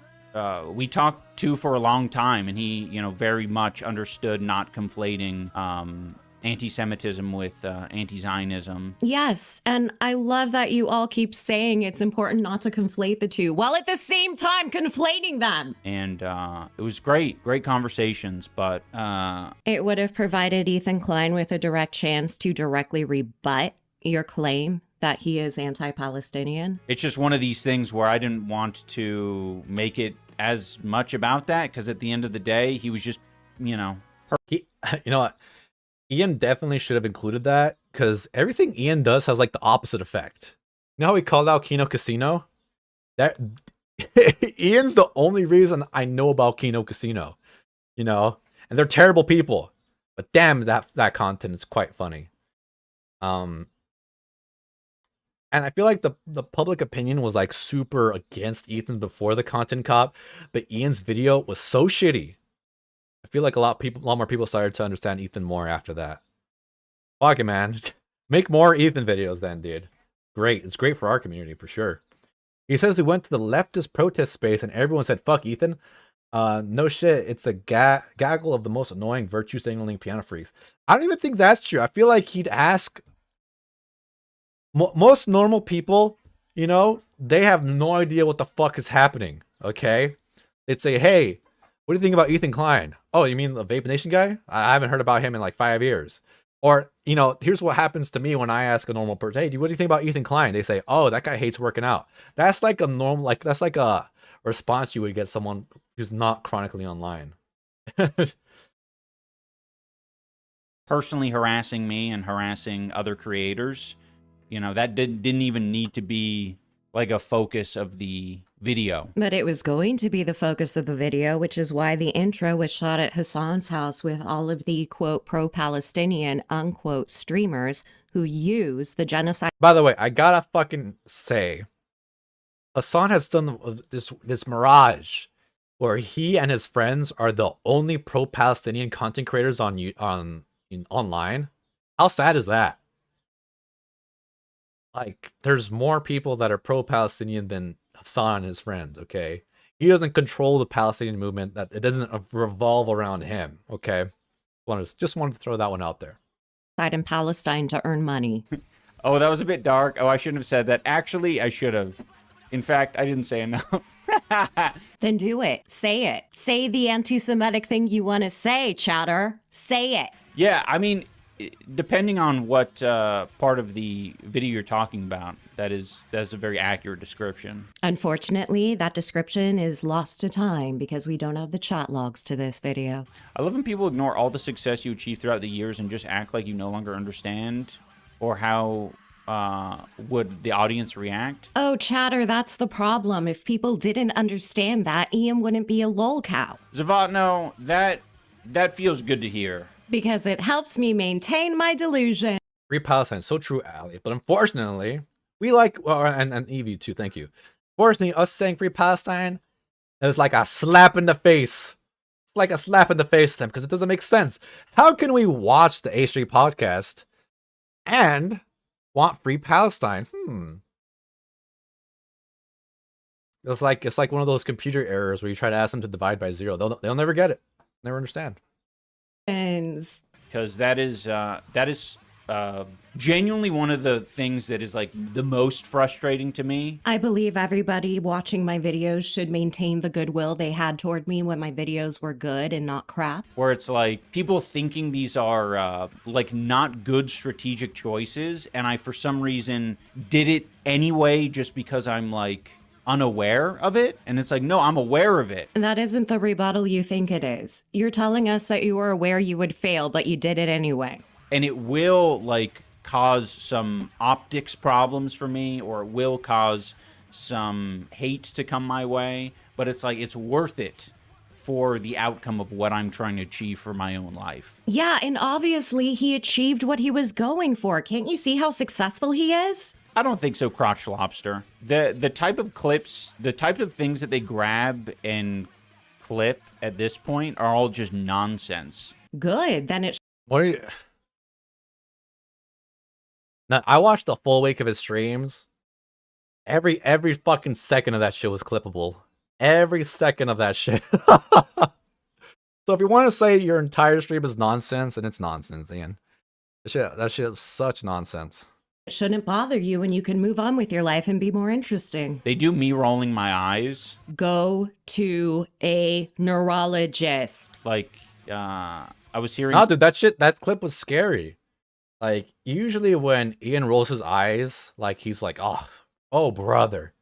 we talked to for a long time, and he, you know, very much understood not conflating anti-Semitism with anti-Zionism. Yes, and I love that you all keep saying it's important not to conflate the two, while at the same time conflating them. And it was great conversations, but it would have provided Ethan Klein with a direct chance to directly rebut your claim that he is anti-Palestinian. It's just one of these things where I didn't want to make it as much about that, because at the end of the day, he was just, you know... You know what? Ian definitely should have included that, because everything Ian does has like the opposite effect. You know how he called out Kino Casino? That Ian's the only reason I know about Kino Casino. You know? And they're terrible people. But damn, that content is quite funny. And I feel like the public opinion was like super against Ethan before the content cop, but Ian's video was so shitty. I feel like a lot more people started to understand Ethan more after that. Fuck it, man. Make more Ethan videos then, dude. Great. It's great for our community, for sure. He says he went to the leftist protest space and everyone said, fuck Ethan. No shit. It's a gaggle of the most annoying virtue signaling piano freaks. I don't even think that's true. I feel like he'd ask... Most normal people, you know, they have no idea what the fuck is happening, okay? They'd say, hey, what do you think about Ethan Klein? Oh, you mean the Vape Nation guy? I haven't heard about him in like 5 years. Or, you know, here's what happens to me when I ask a normal person, hey, what do you think about Ethan Klein? They say, oh, that guy hates working out. That's like a normal, like, that's like a response you would get someone who's not chronically online. Personally harassing me and harassing other creators, you know, that didn't even need to be like a focus of the video. But it was going to be the focus of the video, which is why the intro was shot at Hasan's house with all of the, quote, pro-Palestinian, unquote, streamers who use the genocide. By the way, I gotta fucking say, Hasan has done this mirage. where he and his friends are the only pro-Palestinian content creators online. How sad is that? Like, there's more people that are pro-Palestinian than Hasan and his friends, okay? He doesn't control the Palestinian movement. That it doesn't revolve around him, okay? Just wanted to throw that one out there. In Palestine to earn money. Oh, that was a bit dark. Oh, I shouldn't have said that. Actually, I should have. In fact, I didn't say enough. Then do it. Say it. Say the anti-Semitic thing you want to say, chatter. Say it. Yeah, I mean, depending on what part of the video you're talking about, that's a very accurate description. Unfortunately, that description is lost to time because we don't have the chat logs to this video. I love when people ignore all the success you achieved throughout the years and just act like you no longer understand or how would the audience react. Oh, chatter, that's the problem. If people didn't understand that, Ian wouldn't be a lol cow. Zavatno, that feels good to hear. Because it helps me maintain my delusion. Free Palestine, so true, Ali. But unfortunately, we like, well, and Evie too, thank you. Fortunately, us saying Free Palestine is like a slap in the face. It's like a slap in the face to them because it doesn't make sense. How can we watch the H3 podcast and want Free Palestine? It's like one of those computer errors where you try to ask them to divide by 0. They'll never get it. Never understand. Because that is genuinely one of the things that is like the most frustrating to me. I believe everybody watching my videos should maintain the goodwill they had toward me when my videos were good and not crap. Where it's like people thinking these are like not good strategic choices, and I for some reason did it anyway just because I'm like unaware of it. And it's like, no, I'm aware of it. And that isn't the rebuttal you think it is. You're telling us that you were aware you would fail, but you did it anyway. And it will like cause some optics problems for me, or it will cause some hate to come my way, but it's like it's worth it for the outcome of what I'm trying to achieve for my own life. Yeah, and obviously he achieved what he was going for. Can't you see how successful he is? I don't think so, Crotch Lobster. The type of clips, the type of things that they grab and clip at this point are all just nonsense. Good, then it... What are you... Now, I watched the full week of his streams. Every fucking second of that shit was clippable. Every second of that shit. So if you want to say your entire stream is nonsense, then it's nonsense, Ian. That shit is such nonsense. It shouldn't bother you when you can move on with your life and be more interesting. They do me rolling my eyes. Go to a neurologist. Like, I was hearing... No, dude, that clip was scary. Like, usually when Ian rolls his eyes, like, he's like, oh, brother.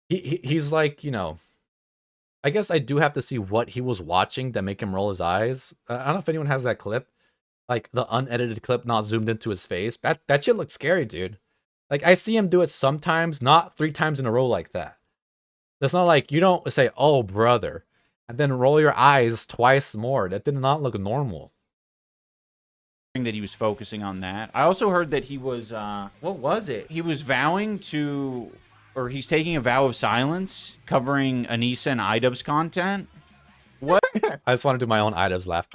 He's like, you know, I guess I do have to see what he was watching to make him roll his eyes. I don't know if anyone has that clip. Like, the unedited clip not zoomed into his face. That shit looks scary, dude. Like, I see him do it sometimes, not 3 times in a row like that. It's not like you don't say, oh, brother, and then roll your eyes twice more. That did not look normal. That he was focusing on that. I also heard that he was, what was it? He was vowing to, or he's taking a vow of silence covering Anissa and Idubbbz content. What? I just want to do my own Idubbbz laugh.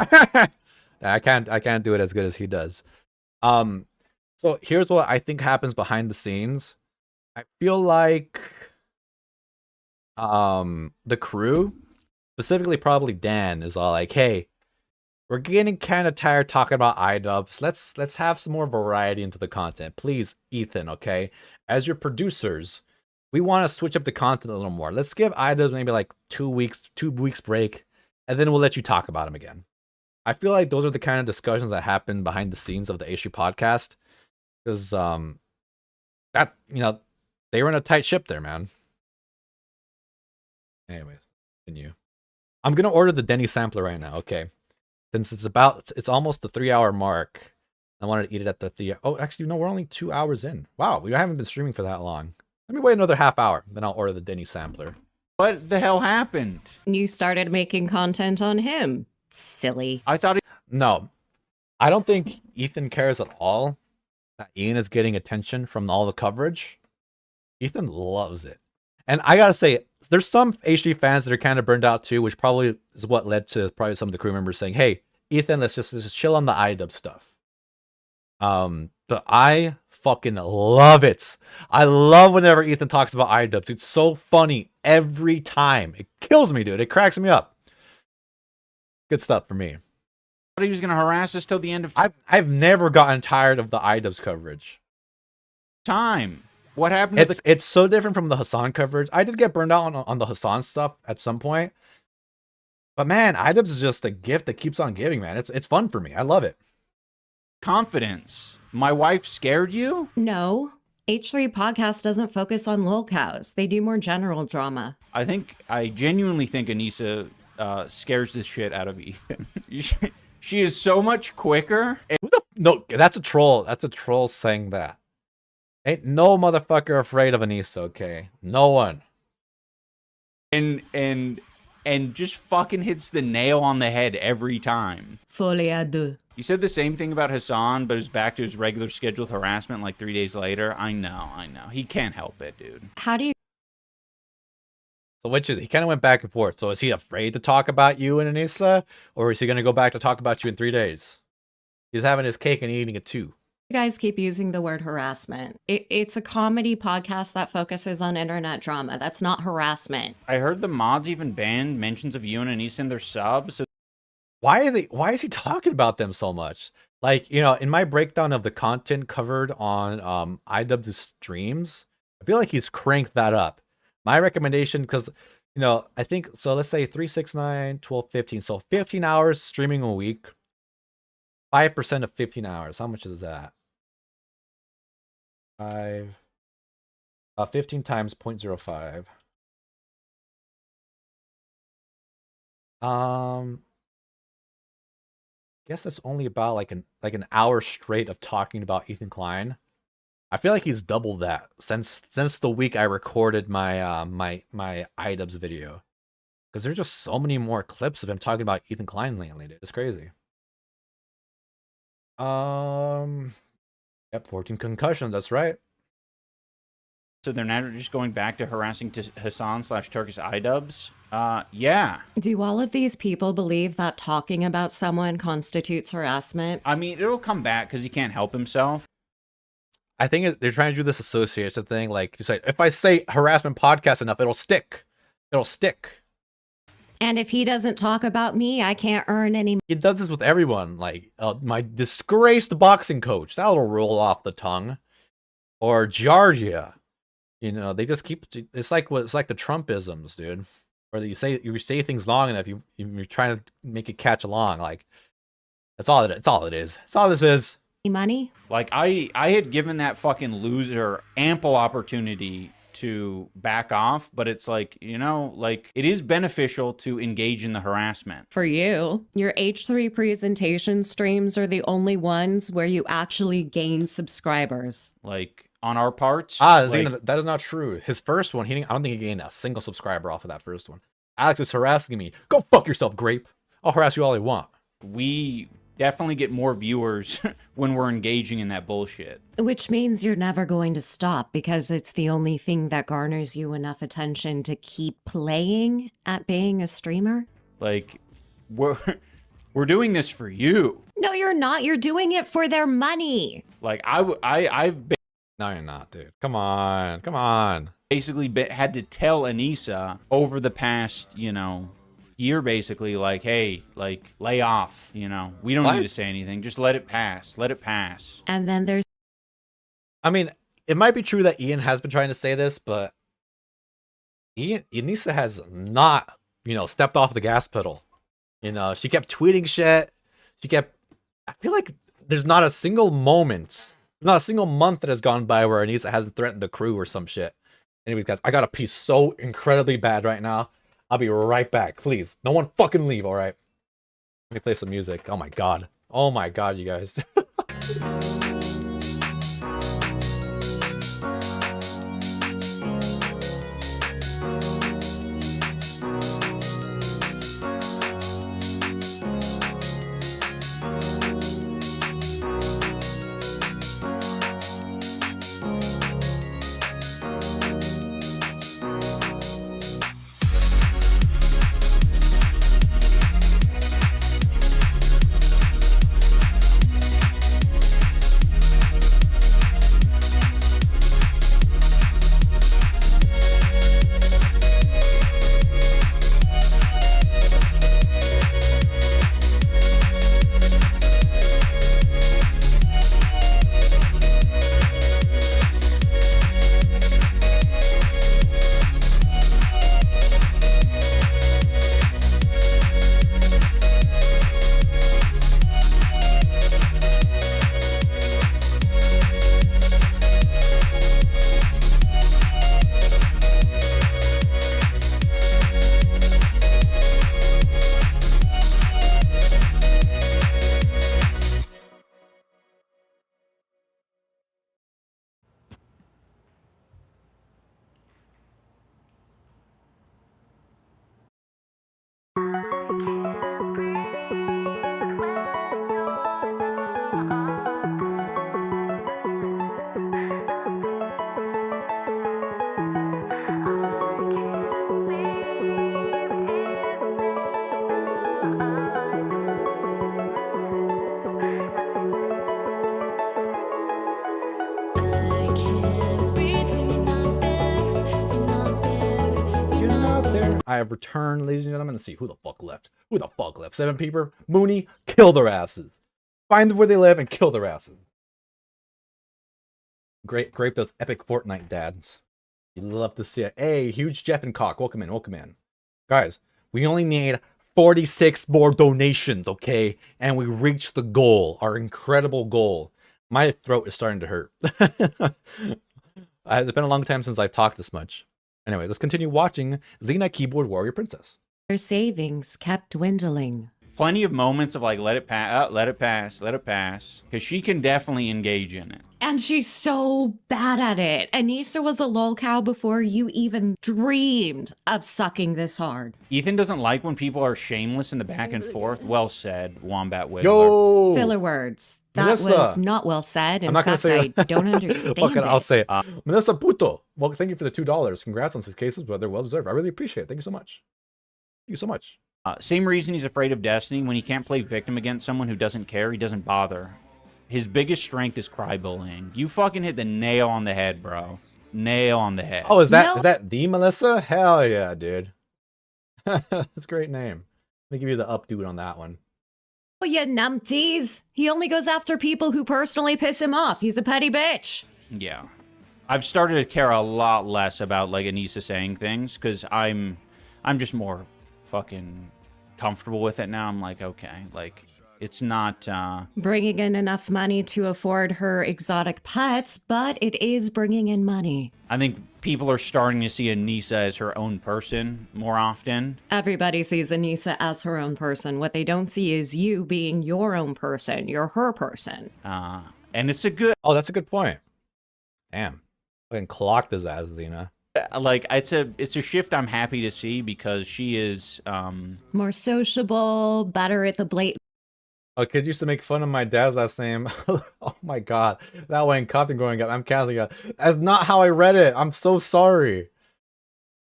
I can't do it as good as he does. So here's what I think happens behind the scenes. I feel like the crew, specifically probably Dan, is all like, hey, we're getting kind of tired talking about Idubbbz. Let's have some more variety into the content. Please, Ethan, okay? As your producers, we want to switch up the content a little more. Let's give Idubbbz maybe like 2 weeks break, and then we'll let you talk about him again. I feel like those are the kind of discussions that happen behind the scenes of the H3 podcast. Because that, you know, they were in a tight ship there, man. Anyways, continue. I'm gonna order the Denny sampler right now, okay? Since it's almost the 3-hour mark. I wanted to eat it at the 3. Oh, actually, no, we're only 2 hours in. Wow, we haven't been streaming for that long. Let me wait another half hour, then I'll order the Denny sampler. What the hell happened? You started making content on him. Silly. I thought No, I don't think Ethan cares at all that Ian is getting attention from all the coverage. Ethan loves it. And I gotta say, there's some HD fans that are kind of burned out too, which probably is what led to probably some of the crew members saying, "Hey, Ethan, let's just chill on the Idubbbz stuff." But I fucking love it. I love whenever Ethan talks about Idubbbz. It's so funny every time. It kills me, dude. It cracks me up. Good stuff for me. But he was going to harass us till the end of time. I've never gotten tired of the Idubbbz coverage. What happened to it's so different from the Hasan coverage. I did get burned out on the Hasan stuff at some point. But man, Idubbbz is just a gift that keeps on giving, man. It's fun for me. I love it. Confidence. My wife scared you? No. H3 podcast doesn't focus on lolcows. They do more general drama. I genuinely think Anissa scares the shit out of Ethan. She is so much quicker. No, that's a troll. That's a troll saying that. Ain't no motherfucker afraid of Anissa, okay? No one. And just fucking hits the nail on the head every time. Folie à deux. You said the same thing about Hasan, but is back to his regular scheduled harassment like 3 days later. I know. He can't help it, dude. How do you... So which is, he kind of went back and forth. So is he afraid to talk about you and Anissa? Or is he going to go back to talk about you in 3 days? He's having his cake and eating it too. You guys keep using the word harassment. It's a comedy podcast that focuses on internet drama. That's not harassment. I heard the mods even banned mentions of you and Anissa in their subs. So why is he talking about them so much? Like, you know, in my breakdown of the content covered on Idubbbz streams, I feel like he's cranked that up. My recommendation, because, you know, I think, so let's say 3, 6, 9, 12, 15. So 15 hours streaming a week. 5% of 15 hours. How much is that? 15 times 0.05. Guess that's only about like an hour straight of talking about Ethan Klein. I feel like he's doubled that since the week I recorded my my Idubbbz video, because there's just so many more clips of him talking about Ethan Klein lately. Dude. It's crazy. Yep, 14 concussions. That's right. So they're now just going back to harassing Hasan/Turkish Idubbbz. Yeah. Do all of these people believe that talking about someone constitutes harassment? I mean, it'll come back because he can't help himself. I think they're trying to do this association thing, like to say, if I say harassment podcast enough, it'll stick. It'll stick. And if he doesn't talk about me, I can't earn any. He does this with everyone. Like my disgraced boxing coach, that'll roll off the tongue. Or Georgia, you know, they just keep. It's like the Trumpisms, dude. Or you say things long enough, you're trying to make it catch along. Like that's all it is. That's all this is. Money. Like I had given that fucking loser ample opportunity to back off, but it's like, you know, like it is beneficial to engage in the harassment. For you, your H3 presentation streams are the only ones where you actually gain subscribers. Like on our parts. That is not true. His first one, I don't think he gained a single subscriber off of that first one. Alex was harassing me. Go fuck yourself, Grape. I'll harass you all I want. We definitely get more viewers when we're engaging in that bullshit. Which means you're never going to stop because it's the only thing that garners you enough attention to keep playing at being a streamer. Like, we're doing this for you. No, you're not. You're doing it for their money. Like, I've been... No, you're not, dude. Come on. Basically had to tell Anissa over the past, you know, year, basically, like, hey, like, lay off, you know, we don't need to say anything, just let it pass. And then there's, I mean, it might be true that Ian has been trying to say this, but Anissa has not, you know, stepped off the gas pedal. You know, she kept tweeting shit. I feel like there's not a single moment, not a single month that has gone by where Anissa hasn't threatened the crew or some shit. Anyways, guys, I gotta pee so incredibly bad right now. I'll be right back. Please, no one fucking leave, all right? Let me play some music. Oh my god, you guys. I have returned, ladies and gentlemen. Let's see, who the fuck left? Who the fuck left? 7 people? Mooney, kill their asses. Find where they live and kill their asses. Grape those epic Fortnite dads. You'd love to see it. Hey, huge Jeff and Cock. Welcome in, welcome in. Guys, we only need 46 more donations, okay? And we reached the goal, our incredible goal. My throat is starting to hurt. It's been a long time since I've talked this much. Anyway, let's continue watching Xena Keyboard Warrior Princess. Their savings kept dwindling. Plenty of moments of like, let it pass, let it pass, let it pass. Because she can definitely engage in it. And she's so bad at it. Anissa was a lolcow before you even dreamed of sucking this hard. Ethan doesn't like when people are shameless in the back and forth. Well said, Wombat Wiggler. Yo! Filler words. That Melissa. Was not well said. In fact, I don't understand Fuck it. I'll it. say it. Melissa Puto. Well, thank you for the $2. Congrats on these cases, but they're well deserved. I really appreciate it. Thank you so much. Thank you so much. Same reason he's afraid of Destiny. When he can't play victim against someone who doesn't care, he doesn't bother. His biggest strength is cry bullying. You fucking hit the nail on the head, bro. Nail on the head. Oh, is that the Melissa? Hell yeah, dude. That's a great name. Let me give you the updo on that one. Oh, you numpties. He only goes after people who personally piss him off. He's a petty bitch. Yeah. I've started to care a lot less about like Anissa saying things because I'm just more fucking comfortable with it now. I'm like, okay, like it's not bringing in enough money to afford her exotic pets, but it is bringing in money. I think people are starting to see Anissa as her own person more often. Everybody sees Anissa as her own person. What they don't see is you being your own person. You're her person. And it's a good... Oh, that's a good point. Damn. Fucking clocked his ass, Xena. Like, it's a shift I'm happy to see because she is... more sociable, better at the blatant... Oh, kids used to make fun of my dad's last name. Oh my god. That way in Compton growing up, I'm canceling it. That's not how I read it. I'm so sorry.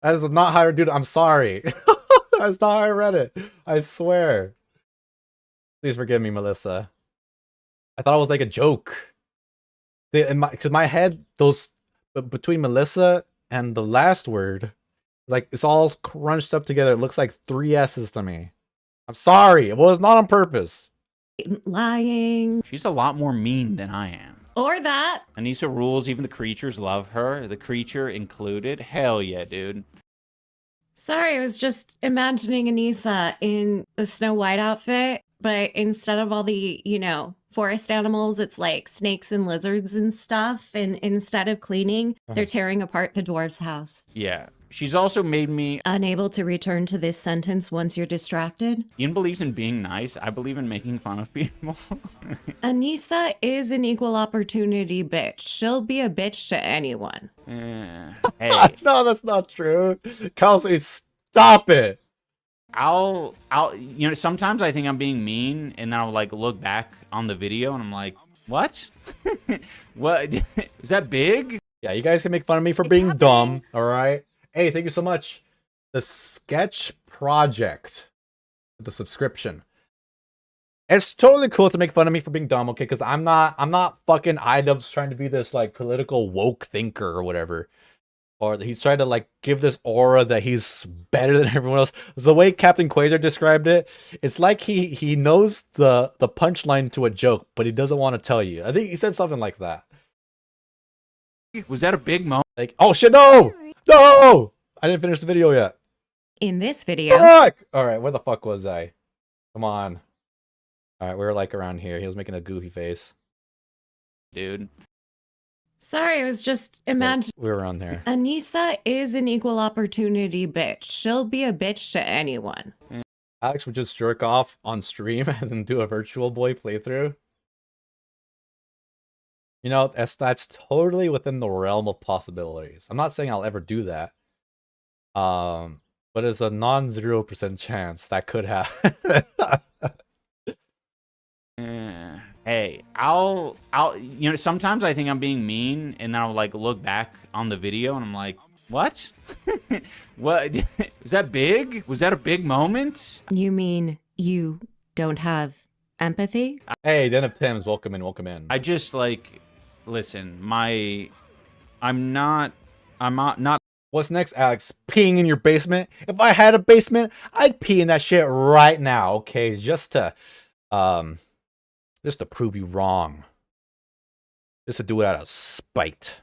That is not how I dude, I'm sorry. That's not how I read it. I swear. Please forgive me, Melissa. I thought it was like a joke. See, in my head, those between Melissa and the last word, like it's all crunched up together. It looks like 3 S's to me. I'm sorry. It was not on purpose. Lying. She's a lot more mean than I am. Or that. Anissa rules. Even the creatures love her. The creature included. Hell yeah, dude. Sorry, I was just imagining Anissa in the Snow White outfit, but instead of all the, you know, forest animals, it's like snakes and lizards and stuff. And instead of cleaning, they're tearing apart the dwarf's house. Yeah. She's also made me... Unable to return to this sentence once you're distracted? Ian believes in being nice. I believe in making fun of people. Anissa is an equal opportunity bitch. She'll be a bitch to anyone. Hey. No, that's not true. Kelsey, stop it. I'll, you know, sometimes I think I'm being mean, and then I'll like look back on the video, and I'm like, what? What? Is that big? Yeah, you guys can make fun of me for being dumb, all right? Hey, thank you so much. The Sketch Project, the subscription. It's totally cool to make fun of me for being dumb, okay? Because I'm not fucking Idubbbz trying to be this like political woke thinker or whatever. Or he's trying to like give this aura that he's better than everyone else. The way Captain Quasar described it, it's like he knows the punchline to a joke, but he doesn't want to tell you. I think he said something like that. Was that a big moment? Like, oh shit, no! No! I didn't finish the video yet. In this video... Fuck! Alright, where the fuck was I? Come on. Alright, we were like around here. He was making a goofy face. Dude. Sorry, I was just imagining... We were around there. Anissa is an equal opportunity bitch. She'll be a bitch to anyone. Alex would just jerk off on stream and then do a Virtual Boy playthrough. You know, that's totally within the realm of possibilities. I'm not saying I'll ever do that. But it's a non-0% chance that could happen. Hey, I'll, you know, sometimes I think I'm being mean, and then I'll like look back on the video, and I'm like, what? What? Is that big? Was that a big moment? You mean you don't have empathy? Hey, Den of Tims, welcome in, welcome in. I just like, listen, I'm not. What's next, Alex? Peeing in your basement? If I had a basement, I'd pee in that shit right now, okay? Just to prove you wrong. Just to do it out of spite.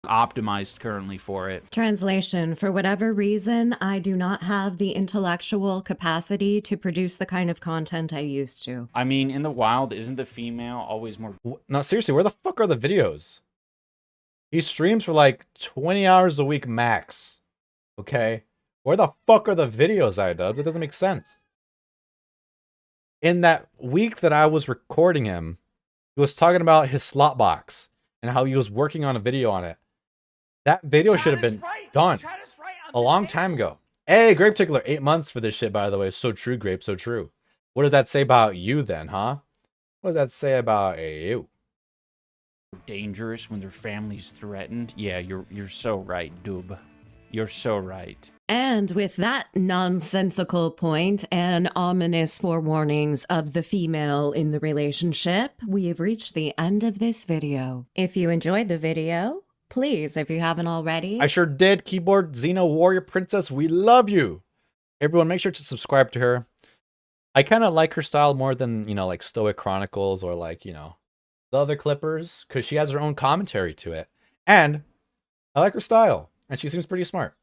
Optimized currently for it. Translation: for whatever reason, I do not have the intellectual capacity to produce the kind of content I used to. I mean, in the wild, isn't the female always more... No, seriously, where the fuck are the videos? He streams for like 20 hours a week max. Okay? Where the fuck are the videos, Idubbbz? It doesn't make sense. In that week that I was recording him, he was talking about his slot box and how he was working on a video on it. That video should have been done a long time ago. Hey, Grape Tickler, 8 months for this shit, by the way. So true, Grape, so true. What does that say about you then, huh? What does that say about you? Dangerous when their family's threatened. Yeah, you're so right, Doob. You're so right. And with that nonsensical point and ominous forewarnings of the female in the relationship, we've reached the end of this video. If you enjoyed the video, please, if you haven't already. I sure did. Keyboard Xena Warrior Princess, we love you. Everyone, make sure to subscribe to her. I kind of like her style more than, you know, like Stoic Chronicles or like, you know, the other Clippers, because she has her own commentary to it. And I like her style, and she seems pretty smart.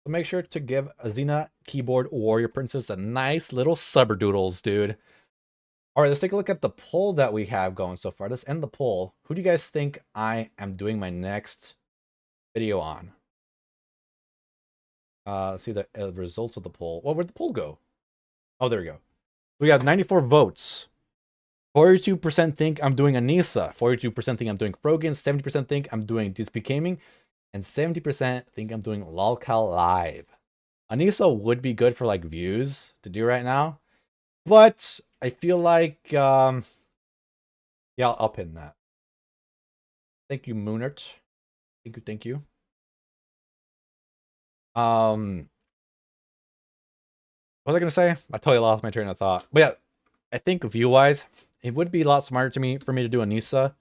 So make sure to give Xena Keyboard Warrior Princess a nice little subberdoodles, dude. All right, let's take a look at the poll that we have going so far. Let's end the poll. Who do you guys think I am doing my next video on? Let's see the results of the poll. Well, where'd the poll go? Oh, there we go. We got 94 votes. 42% think I'm doing Anissa. 42% think I'm doing Frogan. 70% think I'm doing DSP Gaming. And 70% think I'm doing Lolcal Live. Anissa would be good for like views to do right now. But I feel like, yeah, I'll pin that. Thank you, Moonert. Thank you. What was I gonna say? I totally lost my train of thought. But yeah, I think view-wise, it would be a lot smarter for me to do Anissa.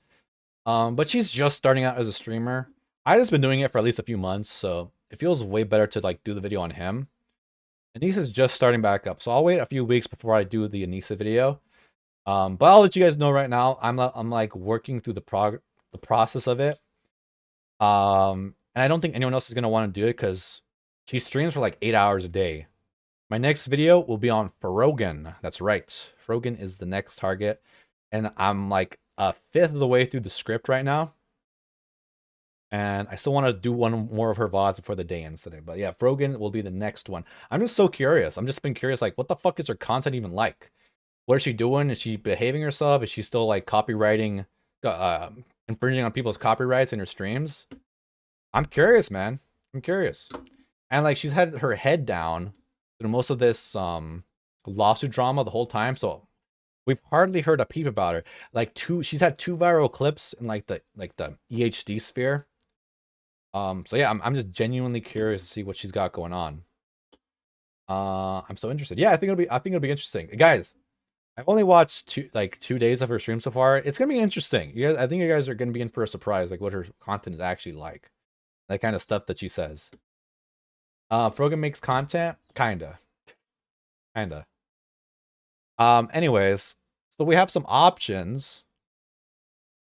But she's just starting out as a streamer. I've just been doing it for at least a few months, so it feels way better to like do the video on him. Anissa's just starting back up, so I'll wait a few weeks before I do the Anissa video. But I'll let you guys know right now. I'm like working through the process of it. And I don't think anyone else is gonna want to do it because she streams for like 8 hours a day. My next video will be on Frogan. That's right, Frogan is the next target, and I'm like a fifth of the way through the script right now. And I still want to do one more of her VODs before the day ends today. But yeah, Frogan will be the next one. I'm just so curious. I'm just been curious, like, what the fuck is her content even like? What is she doing? Is she behaving herself? Is she still like copywriting, infringing on people's copyrights in her streams? I'm curious, man. I'm curious. And like, she's had her head down through most of this lawsuit drama the whole time. So we've hardly heard a peep about her. Like she's had 2 viral clips in like the EHD sphere. So yeah, I'm just genuinely curious to see what she's got going on. I'm so interested. Yeah, I think it'll be interesting, guys. I've only watched 2 days of her stream so far. It's gonna be interesting. You guys, I think you guys are gonna be in for a surprise, like what her content is actually like, that kind of stuff that she says. Frogan makes content, kinda. Anyways, so we have some options.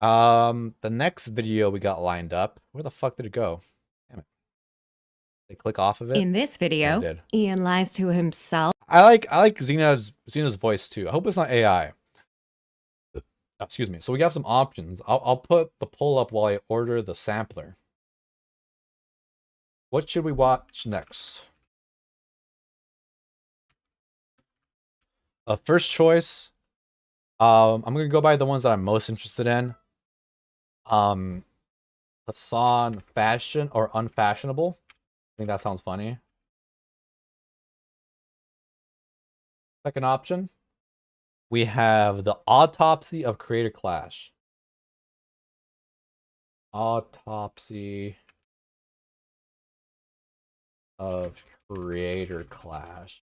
The next video we got lined up. Where the fuck did it go? Damn it. They click off of it. In this video, Ian lies to himself. I like Xena's voice too. I hope it's not AI. Excuse me. So we have some options. I'll put the poll up while I order the sampler. What should we watch next? First choice. I'm gonna go by the ones that I'm most interested in. Hasan, fashion or unfashionable. I think that sounds funny. Second option, we have the autopsy of Creator Clash. Autopsy of Creator Clash.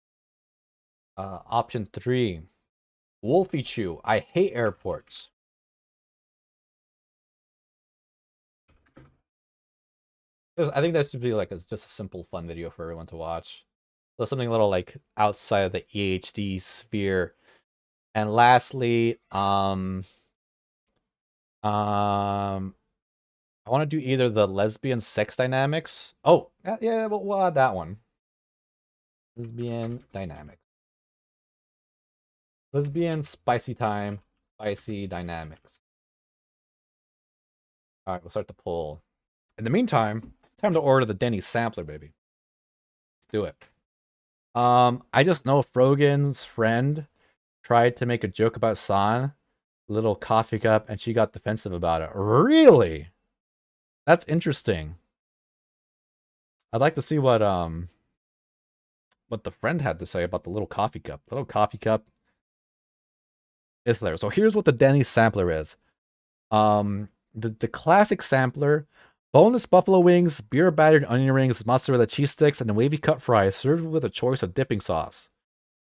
Option 3, Wolfie Chew. I hate airports. I think that should be like just a simple, fun video for everyone to watch. So something a little like outside of the EHD sphere. And lastly, I want to do either the lesbian sex dynamics. Oh, yeah, we'll add that one. Lesbian dynamics. Lesbian spicy time, spicy dynamics. All right, we'll start the poll. In the meantime, it's time to order the Denny's sampler, baby. Let's do it. I just know Frogan's friend tried to make a joke about San, little coffee cup, and she got defensive about it. Really? That's interesting. I'd like to see what the friend had to say about the little coffee cup. The little coffee cup is there. So here's what the Denny's sampler is. The classic sampler: boneless buffalo wings, beer battered onion rings, mozzarella cheese sticks, and wavy cut fries served with a choice of dipping sauce.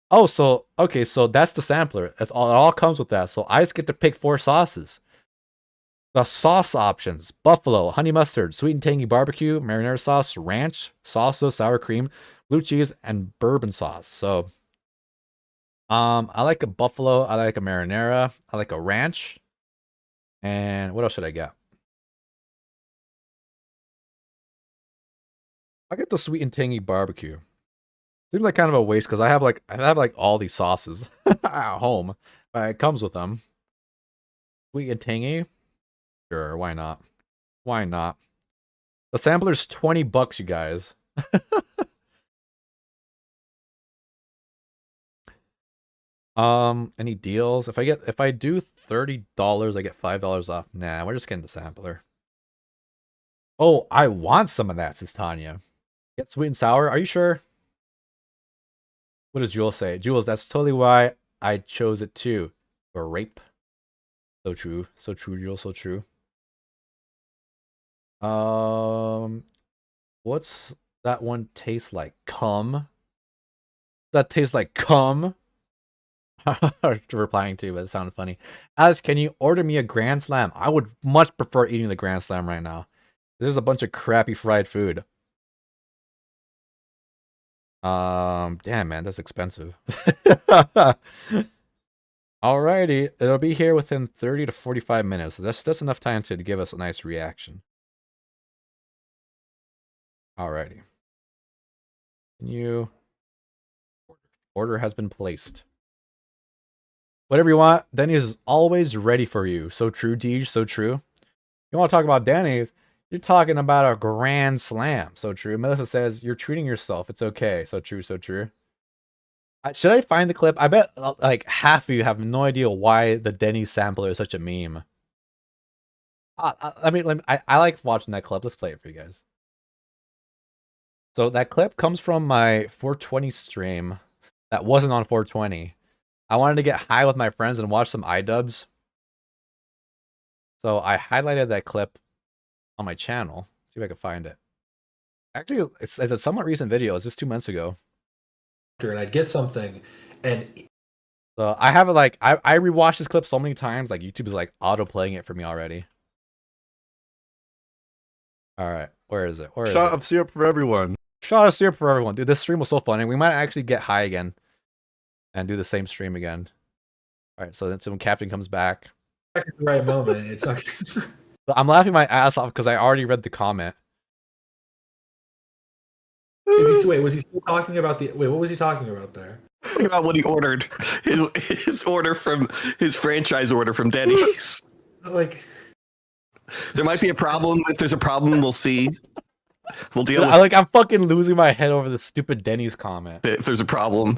Oh, so okay, so that's the sampler. That's all. It all comes with that. So I just get to pick 4 sauces. The sauce options: buffalo, honey mustard, sweet and tangy barbecue, marinara sauce, ranch, salsa, sour cream, blue cheese, and bourbon sauce. So, I like a buffalo. I like a marinara. I like a ranch. And what else should I get? I get the sweet and tangy barbecue. Seems like kind of a waste because I have like all these sauces at home. But it comes with them. Sweet and tangy. Sure, why not? Why not? The sampler's $20, you guys. Any deals? If I do $30, I get $5 off. Nah, we're just getting the sampler. Oh, I want some of that, says Tanya. Get sweet and sour. Are you sure? What does Jules say? Jules, that's totally why I chose it too. For rape. So true. So true, Jules. So true. What's that one taste like? Cum? That tastes like cum? Replying to, but it sounded funny. Alice, can you order me a Grand Slam? I would much prefer eating the Grand Slam right now. This is a bunch of crappy fried food. Damn, man, that's expensive. Alrighty, it'll be here within 30 to 45 minutes. So that's enough time to give us a nice reaction. Alrighty. Continue. Order has been placed. Whatever you want, Denny's is always ready for you. So true, Deej, so true. You want to talk about Denny's? You're talking about a Grand Slam. So true. Melissa says, you're treating yourself. It's okay. So true, so true. Should I find the clip? I bet like half of you have no idea why the Denny's sampler is such a meme. I like watching that clip. Let's play it for you guys. So that clip comes from my 420 stream that wasn't on 420. I wanted to get high with my friends and watch some Idubbbz. So I highlighted that clip on my channel. See if I can find it. Actually, it's a somewhat recent video. It's just 2 months ago. And I'd get something, and so I have it like I rewatched this clip so many times. Like YouTube is like auto playing it for me already. All right, where is it? Shot of syrup for everyone. Shot of syrup for everyone, dude. This stream was so funny. We might actually get high again and do the same stream again. All right, so then when Captain comes back, at the right moment, it's not. I'm laughing my ass off because I already read the comment. Was he still talking about the? Wait, what was he talking about there? Talking about what he ordered, his order from his franchise order from Denny's. Like, there might be a problem. If there's a problem, we'll see. We'll deal with it. I'm fucking losing my head over the stupid Denny's comment. If there's a problem,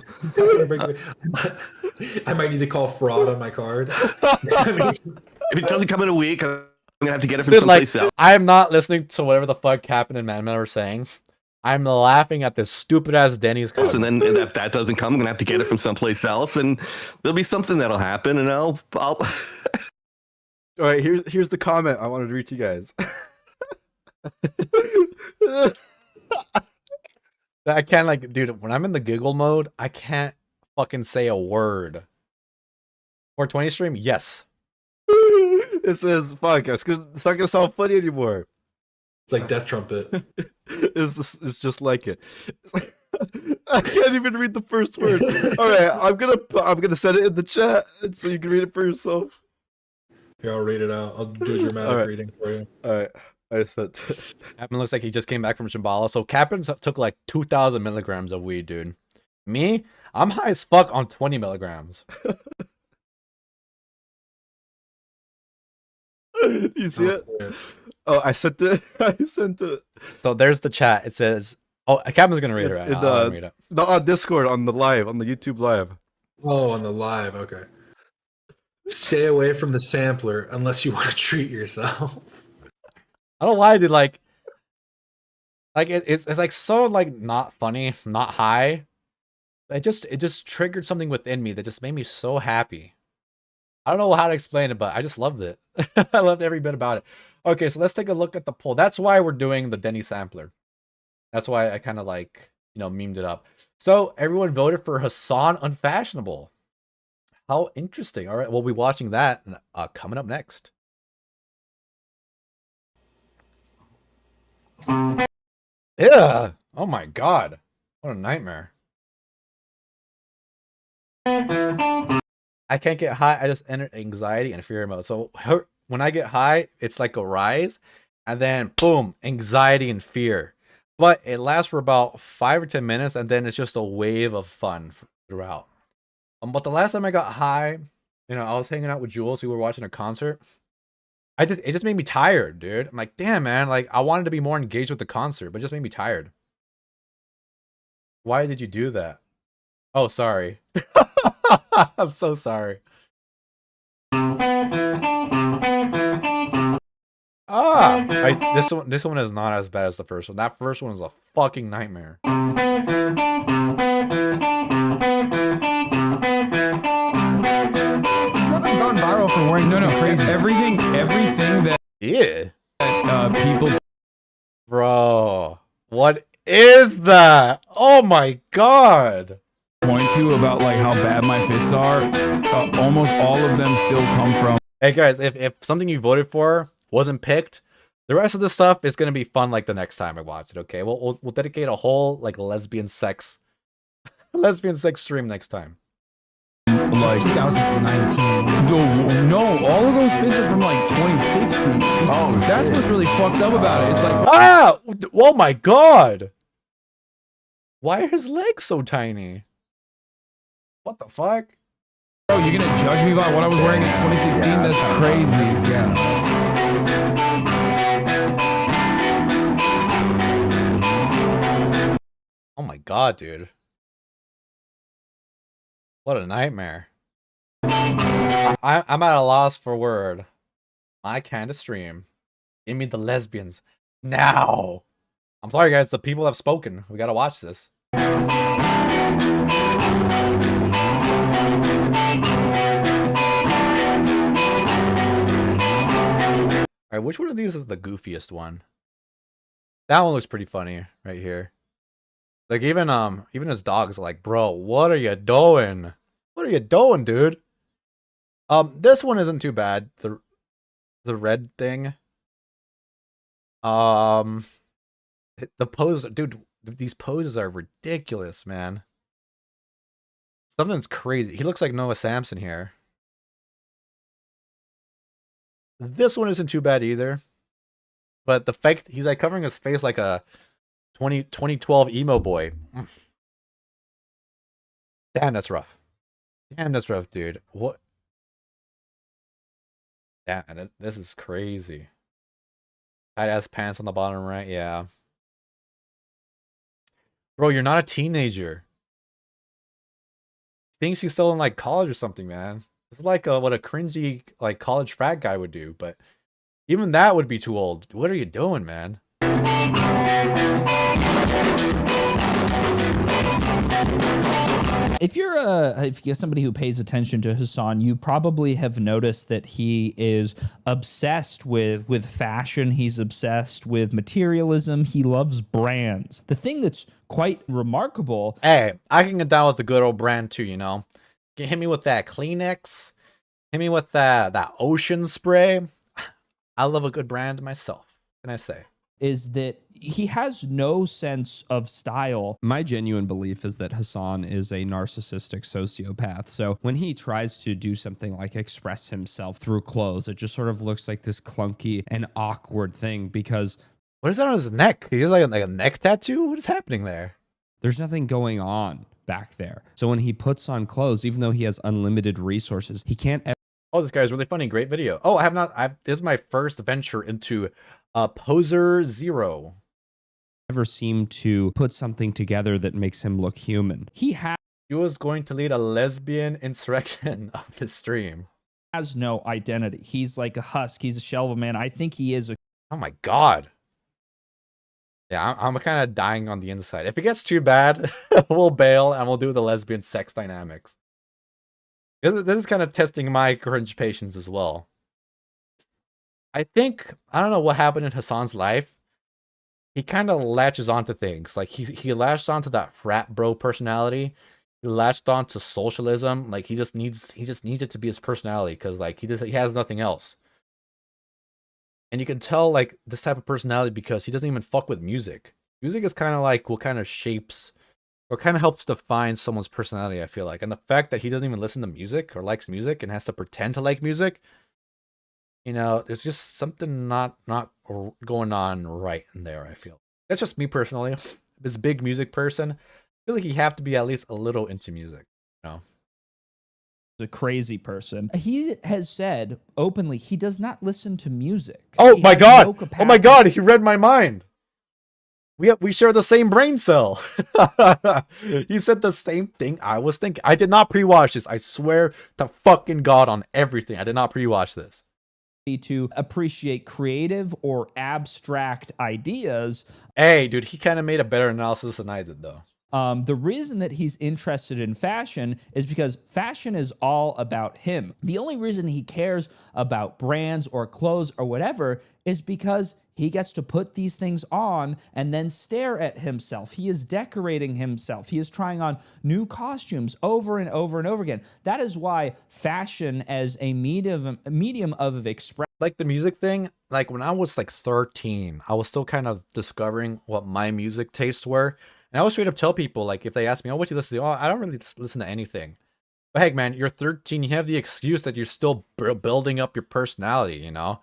I might need to call fraud on my card. If it doesn't come in a week, I'm gonna have to get it from someplace else. I am not listening to whatever the fuck Captain and Man are saying. I'm laughing at this stupid ass Denny's comment. And then if that doesn't come, I'm gonna have to get it from someplace else, and there'll be something that'll happen, and I'll... All right, here's the comment I wanted to read to you guys. I can't, like, dude, when I'm in the giggle mode, I can't fucking say a word. 420 stream? Yes. It says, fuck, it's not gonna sound funny anymore. It's like Death Trumpet. It's just like it. I can't even read the first word. All right, I'm gonna send it in the chat so you can read it for yourself. Here, I'll read it out. I'll do a dramatic reading for you. All right, I said. Captain looks like he just came back from Shambhala. So Captain took like 2,000 milligrams of weed, dude. Me, I'm high as fuck on 20 milligrams. You see it? Oh, I sent it. So there's the chat. It says, "Oh, Captain's gonna read it right now. Read it. No, on Discord, on the YouTube live. Oh, on the live. Okay. Stay away from the sampler unless you want to treat yourself. I don't know why, dude. Like it's like so like not funny, not high. It just triggered something within me that just made me so happy. I don't know how to explain it, but I just loved it. I loved every bit about it. Okay, so let's take a look at the poll. That's why we're doing the Denny sampler. That's why I kind of like, memed it up. So everyone voted for Hasan Unfashionable. How interesting. All right, we'll be watching that coming up next. Yeah. Oh my God. What a nightmare. I can't get high. I just enter anxiety and fear mode. So when I get high, it's like a rise, and then boom, anxiety and fear. But it lasts for about 5 or 10 minutes, and then it's just a wave of fun throughout. But the last time I got high, I was hanging out with Jules. We were watching a concert. It just made me tired, dude. I'm like, damn, man. Like, I wanted to be more engaged with the concert, but it just made me tired. Why did you do that? Oh, sorry. I'm so sorry. This one is not as bad as the first one. That first one is a fucking nightmare. You haven't gone viral for wearing something crazy. Everything that people. Bro, what is that? Oh my God. Point to about like how bad my fits are. Almost all of them still come from. Hey guys, if something you voted for wasn't picked, the rest of the stuff is gonna be fun. Like the next time I watch it, okay? We'll dedicate a whole like lesbian sex stream next time. Like 2019. No, all of those fits are from like 2016. That's what's really fucked up about it. It's like oh my God, why are his legs so tiny? What the fuck? Oh, you're gonna judge me by what I was wearing in 2016? That's crazy. Yeah. Oh my God, dude. What a nightmare. I'm at a loss for word. My kind of stream. Give me the lesbians. Now. I'm sorry, guys. The people have spoken. We gotta watch this. Alright, which one of these is the goofiest one? That one looks pretty funny right here. Like even his dog's like, bro, what are you doing? What are you doing, dude? This one isn't too bad. The red thing. The pose, dude, these poses are ridiculous, man. Something's crazy. He looks like Noah Samson here. This one isn't too bad either. But the fact he's like covering his face like a 2012 emo boy. Damn, that's rough. Damn, that's rough, dude. What? Damn, this is crazy. Tight ass pants on the bottom right, yeah. Bro, you're not a teenager. Thinks he's still in like college or something, man. It's like what a cringy like college frat guy would do, but even that would be too old. What are you doing, man? If you're somebody who pays attention to Hasan, you probably have noticed that he is obsessed with fashion. He's obsessed with materialism. He loves brands. The thing that's quite remarkable. Hey, I can get down with the good old brand too, you know. Hit me with that Kleenex. Hit me with that ocean spray. I love a good brand myself. What can I say? is that he has no sense of style. My genuine belief is that Hasan is a narcissistic sociopath. So when he tries to do something like express himself through clothes, it just sort of looks like this clunky and awkward thing because... What is that on his neck? He has like a neck tattoo? What is happening there? There's nothing going on back there. So when he puts on clothes, even though he has unlimited resources, he can't... Oh, this guy's really funny. Great video. Oh, this is my first venture into Poser Zero. Never seem to put something together that makes him look human. He was going to lead a lesbian insurrection of his stream. Has no identity. He's like a husk. He's a shell of a man. I think he is a... Oh my god. Yeah, I'm kind of dying on the inside. If it gets too bad, we'll bail and we'll do the lesbian sex dynamics. This is kind of testing my cringe patience as well. I don't know what happened in Hasan's life. He kind of latches onto things. Like he latched onto that frat bro personality. He latched onto socialism. Like he just needs it to be his personality because like he has nothing else. And you can tell like this type of personality because he doesn't even fuck with music. Music is kind of like what kind of shapes or kind of helps define someone's personality, I feel like. And the fact that he doesn't even listen to music or likes music and has to pretend to like music, you know, there's just something not going on right in there, I feel. That's just me personally. This big music person, I feel like you have to be at least a little into music, you know? A crazy person. He has said openly he does not listen to music. Oh my god! Oh my god, he read my mind! We share the same brain cell. He said the same thing I was thinking. I did not pre-watch this. I swear to fucking God on everything. I did not pre-watch this. To appreciate creative or abstract ideas. Hey, dude, he kind of made a better analysis than I did, though. The reason that he's interested in fashion is because fashion is all about him. The only reason he cares about brands or clothes or whatever is because he gets to put these things on and then stare at himself. He is decorating himself. He is trying on new costumes over and over and over again. That is why fashion as a medium of expression. Like the music thing, like when I was like 13, I was still kind of discovering what my music tastes were. And I always straight up tell people, like, if they ask me, oh, what you listen to? Oh, I don't really listen to anything. But hey, man, you're 13. You have the excuse that you're still building up your personality, you know?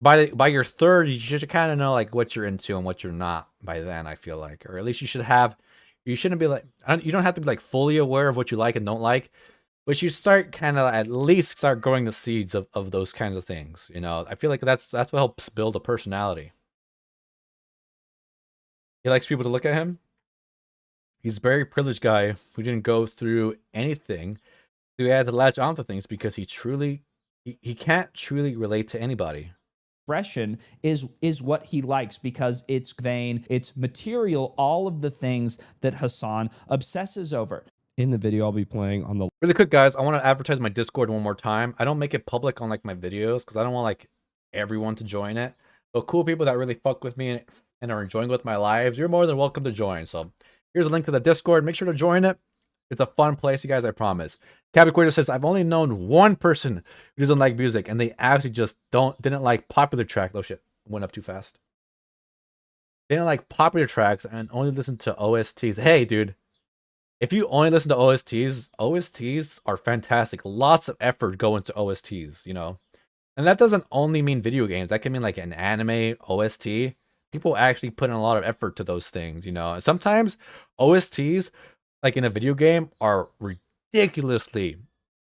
By your 30, you should kind of know, like, what you're into and what you're not by then, I feel like. Or at least you shouldn't be, like, you don't have to be, like, fully aware of what you like and don't like. But you start kind of, at least start growing the seeds of those kinds of things, you know? I feel like that's what helps build a personality. He likes people to look at him. He's a very privileged guy who didn't go through anything. So he had to latch onto things because he can't truly relate to anybody. Expression is what he likes because it's vain, it's material, all of the things that Hasan obsesses over. In the video I'll be playing on the... Really quick, guys, I want to advertise my Discord one more time. I don't make it public on like my videos because I don't want like everyone to join it. But cool people that really fuck with me and are enjoying with my lives, you're more than welcome to join. So here's a link to the Discord. Make sure to join it. It's a fun place, you guys, I promise. Capricorn says, I've only known one person who doesn't like music, and they actually just didn't like popular tracks. Oh shit, went up too fast. They didn't like popular tracks and only listen to OSTs. Hey, dude, if you only listen to OSTs, OSTs are fantastic. Lots of effort go into OSTs, you know? And that doesn't only mean video games. That can mean like an anime OST. People actually put in a lot of effort to those things, you know? And sometimes OSTs, like in a video game, are ridiculously,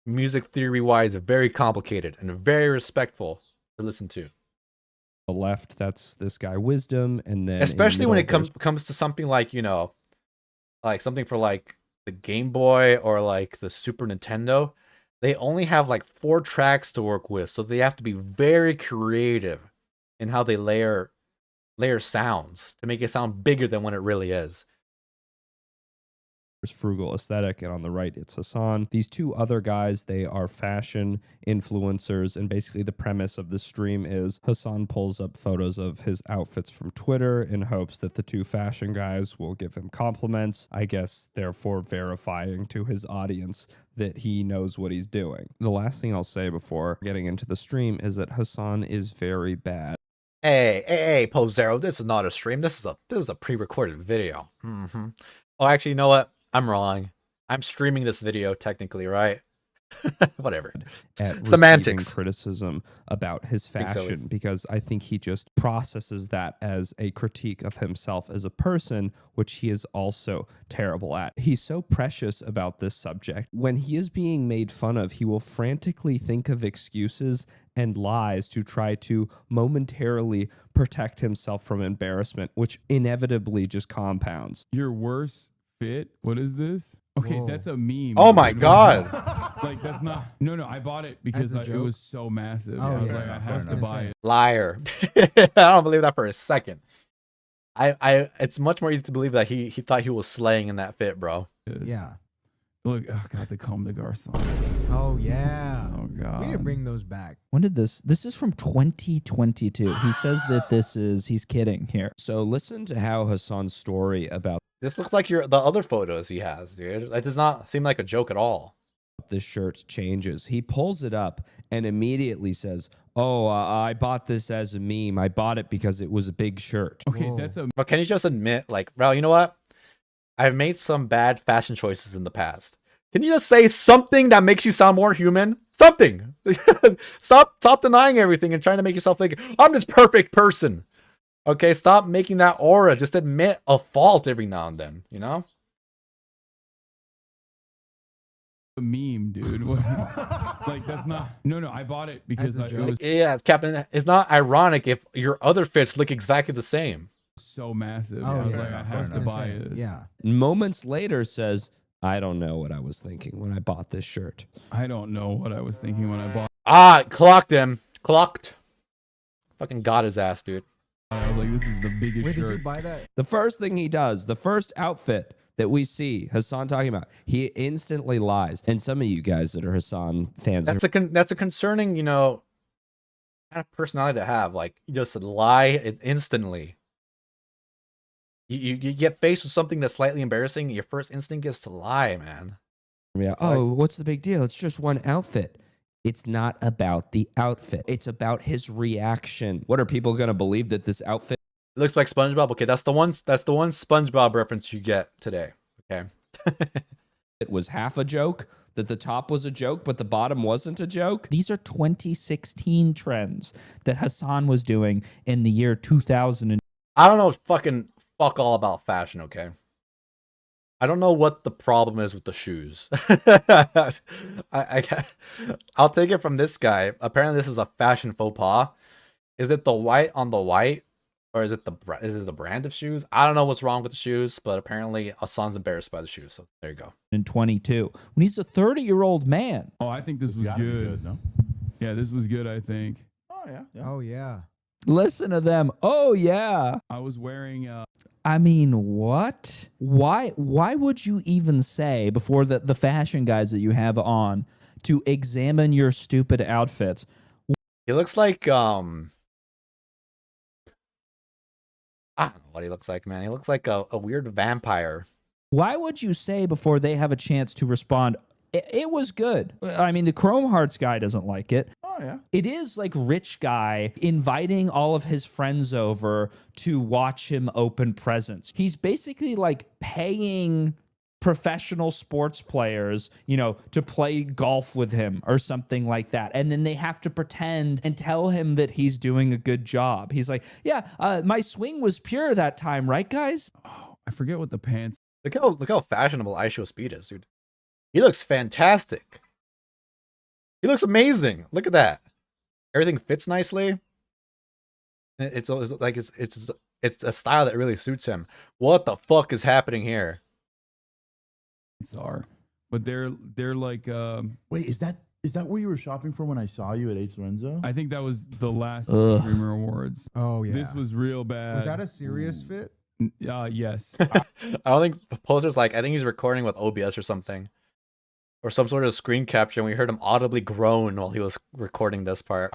music theory-wise, very complicated and very respectful to listen to. The left, that's this guy Wisdom, and then especially when it comes to something like, you know, like something for like the Game Boy or like the Super Nintendo, they only have like 4 tracks to work with, so they have to be very creative in how they layer sounds to make it sound bigger than what it really is. Frugal aesthetic, and on the right it's Hasan. These two other guys, they are fashion influencers, and basically the premise of the stream is Hasan pulls up photos of his outfits from Twitter in hopes that the two fashion guys will give him compliments, I guess therefore verifying to his audience that he knows what he's doing. The last thing I'll say before getting into the stream is that Hasan is very bad Hey, Posero, this is not a stream. This is a pre-recorded video. Oh, actually, you know what? I'm wrong. I'm streaming this video technically, right? Whatever. At Semantics. receiving criticism about his Think so. fashion because I think he just processes that as a critique of himself as a person, which he is also terrible at. He's so precious about this subject. When he is being made fun of, he will frantically think of excuses and lies to try to momentarily protect himself from embarrassment, which inevitably just compounds. Your worst fit? What is this? Okay, Whoa. that's a meme. Oh my God. Like, that's not. No, I bought it because it was so massive. Oh, I was yeah, like, I have to buy it. Liar. I don't believe that for a second. It's much more easy to believe that he thought he was slaying in that fit, bro. Yeah. Look, oh God, the Comme des Garçons. Oh yeah. Oh God. We need to bring those back. When did this is from 2022. He says that he's kidding here. So listen to how Hasan's story about This looks like the other photos he has, dude. It does not seem like a joke at all. this shirt changes. He pulls it up and immediately says, "Oh, I bought this as a meme. I bought it because it was a big shirt." Okay, that's a. But can you just admit, like, bro, you know what? I've made some bad fashion choices in the past. Can you just say something that makes you sound more human? Something. Stop denying everything and trying to make yourself think, I'm this perfect person. Okay, stop making that aura. Just admit a fault every now and then, you know? A meme, dude. Like, that's not. No, I bought it because it was Yeah, Captain, it's not ironic if your other fits look exactly the same. so massive. Oh, I was yeah, like, I have to buy this. Yeah. Moments later says, "I don't know what I was thinking when I bought this shirt." I don't know what I was thinking when I bought. Ah, clocked him. Clocked. Fucking got his ass, dude. I was like, this is the biggest Where shirt. did you buy that? The first thing he does, the first outfit that we see Hasan talking about, he instantly lies. And some of you guys that are Hasan fans, That's a concerning, you know, kind of personality to have. Like, you just lie instantly. You get faced with something that's slightly embarrassing, your first instinct is to lie, man. yeah. Oh, what's the big deal? It's just one outfit. It's not about the outfit. It's about his reaction. What are people gonna believe that this outfit It looks like SpongeBob. Okay, that's the one SpongeBob reference you get today. Okay. it was half a joke? That the top was a joke, but the bottom wasn't a joke? These are 2016 trends that Hasan was doing in the year 2000. I don't know fuck all about fashion, okay? I don't know what the problem is with the shoes. I'll take it from this guy. Apparently this is a fashion faux pas. Is it the white on the white? Or is it the brand of shoes? I don't know what's wrong with the shoes, but apparently Hasan's embarrassed by the shoes. So there you go. In 22, when he's a 30-year-old man. Oh, I think this was good. No? Yeah, this was good, I think. Oh yeah. Oh yeah. Listen to them. Oh yeah. I was wearing I mean, what? Why would you even say before the fashion guys that you have on to examine your stupid outfits? He looks like I don't know what he looks like, man. He looks like a weird vampire. Why would you say before they have a chance to respond, it was good? I mean, the Chrome Hearts guy doesn't like it. Oh yeah. It is like rich guy inviting all of his friends over to watch him open presents. He's basically like paying professional sports players, you know, to play golf with him or something like that. And then they have to pretend and tell him that he's doing a good job. He's like, yeah, my swing was pure that time, right, guys? Oh, I forget what the pants. Look how fashionable Aisho Speed is, dude. He looks fantastic. He looks amazing. Look at that. Everything fits nicely. It's like it's a style that really suits him. What the fuck is happening here? Are, but they're like. Wait, is that where you were shopping from when I saw you at H. Lorenzo? I think that was the last Streamer Awards. Oh yeah. This was real bad. Was that a serious fit? Yes. I don't think Poser's like. I think he's recording with OBS or something, or some sort of screen capture. And we heard him audibly groan while he was recording this part.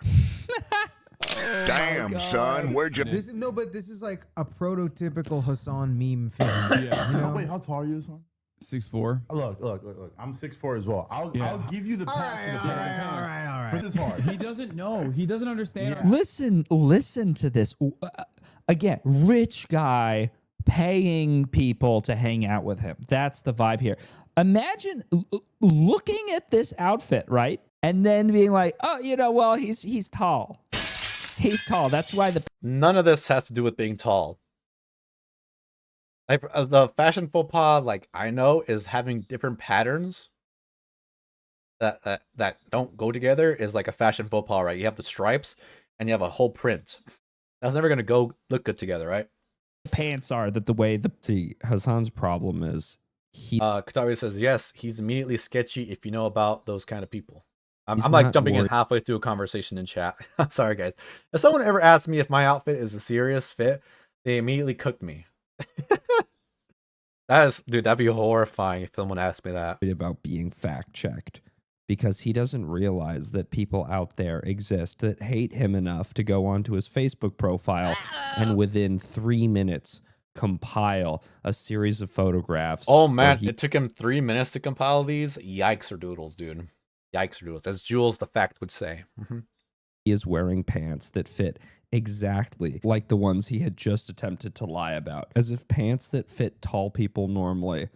Damn, son, where'd you? But this is like a prototypical Hasan meme fit. Yeah. You know? Wait, how tall are you, son? 6'4". Look. I'm 6'4" as well. I'll give you the pass. All right. But this is hard. He doesn't know. He doesn't understand. Listen to this. Again, rich guy paying people to hang out with him. That's the vibe here. Imagine looking at this outfit, right? And then being like, oh, well, he's tall. He's tall. That's why None of this has to do with being tall. Like the fashion faux pas, like I know, is having different patterns that don't go together is like a fashion faux pas, right? You have the stripes and you have a whole print. That's never gonna look good together, right? Pants are that the way See, Hasan's problem is Katari says yes, he's immediately sketchy if you know about those kind of people. I'm He's like not jumping in worried. halfway through a conversation in chat. Sorry guys. If someone ever asked me if my outfit is a serious fit, they immediately cooked me. That'd be horrifying if someone asked me that. About being fact checked because he doesn't realize that people out there exist that hate him enough to go onto his Facebook profile and within 3 minutes compile a series of photographs. Oh man, it took him 3 minutes to compile these. Yikes or doodles, dude. Yikes or doodles, as Jules the Fact would say. He is wearing pants that fit exactly like the ones he had just attempted to lie about, as if pants that fit tall people normally.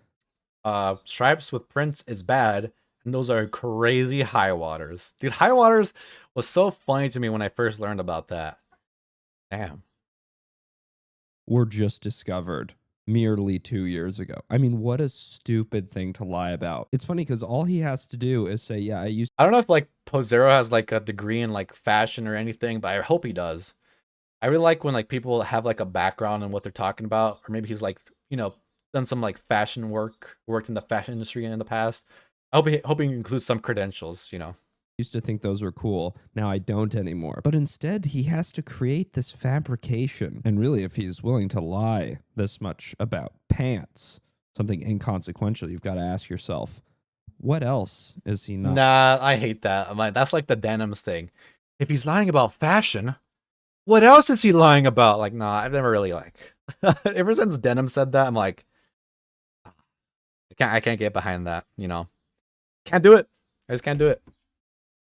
Stripes with prints is bad, and those are crazy high waters. Dude, high waters was so funny to me when I first learned about that. Damn. Were just discovered merely 2 years ago. I mean, what a stupid thing to lie about. It's funny because all he has to do is say, yeah, I don't know if like Posero has like a degree in like fashion or anything, but I hope he does. I really like when like people have like a background in what they're talking about, or maybe he's like, done some like fashion work, worked in the fashion industry in the past. I hope he includes some credentials, used to think those were cool. Now I don't anymore. But instead, he has to create this fabrication. And really, if he's willing to lie this much about pants, something inconsequential, you've got to ask yourself, what else is he not? Nah, I hate that. I'm like, that's like the Denims thing. If he's lying about fashion, what else is he lying about? Like, nah, I've never really like. Ever since Denim said that, I'm like, I can't get behind that. Can't do it. I just can't do it.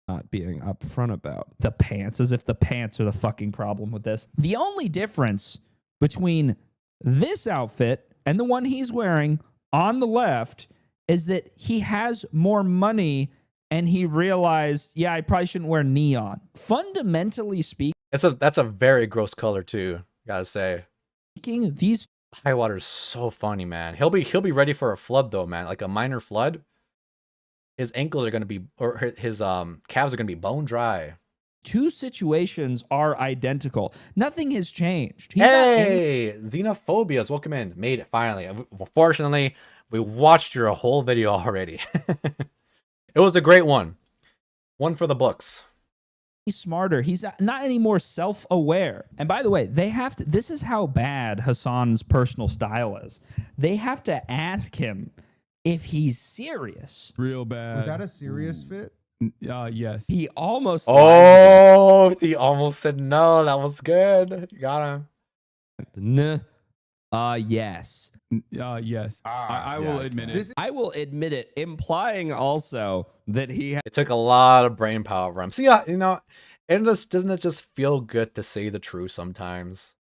Not being upfront about the pants, as if the pants are the fucking problem with this. The only difference between this outfit and the one he's wearing on the left is that he has more money and he realized, yeah, I probably shouldn't wear neon. Fundamentally speaking, that's a very gross color too, gotta say. These high water's so funny, man. He'll be ready for a flood though, man. Like a minor flood. His ankles are gonna be, or his calves are gonna be bone dry. Two situations are identical. Nothing has changed. Hey, Xenophobias, welcome in. Made it finally. Unfortunately, we watched your whole video already. It was a great one. One for the books. He's smarter. He's not any more self-aware. And by the way, they have to. This is how bad Hasan's personal style is. They have to ask him if he's serious. Real bad. Was that a serious fit? Yes. He almost. Oh, he almost said no. That was good. You got him. Yes. Yes. I will admit it. I will admit it, implying also that he. It took a lot of brain power from him. See, doesn't it just feel good to say the truth sometimes?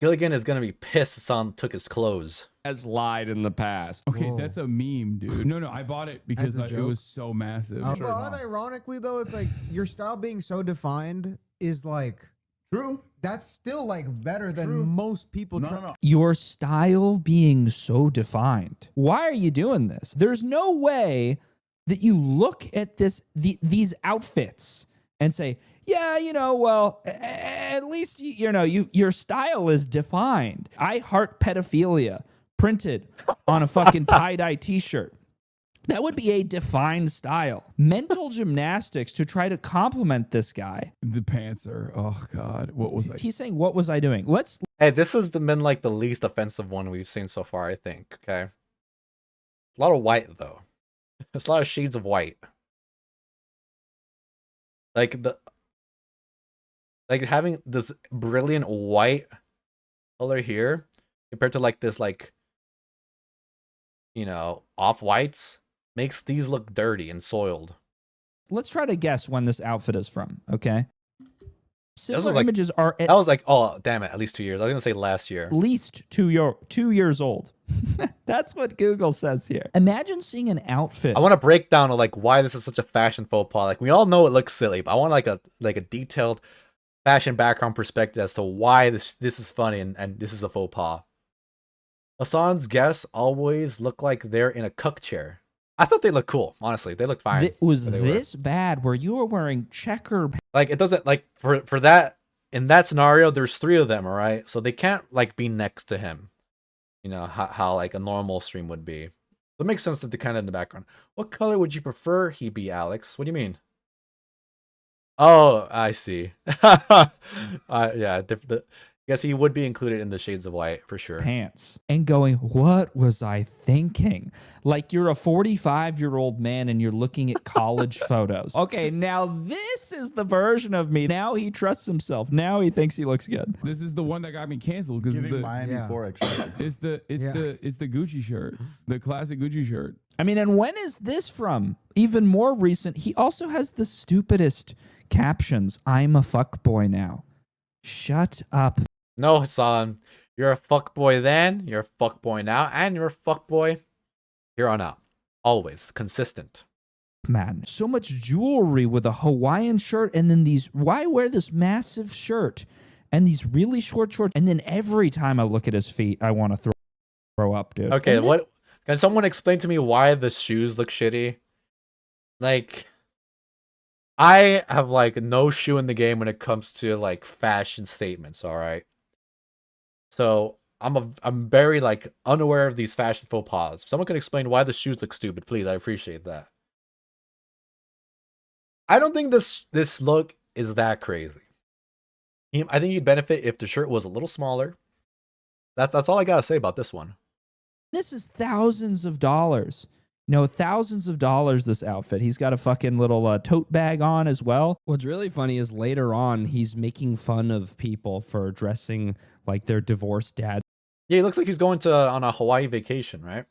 Gilligan is gonna be pissed Hasan took his clothes. Has lied in the past. Okay, that's a meme, dude. No, I bought it because it was so massive. But unironically, though, it's like your style being so defined is like true. That's still like better than most people. No. Your style being so defined. Why are you doing this? There's no way that you look at these outfits and say, yeah, well, at least your style is defined. I heart pedophilia printed on a fucking tie-dye t-shirt. That would be a defined style. Mental gymnastics to try to compliment this guy. The pants are, oh God, what was I? He's saying, what was I doing? Hey, this has been like the least offensive one we've seen so far, I think, okay? A lot of white, though. There's a lot of shades of white. Like having this brilliant white color here compared to like this like off-whites makes these look dirty and soiled. Let's try to guess when this outfit is from, okay? Similar like- images are I was like, oh, damn it, at least 2 years. I was going to say last year. at least 2 years old. That's what Google says here. Imagine seeing an outfit. I want a breakdown of like why this is such a fashion faux pas. Like we all know it looks silly, but I want like a detailed fashion background perspective as to why this is funny and this is a faux pas. Hasan's guests always look like they're in a cuck chair. I thought they looked cool, honestly. They looked fine. Was this bad where you were wearing checker? Like it doesn't like for that in that scenario, there's 3 of them, all right? So they can't like be next to him. You know, how like a normal stream would be. So it makes sense that they're kind of in the background. What color would you prefer he be, Alex? What do you mean? Oh, I see. Yeah, I guess he would be included in the shades of white for sure. Pants and going, what was I thinking? Like you're a 45-year-old man and you're looking at college photos. Okay, now this is the version of me. Now he trusts himself. Now he thinks he looks good. This is the one that got me canceled because Giving Miami 4 extra. it's the Gucci shirt, the classic Gucci shirt. I mean, and when is this from? Even more recent, he also has the stupidest captions. I'm a fuckboy now. Shut up. No, Hasan. You're a fuckboy then, you're a fuckboy now, and you're a fuckboy here on out. Always. Consistent. Man, so much jewelry with a Hawaiian shirt and then these... Why wear this massive shirt and these really short shorts? And then every time I look at his feet, I want to throw up, dude. Okay, what... Can someone explain to me why the shoes look shitty? Like... I have, like, no shoe in the game when it comes to, like, fashion statements, alright? So, I'm very, like, unaware of these fashion faux pas. If someone can explain why the shoes look stupid, please, I appreciate that. I don't think this look is that crazy. I think you'd benefit if the shirt was a little smaller. That's all I gotta say about this one. This is thousands of dollars. No, thousands of dollars, this outfit. He's got a fucking little tote bag on as well. What's really funny is later on, he's making fun of people for dressing like their divorced dad. Yeah, he looks like he's going on a Hawaii vacation, right?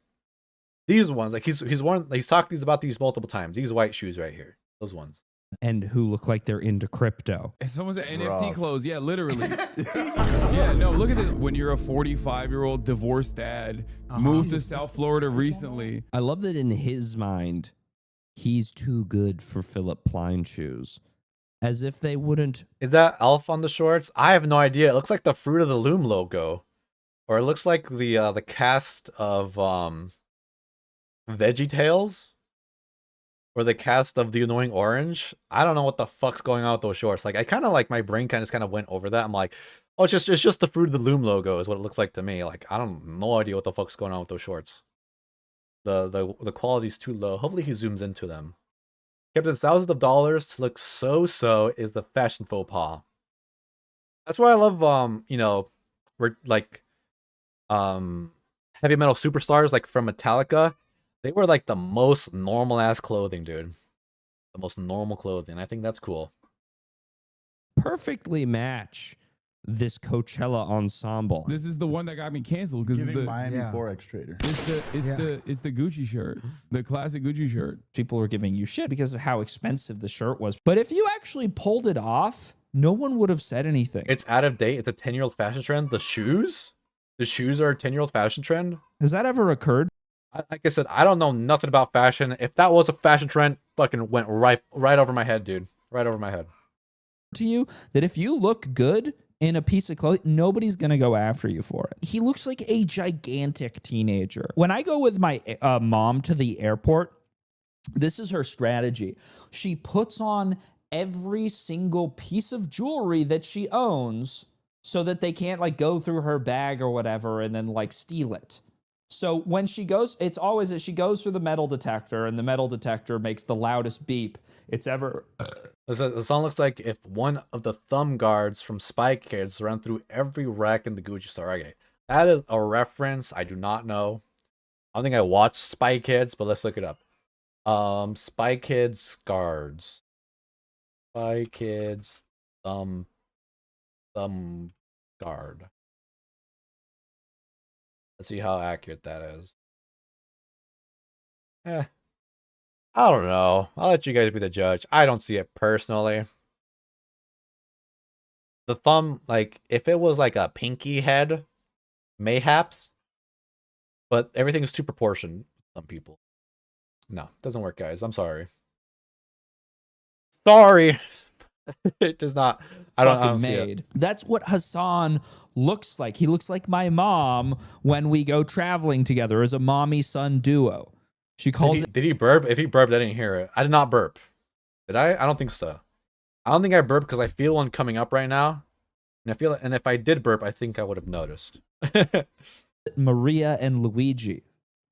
These ones, like he's talked about these multiple times. These white shoes right here, those ones. And who look like they're into crypto. Someone said NFT clothes. Yeah, literally. Yeah, no, look at this. When you're a 45-year-old divorced dad, moved to South Florida recently. I love that in his mind, he's too good for Philip Plein shoes. As if they wouldn't... Is that Elf on the shorts? I have no idea. It looks like the Fruit of the Loom logo. Or it looks like the cast of VeggieTales. Or the cast of The Annoying Orange. I don't know what the fuck's going on with those shorts. Like, I kind of like my brain kind of went over that. I'm like, oh, it's just the Fruit of the Loom logo is what it looks like to me. Like, I don't no idea what the fuck's going on with those shorts. The quality's too low. Hopefully he zooms into them. Kept in thousands of dollars to look so is the fashion faux pas. That's why I love we're like heavy metal superstars like from Metallica. They wear like the most normal ass clothing, dude. The most normal clothing. I think that's cool. Perfectly match this Coachella ensemble. This is the one that got me canceled because Giving Miami Forex trader. It's the Gucci shirt, the classic Gucci shirt. People were giving you shit because of how expensive the shirt was. But if you actually pulled it off, no one would have said anything. It's out of date. It's a 10-year-old fashion trend. The shoes are a 10-year-old fashion trend. Has that ever occurred? Like I said, I don't know nothing about fashion. If that was a fashion trend, fucking went right over my head, dude. Right over my head. To you that if you look good in a piece of clothing, nobody's gonna go after you for it. He looks like a gigantic teenager. When I go with my mom to the airport, this is her strategy. She puts on every single piece of jewelry that she owns so that they can't like go through her bag or whatever and then like steal it. So when she goes, it's always that she goes through the metal detector and the metal detector makes the loudest beep it's ever. The song looks like if one of the thumb guards from Spy Kids ran through every rack in the Gucci store. Okay, that is a reference I do not know. I don't think I watched Spy Kids, but let's look it up. Spy Kids guards. Spy Kids thumb guard. Let's see how accurate that is. I don't know. I'll let you guys be the judge. I don't see it personally. The thumb, like, if it was like a pinky head, mayhaps. But everything's too proportioned. Some people. No, doesn't work, guys. I'm sorry. Sorry. It does not. I don't see it. That's what Hasan looks like. He looks like my mom when we go traveling together as a mommy-son duo. She calls it. Did he burp? If he burped, I didn't hear it. I did not burp. Did I? I don't think so. I don't think I burped because I feel one coming up right now. And if I did burp, I think I would have noticed. Maria and Luigi.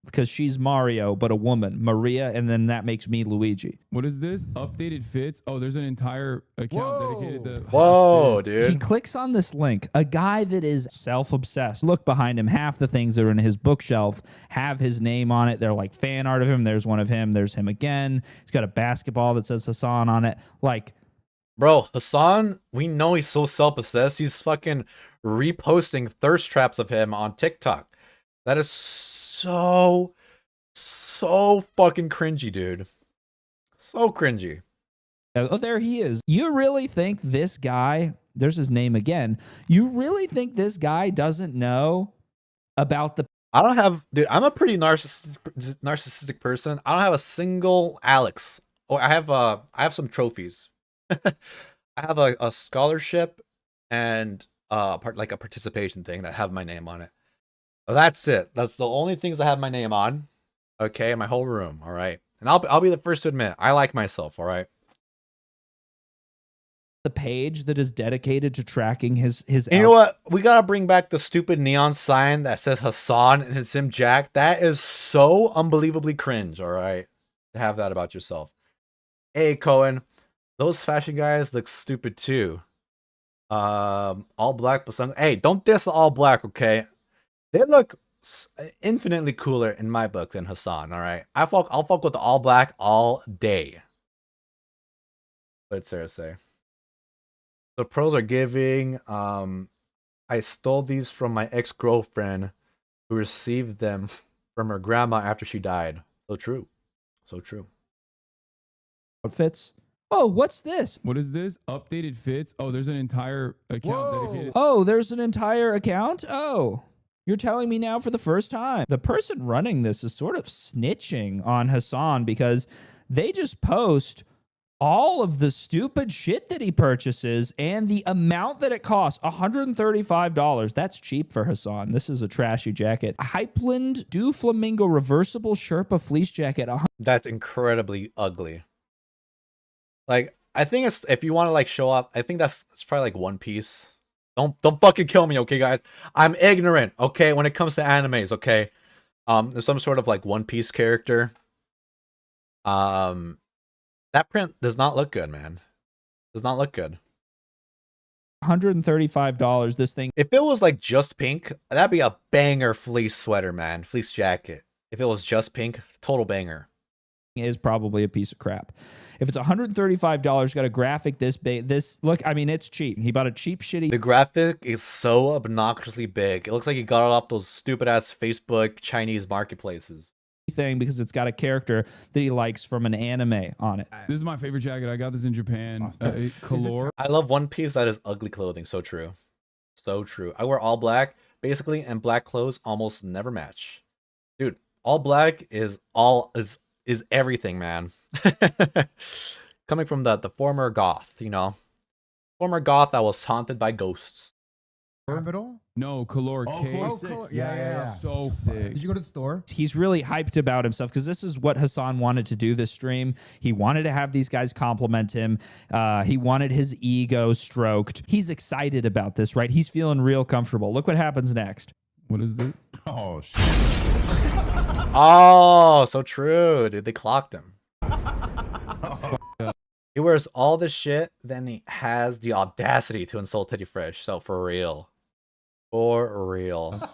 Because she's Mario, but a woman. Maria, and then that makes me Luigi. What is this? Updated fits? Oh, there's an entire account dedicated to... Whoa, dude. He clicks on this link. A guy that is self-obsessed. Look behind him. Half the things that are in his bookshelf have his name on it. They're like fan art of him. There's one of him. There's him again. He's got a basketball that says Hasan on it. Like... Bro, Hasan, we know he's so self-obsessed. He's fucking reposting thirst traps of him on TikTok. That is so fucking cringy, dude. So cringy. Oh, there he is. You really think this guy, there's his name again. You really think this guy doesn't know about the... I don't have... Dude, I'm a pretty narcissistic person. I don't have a single Alex. Or I have some trophies. I have a scholarship and like a participation thing that have my name on it. That's it. That's the only things I have my name on. Okay, in my whole room. All right, and I'll be the first to admit I like myself. All right. The page that is dedicated to tracking his. And you know what? We gotta bring back the stupid neon sign that says Hasan and it's him Jack. That is so unbelievably cringe. All right, to have that about yourself. Hey, Cohen. Those fashion guys look stupid too. All black, but some... Hey, don't diss the all black, okay? They look infinitely cooler in my book than Hasan, all right? I'll fuck with the all black all day. What did Sarah say? The pros are giving. I stole these from my ex-girlfriend who received them from her grandma after she died. So true. So true. Outfits. Oh, what's this? What is this? Updated fits? Oh, there's an entire account dedicated... Oh, there's an entire account? Oh, you're telling me now for the first time. The person running this is sort of snitching on Hasan because they just post all of the stupid shit that he purchases and the amount that it costs, $135. That's cheap for Hasan. This is a trashy jacket. Hypeland Do Flamingo Reversible Sherpa Fleece Jacket. That's incredibly ugly. Like, I think it's, if you want to like show off, I think that's probably like One Piece. Don't fucking kill me, okay, guys? I'm ignorant, okay, when it comes to animes, okay? There's some sort of like One Piece character. That print does not look good, man. Does not look good. $135. This thing. If it was like just pink, that'd be a banger fleece sweater, man. Fleece jacket. If it was just pink, total banger. Is probably a piece of crap. If it's $135, got a graphic this big, look, I mean, it's cheap. He bought a cheap shitty. The graphic is so obnoxiously big. It looks like he got it off those stupid ass Facebook Chinese marketplaces. Thing because it's got a character that he likes from an anime on it. This is my favorite jacket. I got this in Japan. Color. I love One Piece. That is ugly clothing. So true. So true. I wear all black basically, and black clothes almost never match. Dude, all black is everything, man. Coming from the former goth, you know, former goth that was haunted by ghosts. Capital? No, Color. Yeah. So sick. Did you go to the store? He's really hyped about himself because this is what Hasan wanted to do this stream. He wanted to have these guys compliment him. He wanted his ego stroked. He's excited about this, right? He's feeling real comfortable. Look what happens next. What is this? Oh, shit. Oh, so true, dude. They clocked him. He wears all this shit, then he has the audacity to insult Teddy Fresh. So for real. For real.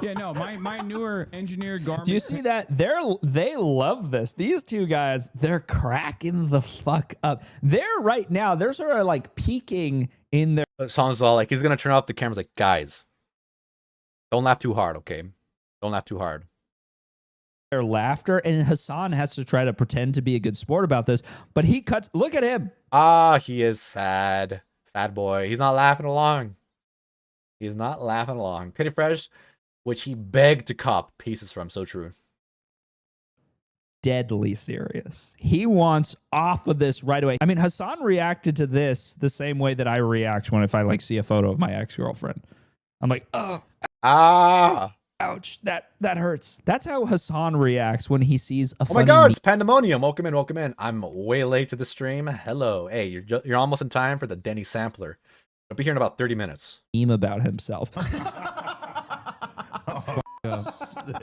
Yeah, no, my newer engineered garment. Do you see that? They love this. These two guys, they're cracking the fuck up. They're right now, they're sort of like peeking in their... Sounds all like he's going to turn off the cameras like, guys, don't laugh too hard, okay? Don't laugh too hard. their laughter, and Hasan has to try to pretend to be a good sport about this, but he cuts. Look at him. Ah, he is sad. Sad boy. He's not laughing along. He's not laughing along. Titty Fresh, which he begged to cop pieces from. So true. Deadly serious. He wants off of this right away. I mean, Hasan reacted to this the same way that I react if I like see a photo of my ex-girlfriend. I'm like, oh, ouch, that hurts. That's how Hasan reacts when he sees a funny Oh my god, it's pandemonium. Welcome in, welcome in. I'm way late to the stream. Hello. Hey, you're almost in time for the Denny sampler. I'll be here in about 30 minutes. meme about himself.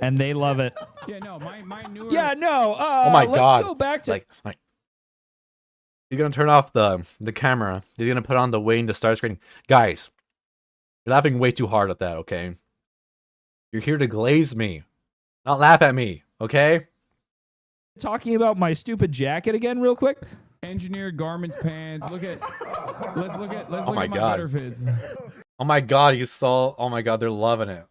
And they love it. Yeah, no, my newer. Yeah, no. Oh my god. Let's go back to He's gonna turn off the camera. He's gonna put on the Wayne to start screening. Guys, you're laughing way too hard at that, okay? You're here to glaze me, not laugh at me, okay? talking about my stupid jacket again real quick. Engineered garments, pants. Let's look at Oh my my god. better fits. Oh my god, you saw. Oh my god, they're loving it.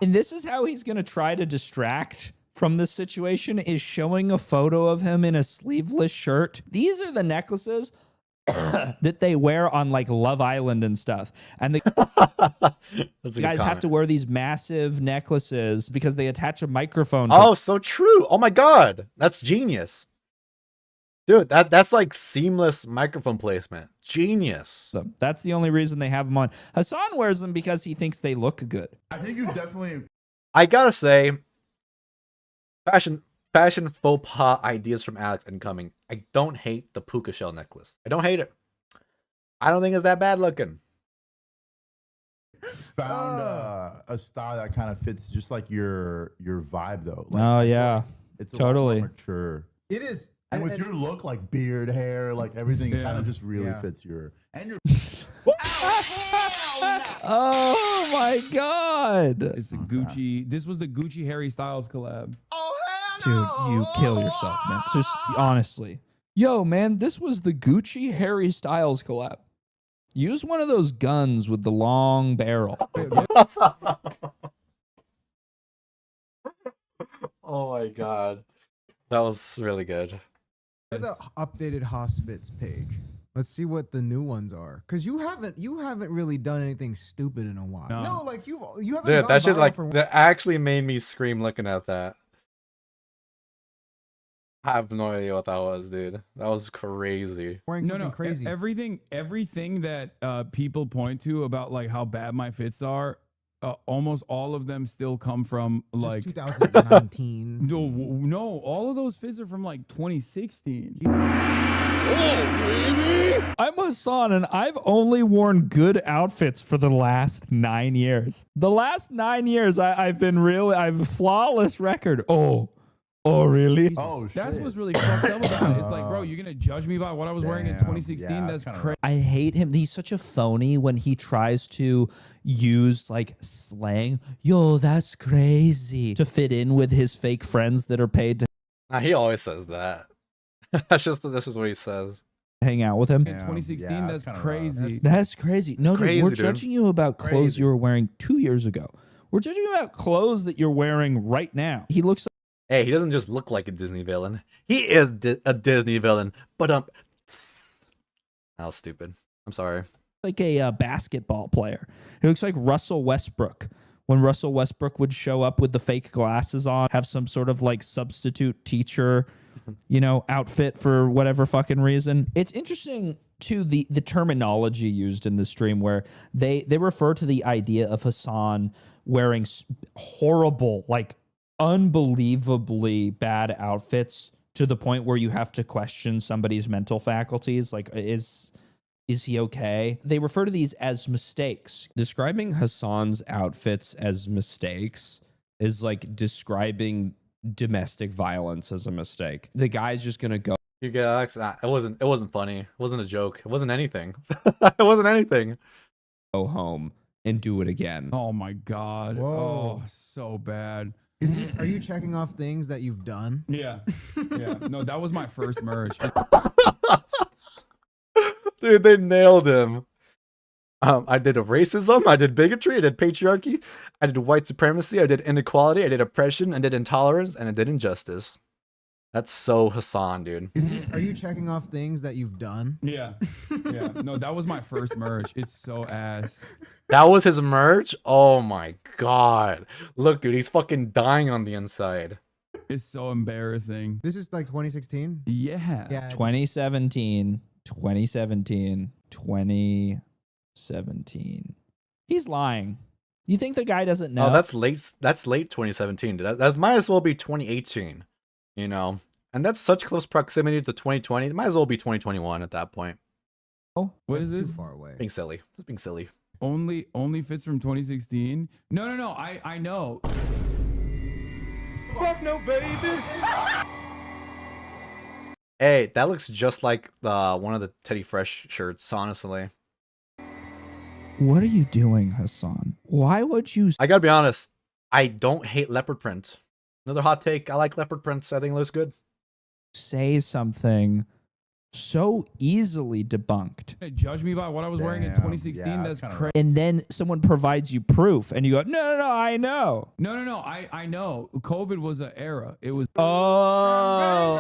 And this is how he's going to try to distract from this situation, is showing a photo of him in a sleeveless shirt. These are the necklaces that they wear on like Love Island and stuff. And the guys have to wear these massive necklaces because they attach a microphone to Oh, so true. Oh my god, that's genius. Dude, that's like seamless microphone placement. Genius. That's the only reason they have them on. Hasan wears them because he thinks they look good. I think you definitely. I gotta say, fashion faux pas ideas from Alex incoming. I don't hate the puka shell necklace. I don't hate it. I don't think it's that bad looking. Found a style that kind of fits just like your vibe though. Like, Oh yeah, it's a totally. lot more mature. It is. And with your look, like beard, hair, like everything, it kind of just really fits your and your. Oh my god! It's a Gucci. This was the Gucci Harry Styles collab. Dude, you kill yourself, man. Just honestly. Yo, man, this was the Gucci Harry Styles collab. Use one of those guns with the long barrel. Oh my god. That was really good. The updated Hospits page. Let's see what the new ones are, because you haven't really done anything stupid in a while. No, like you haven't. Dude, gone that shit viral like for that actually made me scream looking at that. I have no idea what that was, dude. That was crazy. wearing something crazy. Everything that people point to about like how bad my fits are, almost all of them still come from like 2019. No, all of those fits are from like 2016. I'm Hasan, and I've only worn good outfits for the last 9 years. The last 9 years, I've a flawless record. Oh, really? Oh, shit. That's what's really fucked up about it. It's like, bro, you're gonna judge me by what I was wearing in 2016? Yeah, that's that's crazy. I hate him. He's such a phony when he tries to use like slang. Yo, that's crazy. To fit in with his fake friends that are paid to Nah, he always says that. This is what he says. hang out with him. In 2016, yeah, that's that's kinda crazy. That's crazy. No, dude, crazy, we're dude. judging you about clothes Crazy. you were wearing 2 years ago. We're judging you about clothes that you're wearing right now. He looks Hey, he doesn't just look like a Disney villain. He is a Disney villain. But that was stupid. I'm sorry. like a basketball player. He looks like Russell Westbrook. When Russell Westbrook would show up with the fake glasses on, have some sort of like substitute teacher, outfit for whatever fucking reason. It's interesting to the terminology used in the stream where they refer to the idea of Hasan wearing horrible, like unbelievably bad outfits to the point where you have to question somebody's mental faculties. Like, is he okay? They refer to these as mistakes. Describing Hasan's outfits as mistakes is like describing domestic violence as a mistake. The guy's just gonna go. You get Alex. Nah, it wasn't funny. It wasn't a joke. It wasn't anything. It wasn't anything. Go home and do it again. Oh my god. Whoa. Oh, so bad. Are you checking off things that you've done? Yeah. No, that was my first merge. Dude, they nailed him. I did racism, I did bigotry, I did patriarchy, I did white supremacy, I did inequality, I did oppression, I did intolerance, and I did injustice. That's so Hasan, dude. Are you checking off things that you've done? Yeah. Yeah. No, that was my first merge. It's so ass. That was his merch? Oh my god. Look, dude, he's fucking dying on the inside. It's so embarrassing. This is like 2016? Yeah. 2017. 2017. 2017. He's lying. You think the guy doesn't know? Oh, that's late 2017. That might as well be 2018. You know, and that's such close proximity to 2020. It might as well be 2021 at that point. Oh, what is this? Too far away. Being silly. Just being silly. Only fits from 2016. No. I know. Fuck no, baby. Hey, that looks just like one of the Teddy Fresh shirts. Honestly. What are you doing, Hasan? Why would you? I gotta be honest. I don't hate leopard print. Another hot take. I like leopard prints. I think it looks good. Say something so easily debunked. Judge me by what I was wearing in 2016. yeah, that's crazy. And then someone provides you proof, and you go, no, I know. No. I know. COVID was an era. It was. Oh.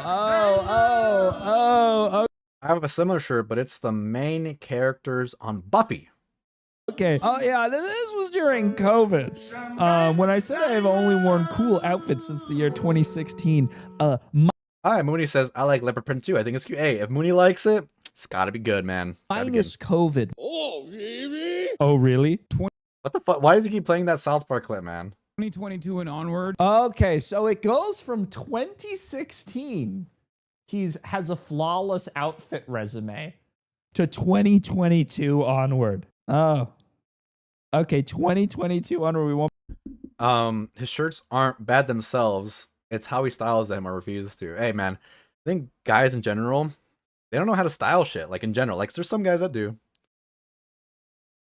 I have a similar shirt, but it's the main characters on Buffy. Okay. Oh yeah, this was during COVID. When I said I've only worn cool outfits since the year 2016. Hi, Mooney says I like leopard print too. I think it's cute. Hey, if Mooney likes it, it's gotta be good, man. Minus COVID. Oh, really? Oh really? What the fuck? Why does he keep playing that South Park clip, man? 2022 and onward. Okay, so it goes from 2016. Has a flawless outfit resume to 2022 onward. Oh. Okay, 2022 onward. We won't. His shirts aren't bad themselves. It's how he styles them or refuses to. Hey, man, I think guys in general, they don't know how to style shit. Like in general, like there's some guys that do,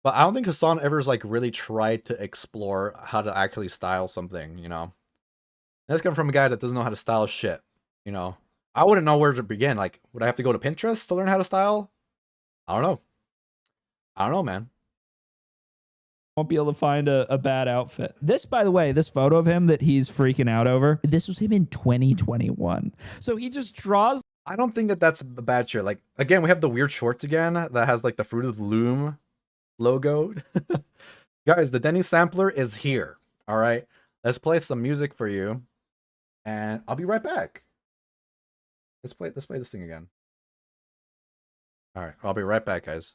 but I don't think Hasan ever's like really tried to explore how to actually style something. You know, that's coming from a guy that doesn't know how to style shit. You know, I wouldn't know where to begin. Like, would I have to go to Pinterest to learn how to style? I don't know, man. Won't be able to find a bad outfit. This, by the way, this photo of him that he's freaking out over, this was him in 2021. So he just draws. I don't think that that's a bad shirt. Like, again, we have the weird shorts again that has like the Fruit of the Loom logo. Guys, the Denny's sampler is here. All right, let's play some music for you, and I'll be right back. Let's play this thing again. All right, I'll be right back, guys.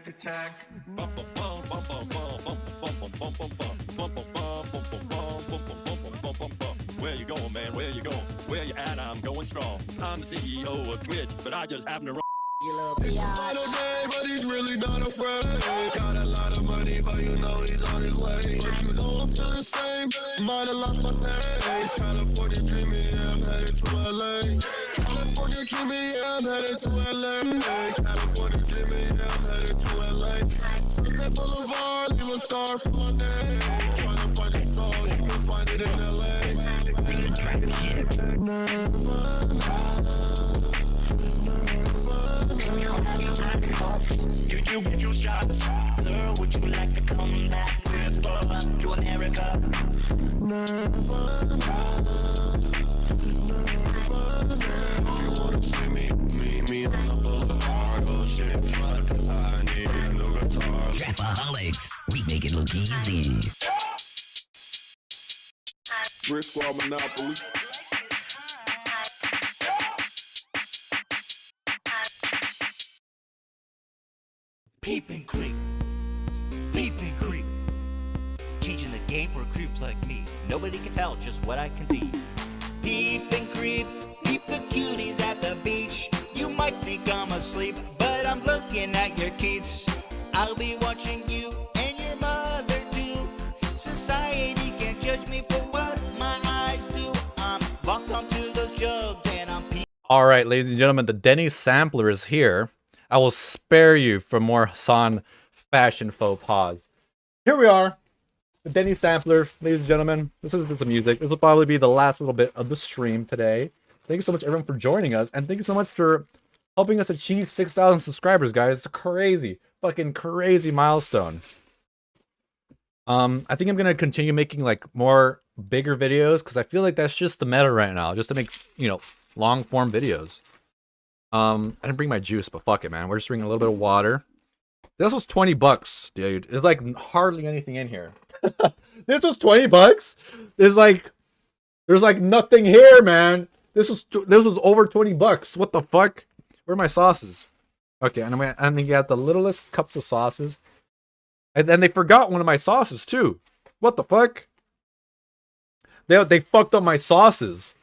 Attack. Where you going, man? Where you going? Where you at? I'm going strong. I'm the CEO of Twitch, but I just happen to run. But he's really not afraid. Got a lot of money, but you know he's on his way. But you know I'm still the same. Might have lost my taste. California dreaming, yeah, I'm headed to LA. California dreaming, yeah, I'm headed to LA. California dreaming, yeah, I'm headed to LA. Sunset Boulevard, leave a star for my name. Trying to find a soul, you can find it in LA. Did you get your shots? Girl, would you like to come back with us to America? If you wanna see me, meet me on the boulevard. Oh shit, fuck, I need a new guitar. Rapaholics, we make it look easy. Brick Squad Monopoly. Peep and creep. Peep and creep. Changing the game for creeps like me. Nobody can tell just what I can see. Peep and creep. Peep the cuties at the beach. You might think I'm asleep, but I'm looking at your teeth. I'll be watching you and your mother too. Society can't judge me for what my eyes do. I'm locked onto those jugs and I'm All right, ladies and gentlemen, the Denny's sampler is here. I will spare you from more Hasan fashion faux pas. Here we are, the Denny's sampler, ladies and gentlemen. This is some music. This will probably be the last little bit of the stream today. Thank you so much, everyone, for joining us, and thank you so much for helping us achieve 6,000 subscribers, guys. It's a crazy, fucking crazy milestone. I think I'm gonna continue making like more bigger videos because I feel like that's just the meta right now, just to make, you know, long form videos. I didn't bring my juice, but fuck it, man. We're just drinking a little bit of water. This was $20, dude. It's like hardly anything in here. This was $20. There's like nothing here, man. This was over $20. What the fuck? Where are my sauces? Okay, and then you got the littlest cups of sauces. And then they forgot one of my sauces too. What the fuck? They fucked up my sauces.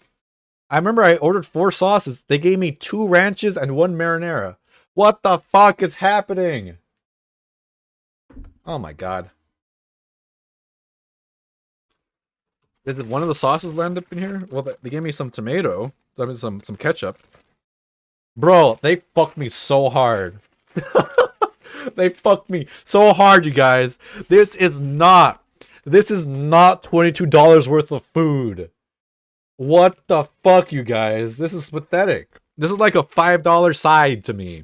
I remember I ordered 4 sauces. They gave me 2 ranches and 1 marinara. What the fuck is happening? Oh my god. Did one of the sauces land up in here? Well, they gave me some tomato. I mean, some ketchup. Bro, they fucked me so hard. They fucked me so hard, you guys. This is not $22 worth of food. What the fuck, you guys? This is pathetic. This is like a $5 side to me.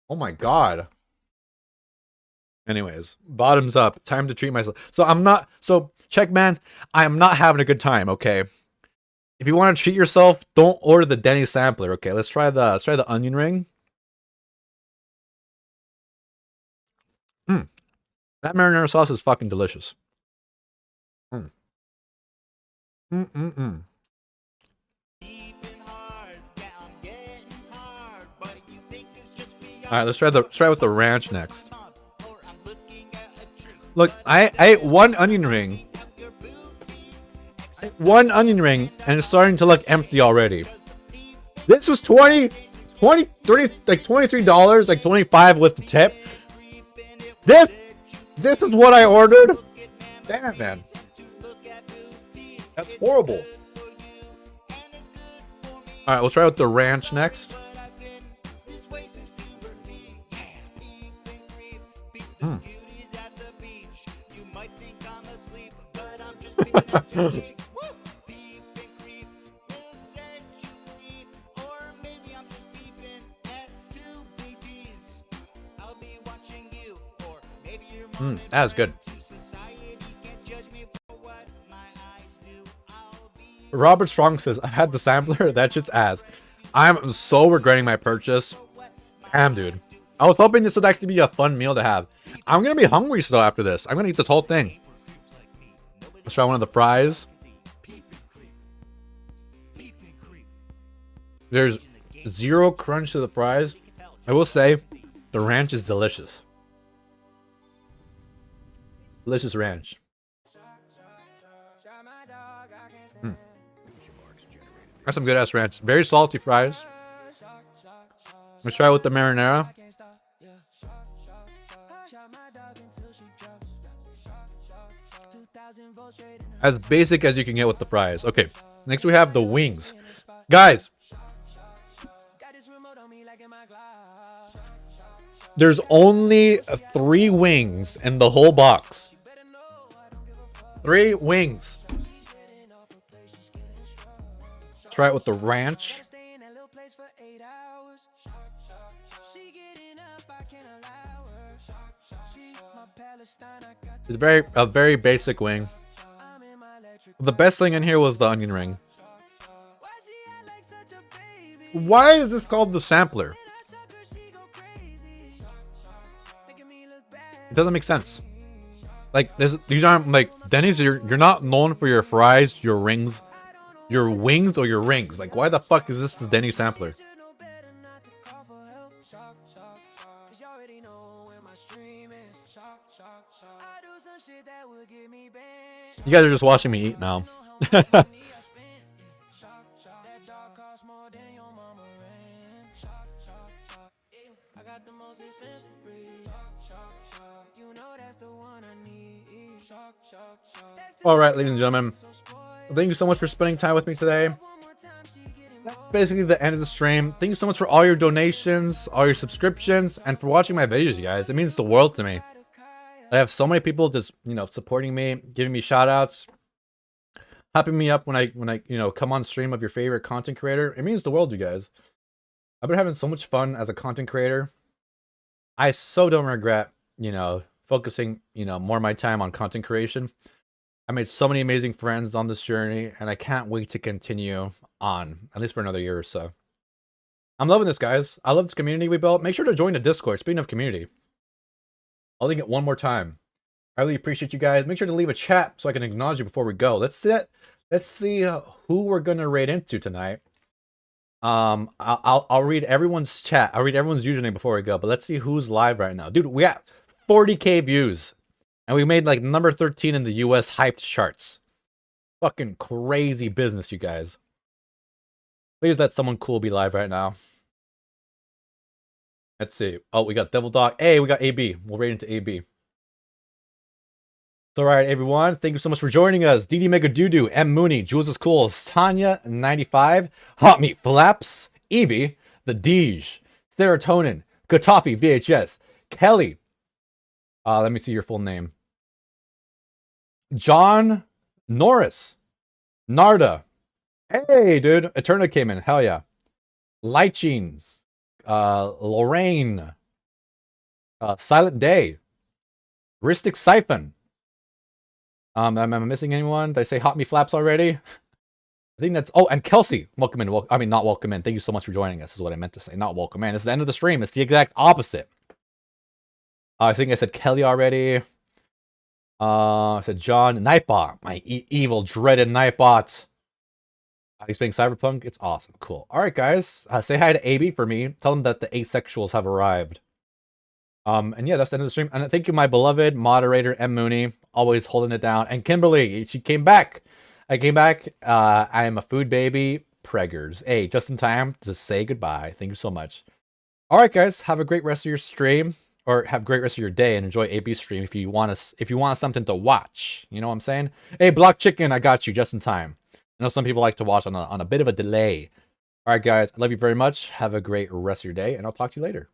Oh my god. Anyways, bottoms up. Time to treat myself. So check, man. I am not having a good time, okay? If you want to treat yourself, don't order the Denny's sampler, okay? Let's try the onion ring. That marinara sauce is fucking delicious. Alright, let's try with the ranch next. Look, I ate one onion ring. And it's starting to look empty already. This was $30, like $23, like $25 with the tip. This is what I ordered. Damn, man. That's horrible. Alright, we'll try with the ranch next. That was good. Robert Strong says, I've had the sampler. That shit's ass. I'm so regretting my purchase. Damn, dude. I was hoping this would actually be a fun meal to have. I'm going to be hungry still after this. I'm going to eat this whole thing. Let's try one of the fries. There's zero crunch to the fries. I will say, the ranch is delicious. Delicious ranch. That's some good ass ranch. Very salty fries. Let's try it with the marinara. As basic as you can get with the fries. Okay, next we have the wings. Guys, there's only 3 wings in the whole box. 3 wings. Try it with the ranch. It's a very basic wing. The best thing in here was the onion ring. Why is this called the sampler? It doesn't make sense. Like these aren't like Denny's. You're not known for your fries, your rings, your wings, or your rings. Like, why the fuck is this the Denny's sampler? You guys are just watching me eat now. All right, ladies and gentlemen, thank you so much for spending time with me today. basically the end of the stream. Thank you so much for all your donations, all your subscriptions, and for watching my videos, you guys. It means the world to me. I have so many people just, you know, supporting me, giving me shout outs, hyping me up when I you know, come on stream of your favorite content creator. It means the world, you guys. I've been having so much fun as a content creator. I so don't regret, you know, focusing, you know, more of my time on content creation. I made so many amazing friends on this journey, and I can't wait to continue on, at least for another year or so. I'm loving this, guys. I love this community we built. Make sure to join the Discord. Speaking of community, I'll link it one more time. I really appreciate you guys. Make sure to leave a chat so I can acknowledge you before we go. Let's see who we're gonna raid into tonight. I'll read everyone's chat. I'll read everyone's username before we go. But let's see who's live right now, dude. We have 40K views. And we made like number 13 in the US hyped charts. Fucking crazy business, you guys. Please let someone cool be live right now. Let's see. Oh, we got Devil Dog. Hey, we got AB. We'll raid into AB. So, all right, everyone. Thank you so much for joining us. DD Mega Doodoo, M Mooney, Jules is Cool, Tanya 95, Hot Meat Flaps, Evie, The Deej, Serotonin, Katafi VHS, Kelly. Let me see your full name. John Norris, Narda. Hey, dude. Eterna came in. Hell yeah. Lychines, Lorraine, Silent Day, Ristic Siphon. Am I missing anyone? Did I say Hot Me Flaps already? I think that's... Oh, and Kelsey. Welcome in. I mean, not welcome in. Thank you so much for joining us, is what I meant to say. Not welcome in. It's the end of the stream. It's the exact opposite. I think I said Kelly already. I said John. Nightbot. My evil, dreaded Nightbot. He's playing Cyberpunk. It's awesome. Cool. All right, guys. Say hi to AB for me. Tell them that the asexuals have arrived. And yeah, that's the end of the stream. And thank you, my beloved moderator, M. Mooney, always holding it down. And Kimberly, she came back. I came back. I am a food baby. Preggers. Hey, just in time to say goodbye. Thank you so much. All right, guys. Have a great rest of your stream, or have a great rest of your day, and enjoy AB's stream if you want something to watch. You know what I'm saying? Hey, Block Chicken, I got you just in time. I know some people like to watch on a bit of a delay. All right, guys. I love you very much. Have a great rest of your day, and I'll talk to you later.